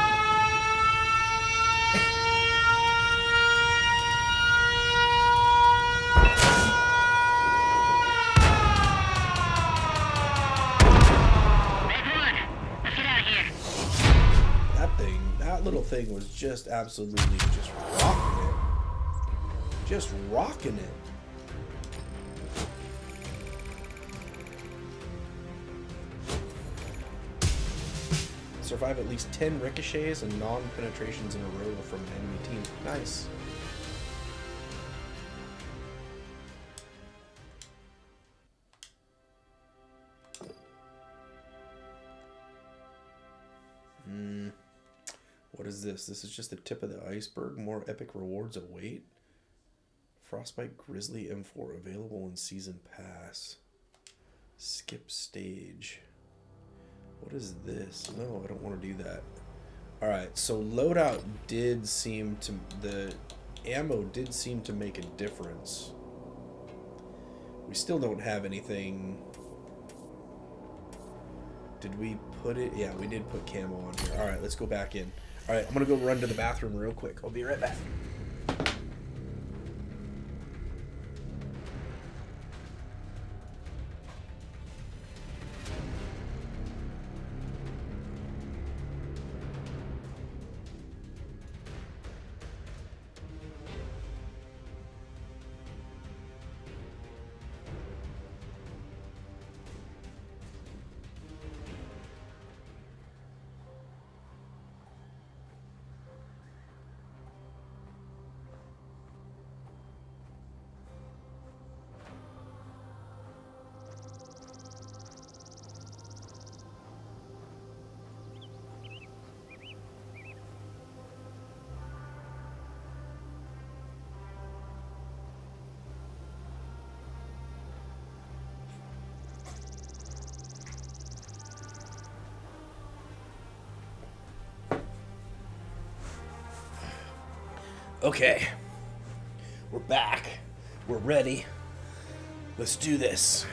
That little thing was just absolutely just rocking it. Just rocking it. Survive at least 10 ricochets and non-penetrations in a row from an enemy team. Nice. What is this? This is just the tip of the iceberg. More epic rewards await. Frostbite Grizzly M4 available in Season Pass. Skip stage. What is this? No, I don't want to do that. Alright, so loadout did seem to... The ammo did seem to make a difference. We still don't have anything... Did we put it? Yeah, we did put camo on here. Alright, let's go back in. Alright, I'm going to go run to the bathroom real quick. I'll be right back. Okay. We're back. We're ready. Let's do this.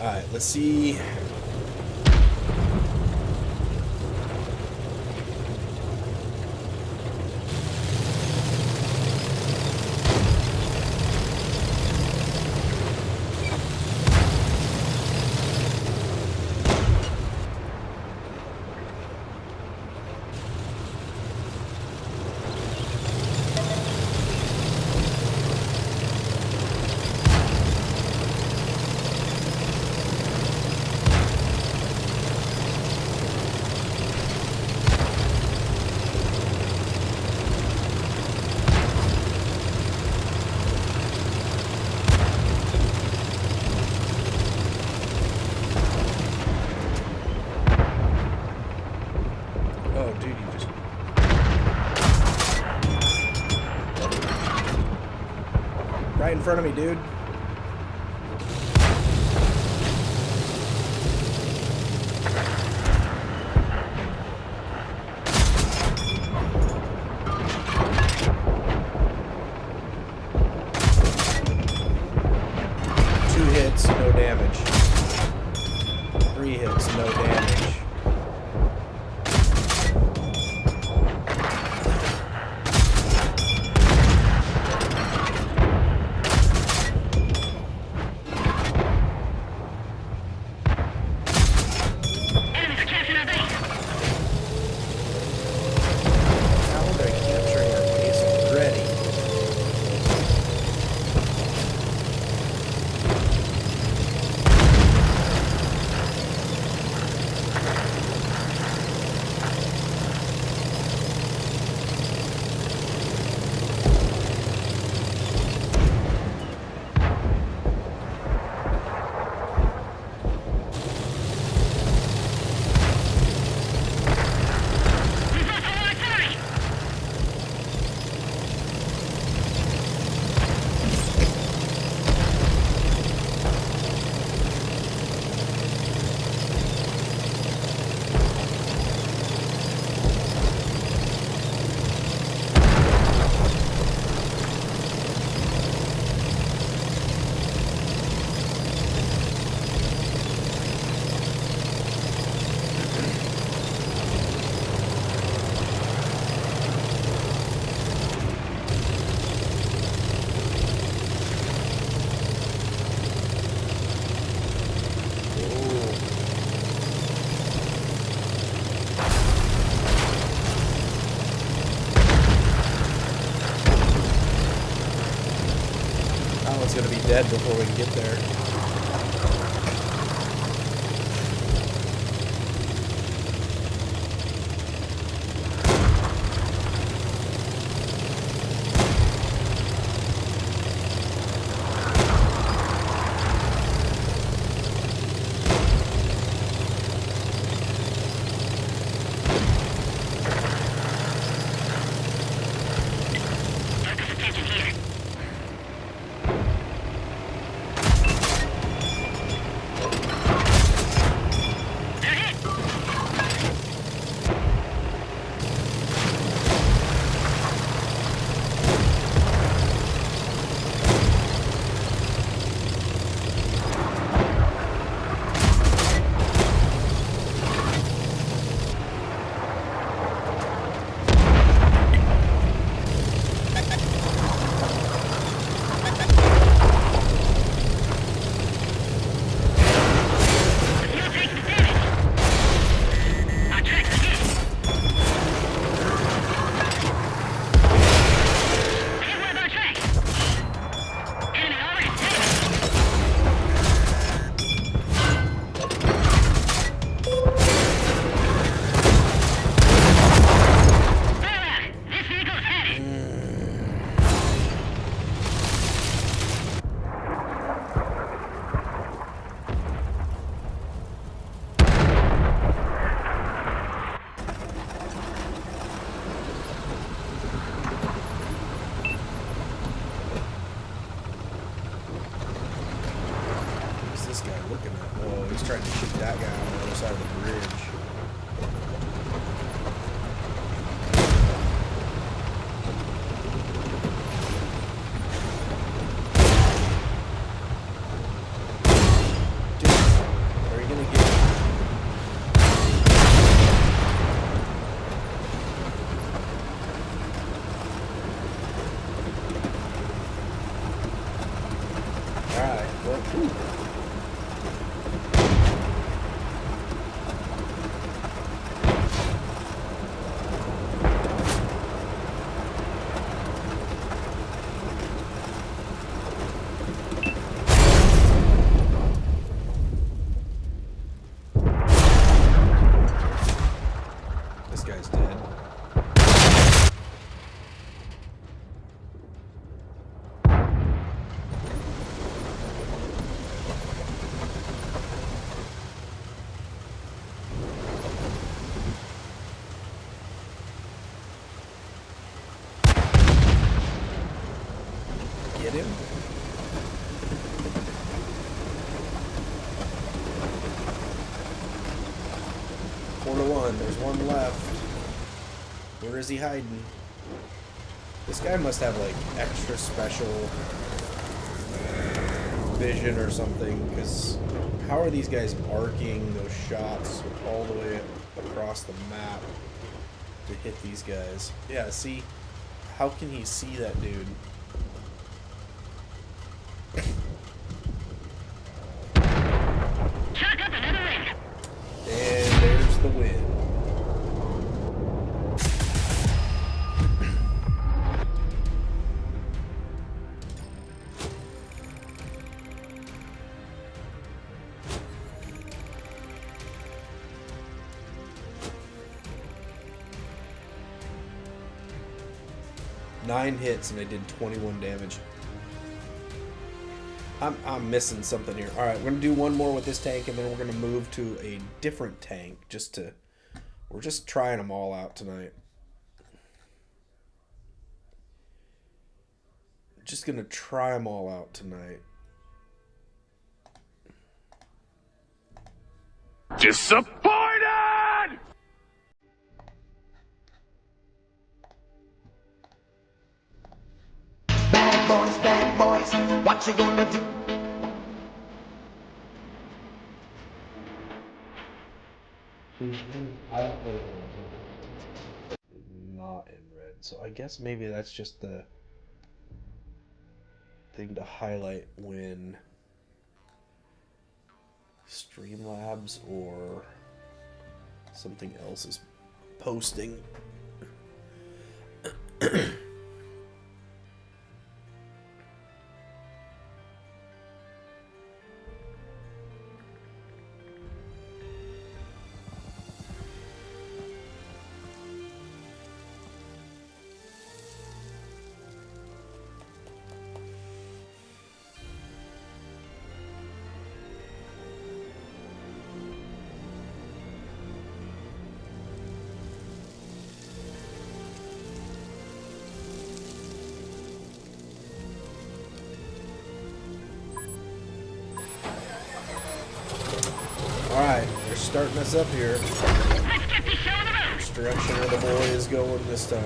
Alright, let's see. Oh, dude, you just... Right in front of me, dude. Two hits, no damage. 3 hits, no damage. How would I capture your base already? Alan's gonna be dead before we can get there. looking at? Oh, he's trying to shoot that guy on the other side of the bridge. Dude, are you gonna get... Alright, well, ooh. This guy's dead. Get him. Four to one. There's one left. Where is he hiding? This guy must have like extra special vision or something, because how are these guys arcing those shots all the way across the map to hit these guys? Yeah, see? How can he see that dude? And there's the win. Nine hits and I did 21 damage. I'm missing something here. All right, we're gonna do one more with this tank, and then we're gonna move to a different tank. We're just trying them all out tonight. Just gonna try them all out tonight. Disappointed! Bad boys, what you gonna do? Not in red, so I guess maybe that's just the thing to highlight when Streamlabs or something else is posting. Alright, they're starting us up here. Which direction are the boys going this time?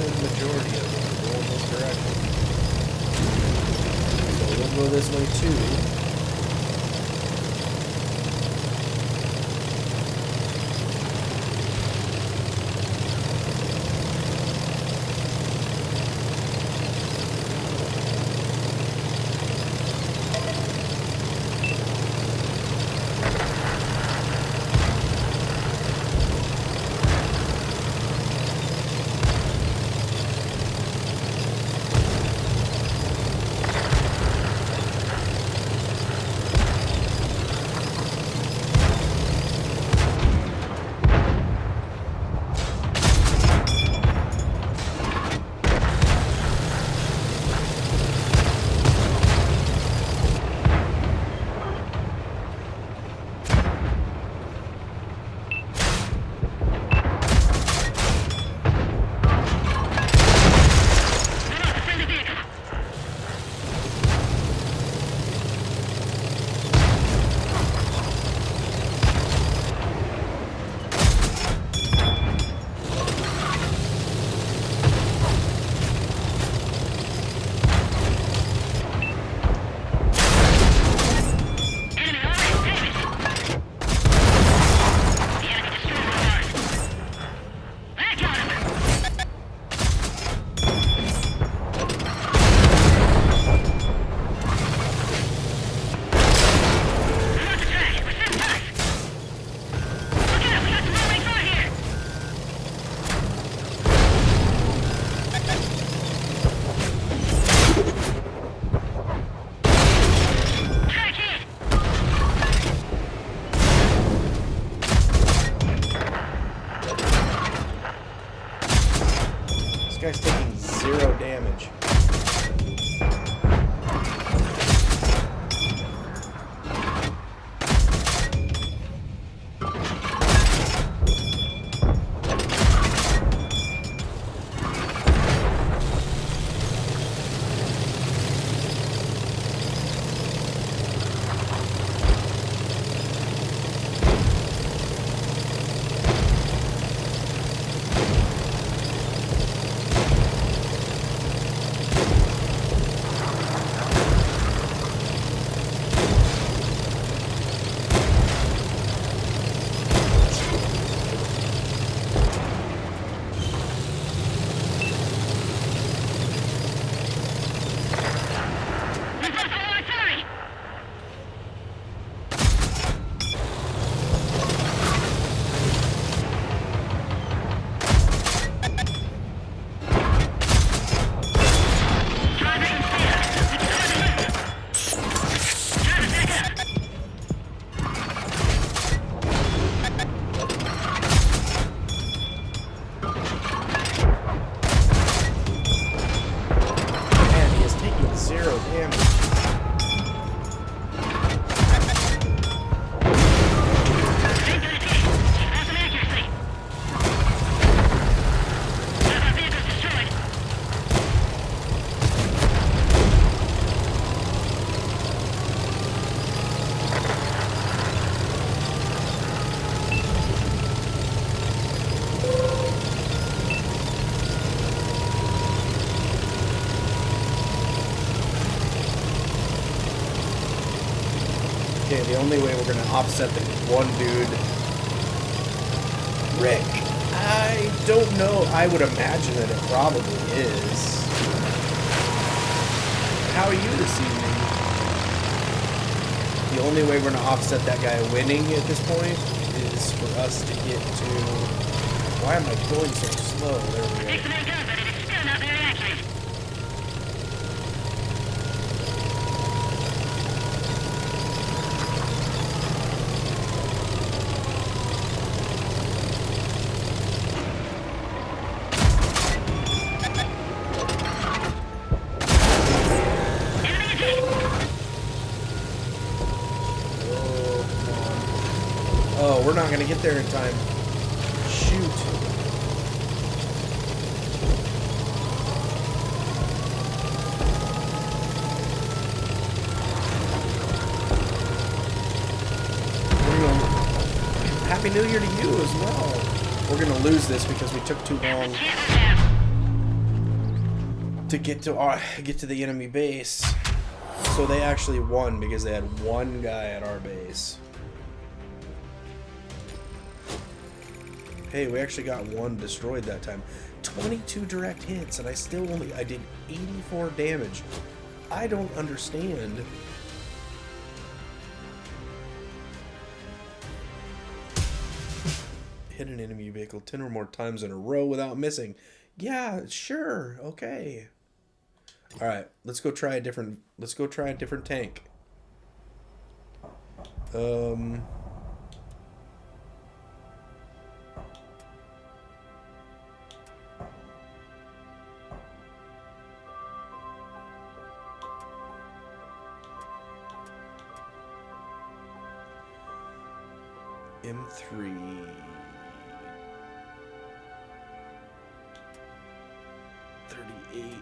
Majority of them are going this direction. So we'll go this way too. Okay, the only way we're gonna offset the one dude... Rick, I don't know. I would imagine that it probably is. How are you this evening? The only way we're gonna offset that guy winning at this point is for us to get to... Why am I going so slow? There we go. Oh, we're not gonna get there in time. Shoot. Happy New Year to you as well. We're gonna lose this because we took too long to get to the enemy base. So they actually won because they had one guy at our base. Hey, we actually got one destroyed that time. 22 direct hits, and I did 84 damage. I don't understand. Hit an enemy vehicle 10 or more times in a row without missing. Yeah, sure, okay. All right, let's go try a different tank. M3. 38.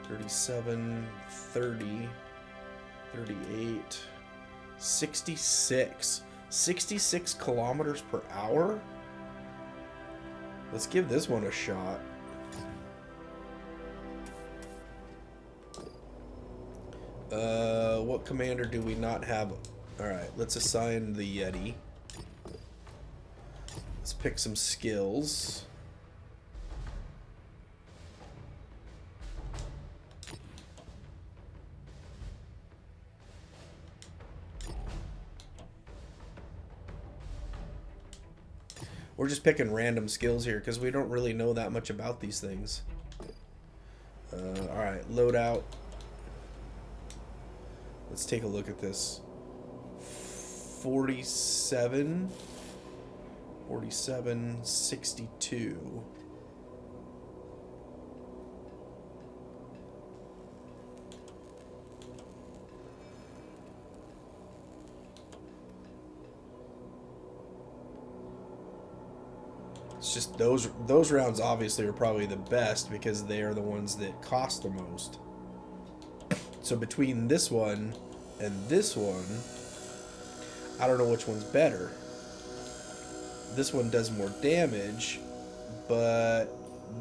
37. 30. 38. 66. 66 kilometers per hour? Let's give this one a shot. What commander do we not have? Alright, let's assign the Yeti. Let's pick some skills. We're just picking random skills here because we don't really know that much about these things. Alright, loadout. Let's take a look at this. 47, 62. It's just those rounds obviously are probably the best because they are the ones that cost the most. So between this one and this one, I don't know which one's better. This one does more damage, but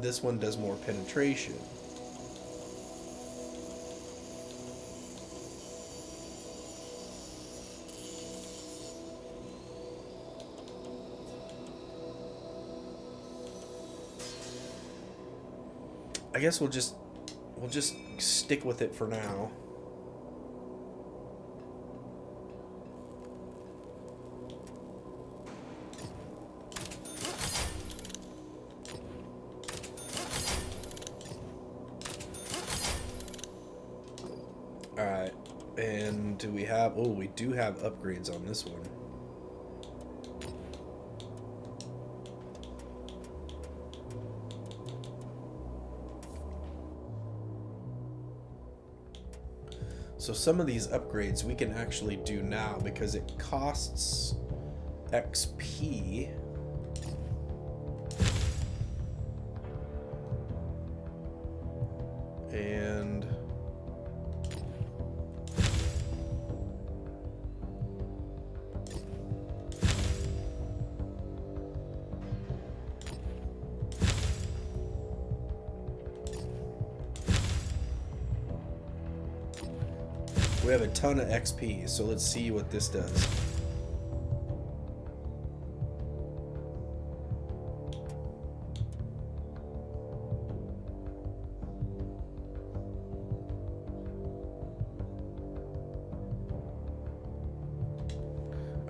this one does more penetration. I guess we'll just stick with it for now. Alright, and do we have... Oh, we do have upgrades on this one. So some of these upgrades we can actually do now because it costs XP. And... We have a ton of XP, so let's see what this does.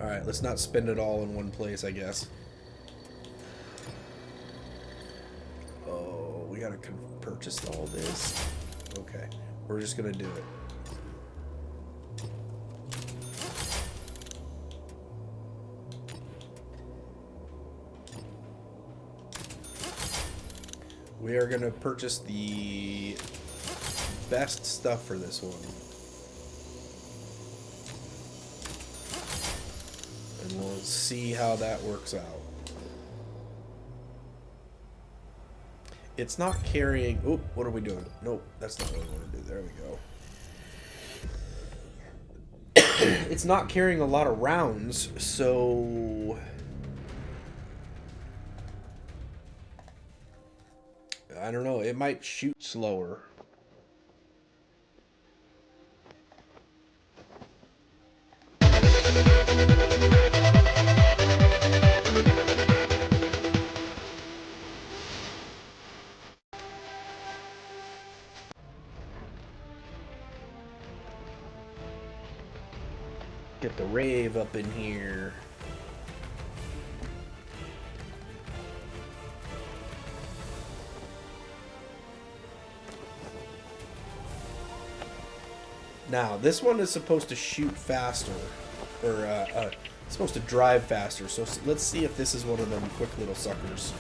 Alright, let's not spend it all in one place, I guess. Oh, we gotta purchase all this. Okay, we're just gonna do it. We are gonna purchase the best stuff for this one. And we'll see how that works out. It's not carrying... Oop, what are we doing? Nope, that's not what I want to do. There we go. It's not carrying a lot of rounds, so... I don't know, it might shoot slower. Get the rave up in here. Now, this one is supposed to shoot faster, or supposed to drive faster, so let's see if this is one of them quick little suckers.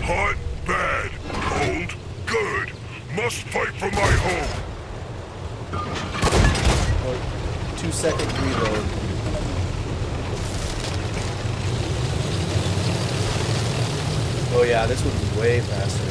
Hot, bad, cold, good. Must fight for my home. Oh, 2-second reload. Oh yeah, this one's way faster.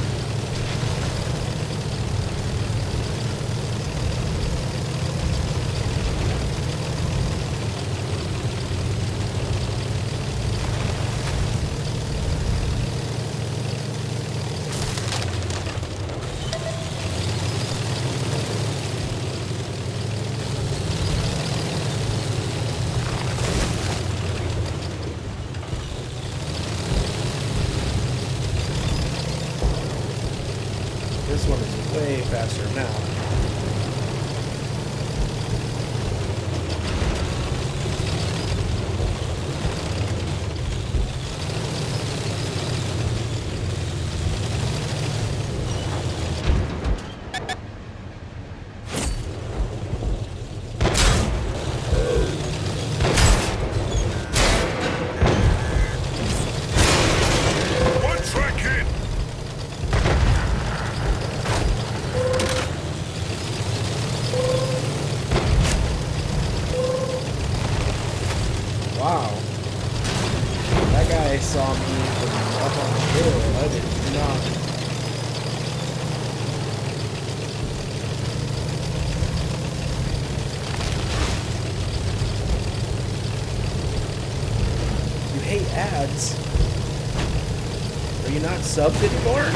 This one is way faster now. Wow. That guy saw me from up on the hill. I did not. You hate ads. Are you not subbed anymore?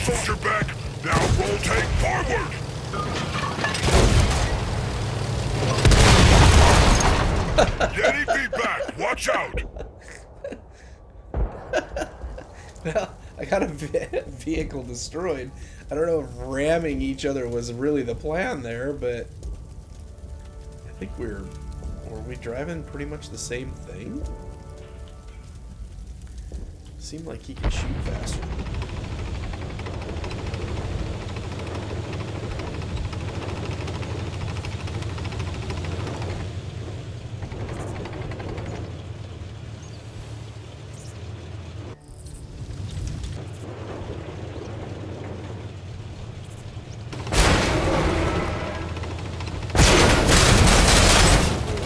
Soldier back. Now roll tank forward. Yeti feedback. Watch out. Well, I got a vehicle destroyed. I don't know if ramming each other was really the plan there, but I think were we driving pretty much the same thing? Seemed like he could shoot faster.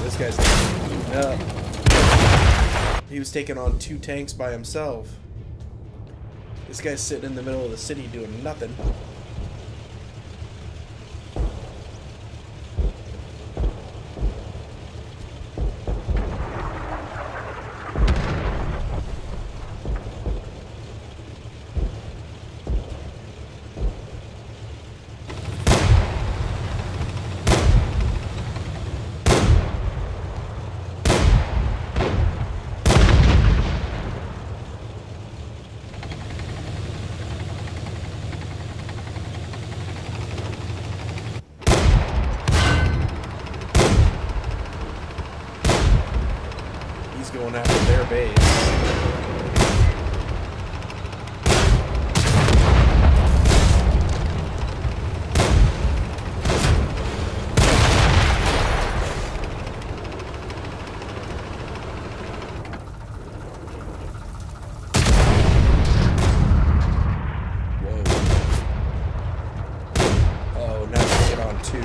This guy's eating up. He was taking on 2 tanks by himself. This guy's sitting in the middle of the city doing nothing. Going after their base. Whoa. Oh, now we get on 2.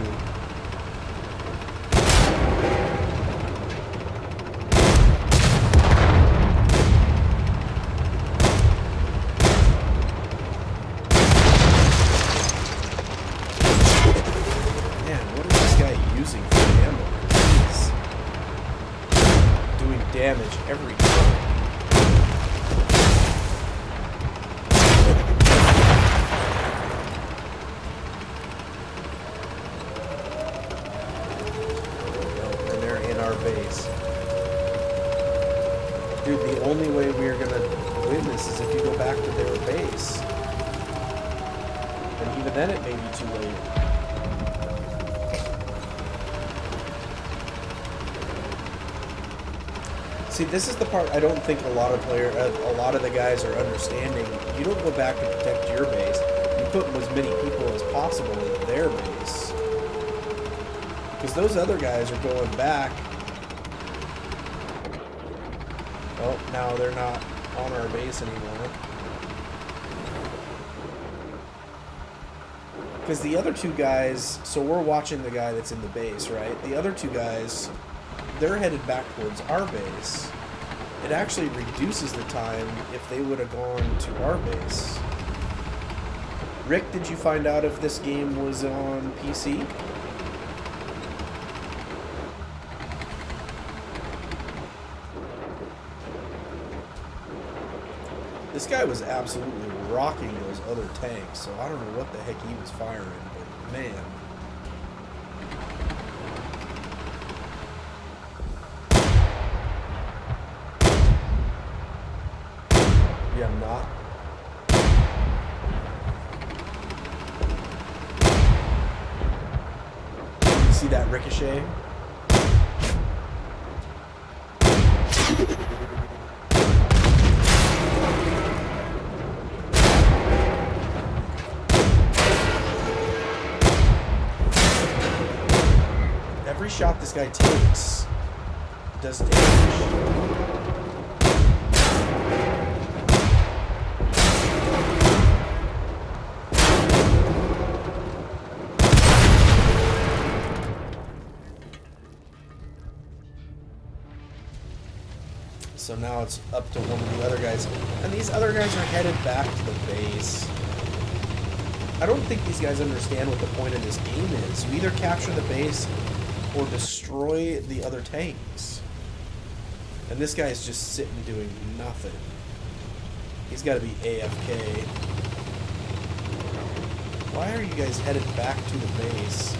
Damage every time. And they're in our base. Dude, the only way we're gonna win this is if you go back to their base. And even then it may be too late. See, this is the part I don't think a lot of the guys are understanding. You don't go back to protect your base. You put as many people as possible in their base. Because those other guys are going back. Oh, now they're not on our base anymore. Because the other 2 guys, so we're watching the guy that's in the base, right? The other 2 guys, they're headed back towards our base. It actually reduces the time if they would have gone to our base. Rick, did you find out if this game was on PC? This guy was absolutely rocking those other tanks, so I don't know what the heck he was firing, but man. Yeah, I'm not. You see that ricochet? Every shot this guy takes does damage. So now it's up to one of the other guys. And these other guys are headed back to the base. I don't think these guys understand what the point of this game is. You either capture the base or destroy the other tanks. And this guy is just sitting doing nothing. He's got to be AFK. Why are you guys headed back to the base?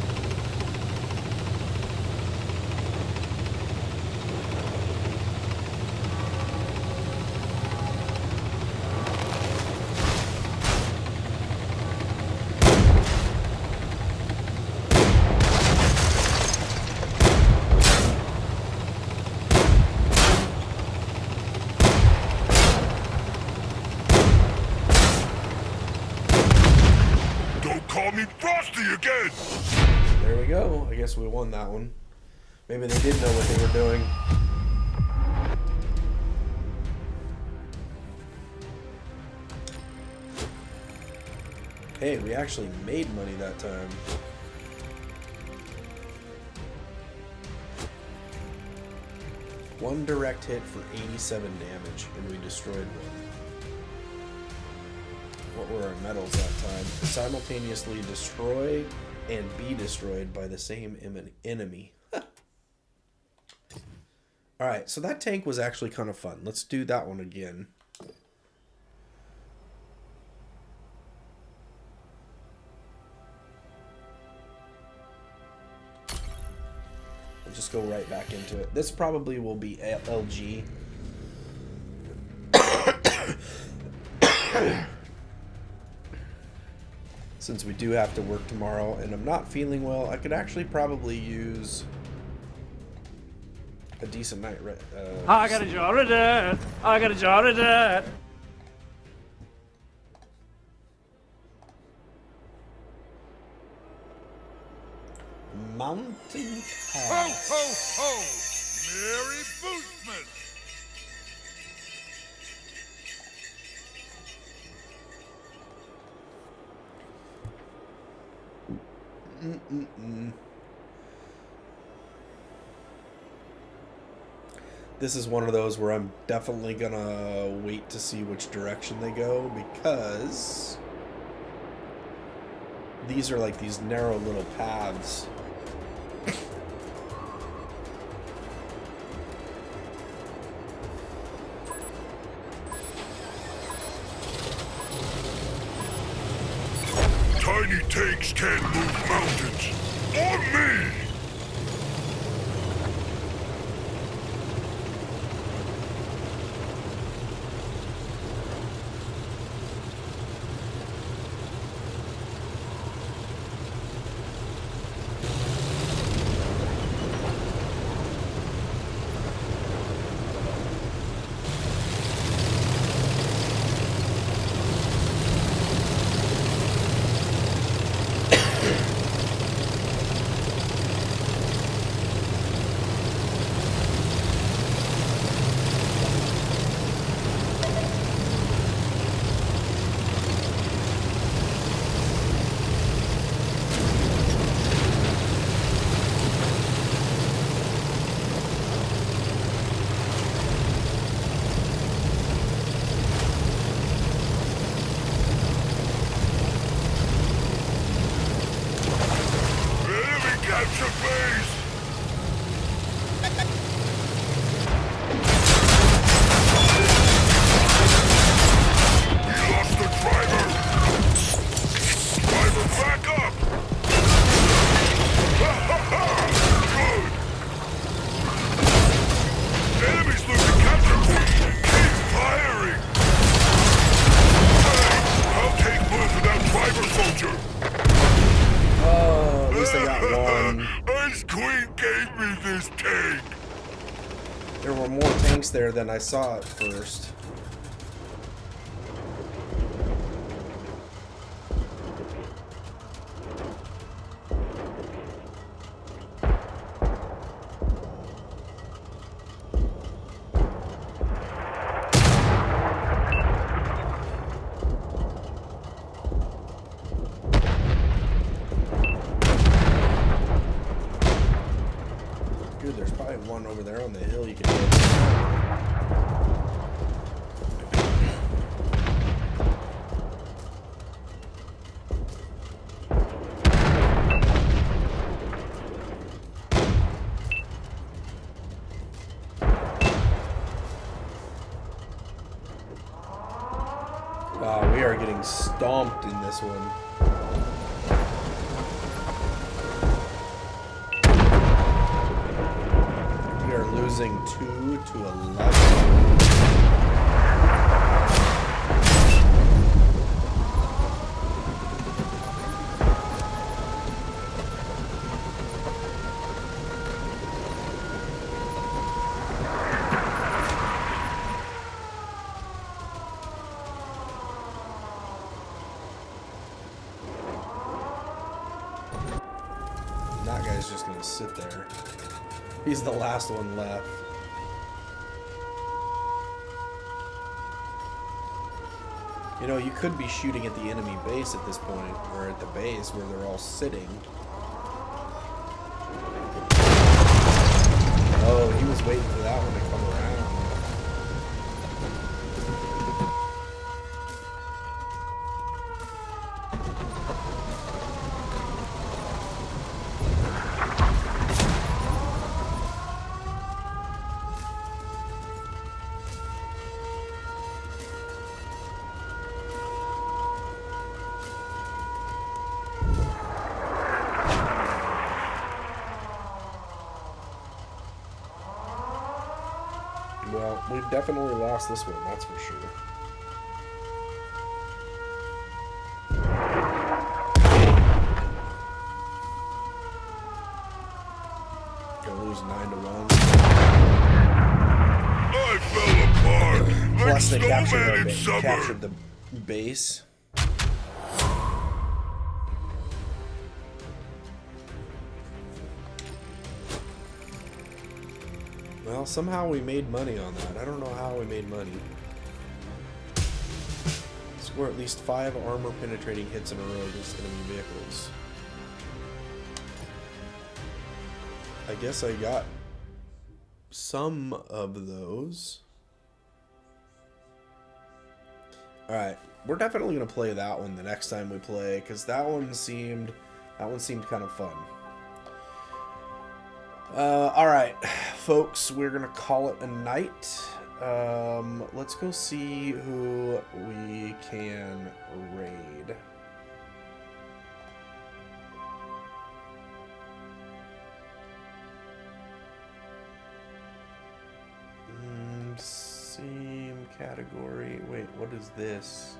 empty again. There we go. I guess we won that one. Maybe they did know what they were doing. Hey, we actually made money that time. One direct hit for 87 damage, and we destroyed one. What were our medals that time? Simultaneously destroy and be destroyed by the same enemy. Alright, so that tank was actually kind of fun. Let's do that one again. We'll just go right back into it. This probably will be LG. Since we do have to work tomorrow and I'm not feeling well, I could actually probably use a decent night. I got a jar of that. I got a jar of that. Mountain Ho, Pass. ho, ho! Merry Boostman! This is one of those where I'm definitely gonna wait to see which direction they go, because these are like these narrow little paths. Tiny tanks can't move mountains. On me! There than I saw at first. Dude, there's probably one over there on the hill you can hit. Wow, we are getting stomped in this one. We are losing 2 to 11. And that guy's just gonna sit there. He's the last one left. You know, you could be shooting at the enemy base at this point, or at the base where they're all sitting. Oh, he was waiting for that one to come around. Well, we've definitely lost this one, that's for sure. Gonna lose 9-1. I fell apart. Plus, they like captured, snowman our in ba- summer. captured the base. Well, somehow we made money on that. I don't know how we made money. Score at least 5 armor-penetrating hits in a row against enemy vehicles. I guess I got some of those. Alright, we're definitely going to play that one the next time we play, because that one seemed kind of fun. Alright, folks, we're gonna call it a night. Let's go see who we can raid. Same category. Wait, what is this?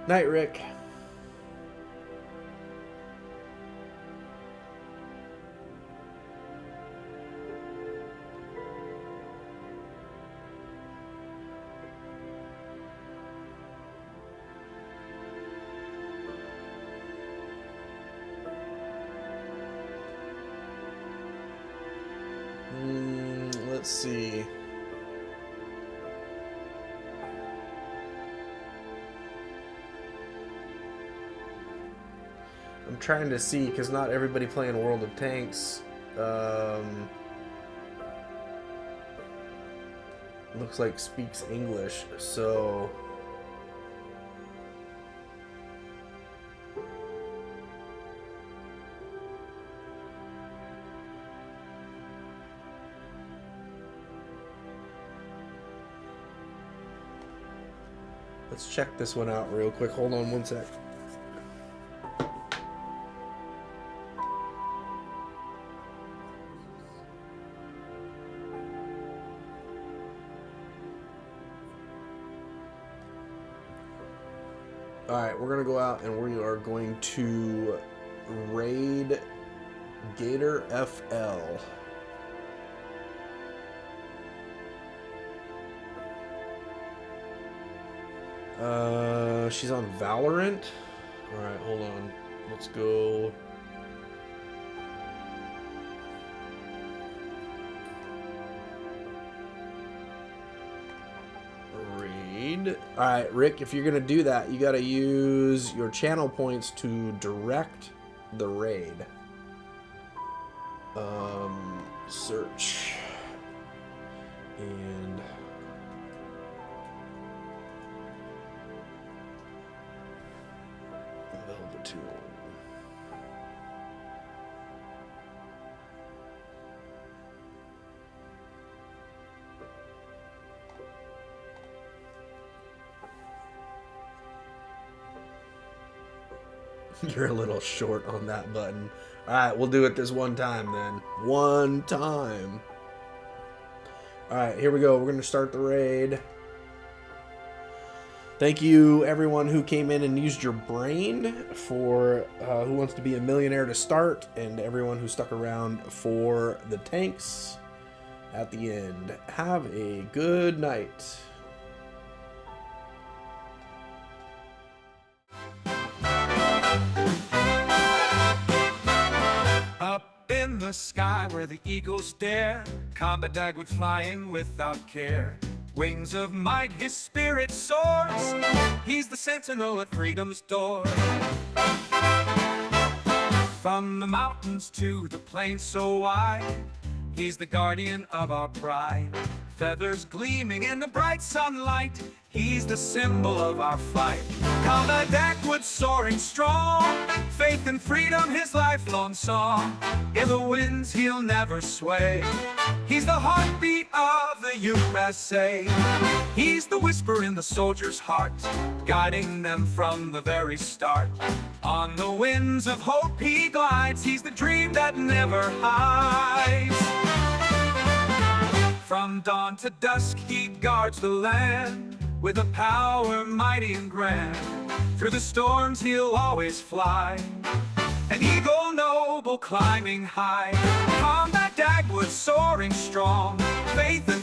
Night, Rick. Let's see. I'm trying to see, because not everybody playing World of Tanks looks like speaks English, so let's check this one out real quick. Hold on one sec. Alright, we're going to go out and we are going to raid Gator FL. She's on Valorant. Alright, hold on. Let's go. Alright, Rick, if you're going to do that, you got to use your channel points to direct the raid. Search. And Velveteen. You're a little short on that button. Alright, we'll do it this one time then. One time. Alright, here we go. We're going to start the raid. Thank you, everyone who came in and used your brain for Who Wants to Be a Millionaire to start, and everyone who stuck around for the tanks. at the end. Have a good night. Up in the sky where the eagles dare, CombatDagwood flying without care. Wings of might, his spirit soars. He's the sentinel at freedom's door. From the mountains to the plains so wide, he's the guardian of our pride. Feathers gleaming in the bright sunlight, he's the symbol of our fight. CombatDagwood soaring strong, faith and freedom his lifelong song. In the winds he'll never sway, he's the heartbeat of the USA. He's the whisper in the soldier's heart, guiding them from the very start. On the winds of hope he glides, he's the dream that never hides. From dawn to dusk he guards the land, with a power mighty and grand. Through the storms he'll always fly, an eagle noble climbing high. CombatDagwood soaring strong, faith and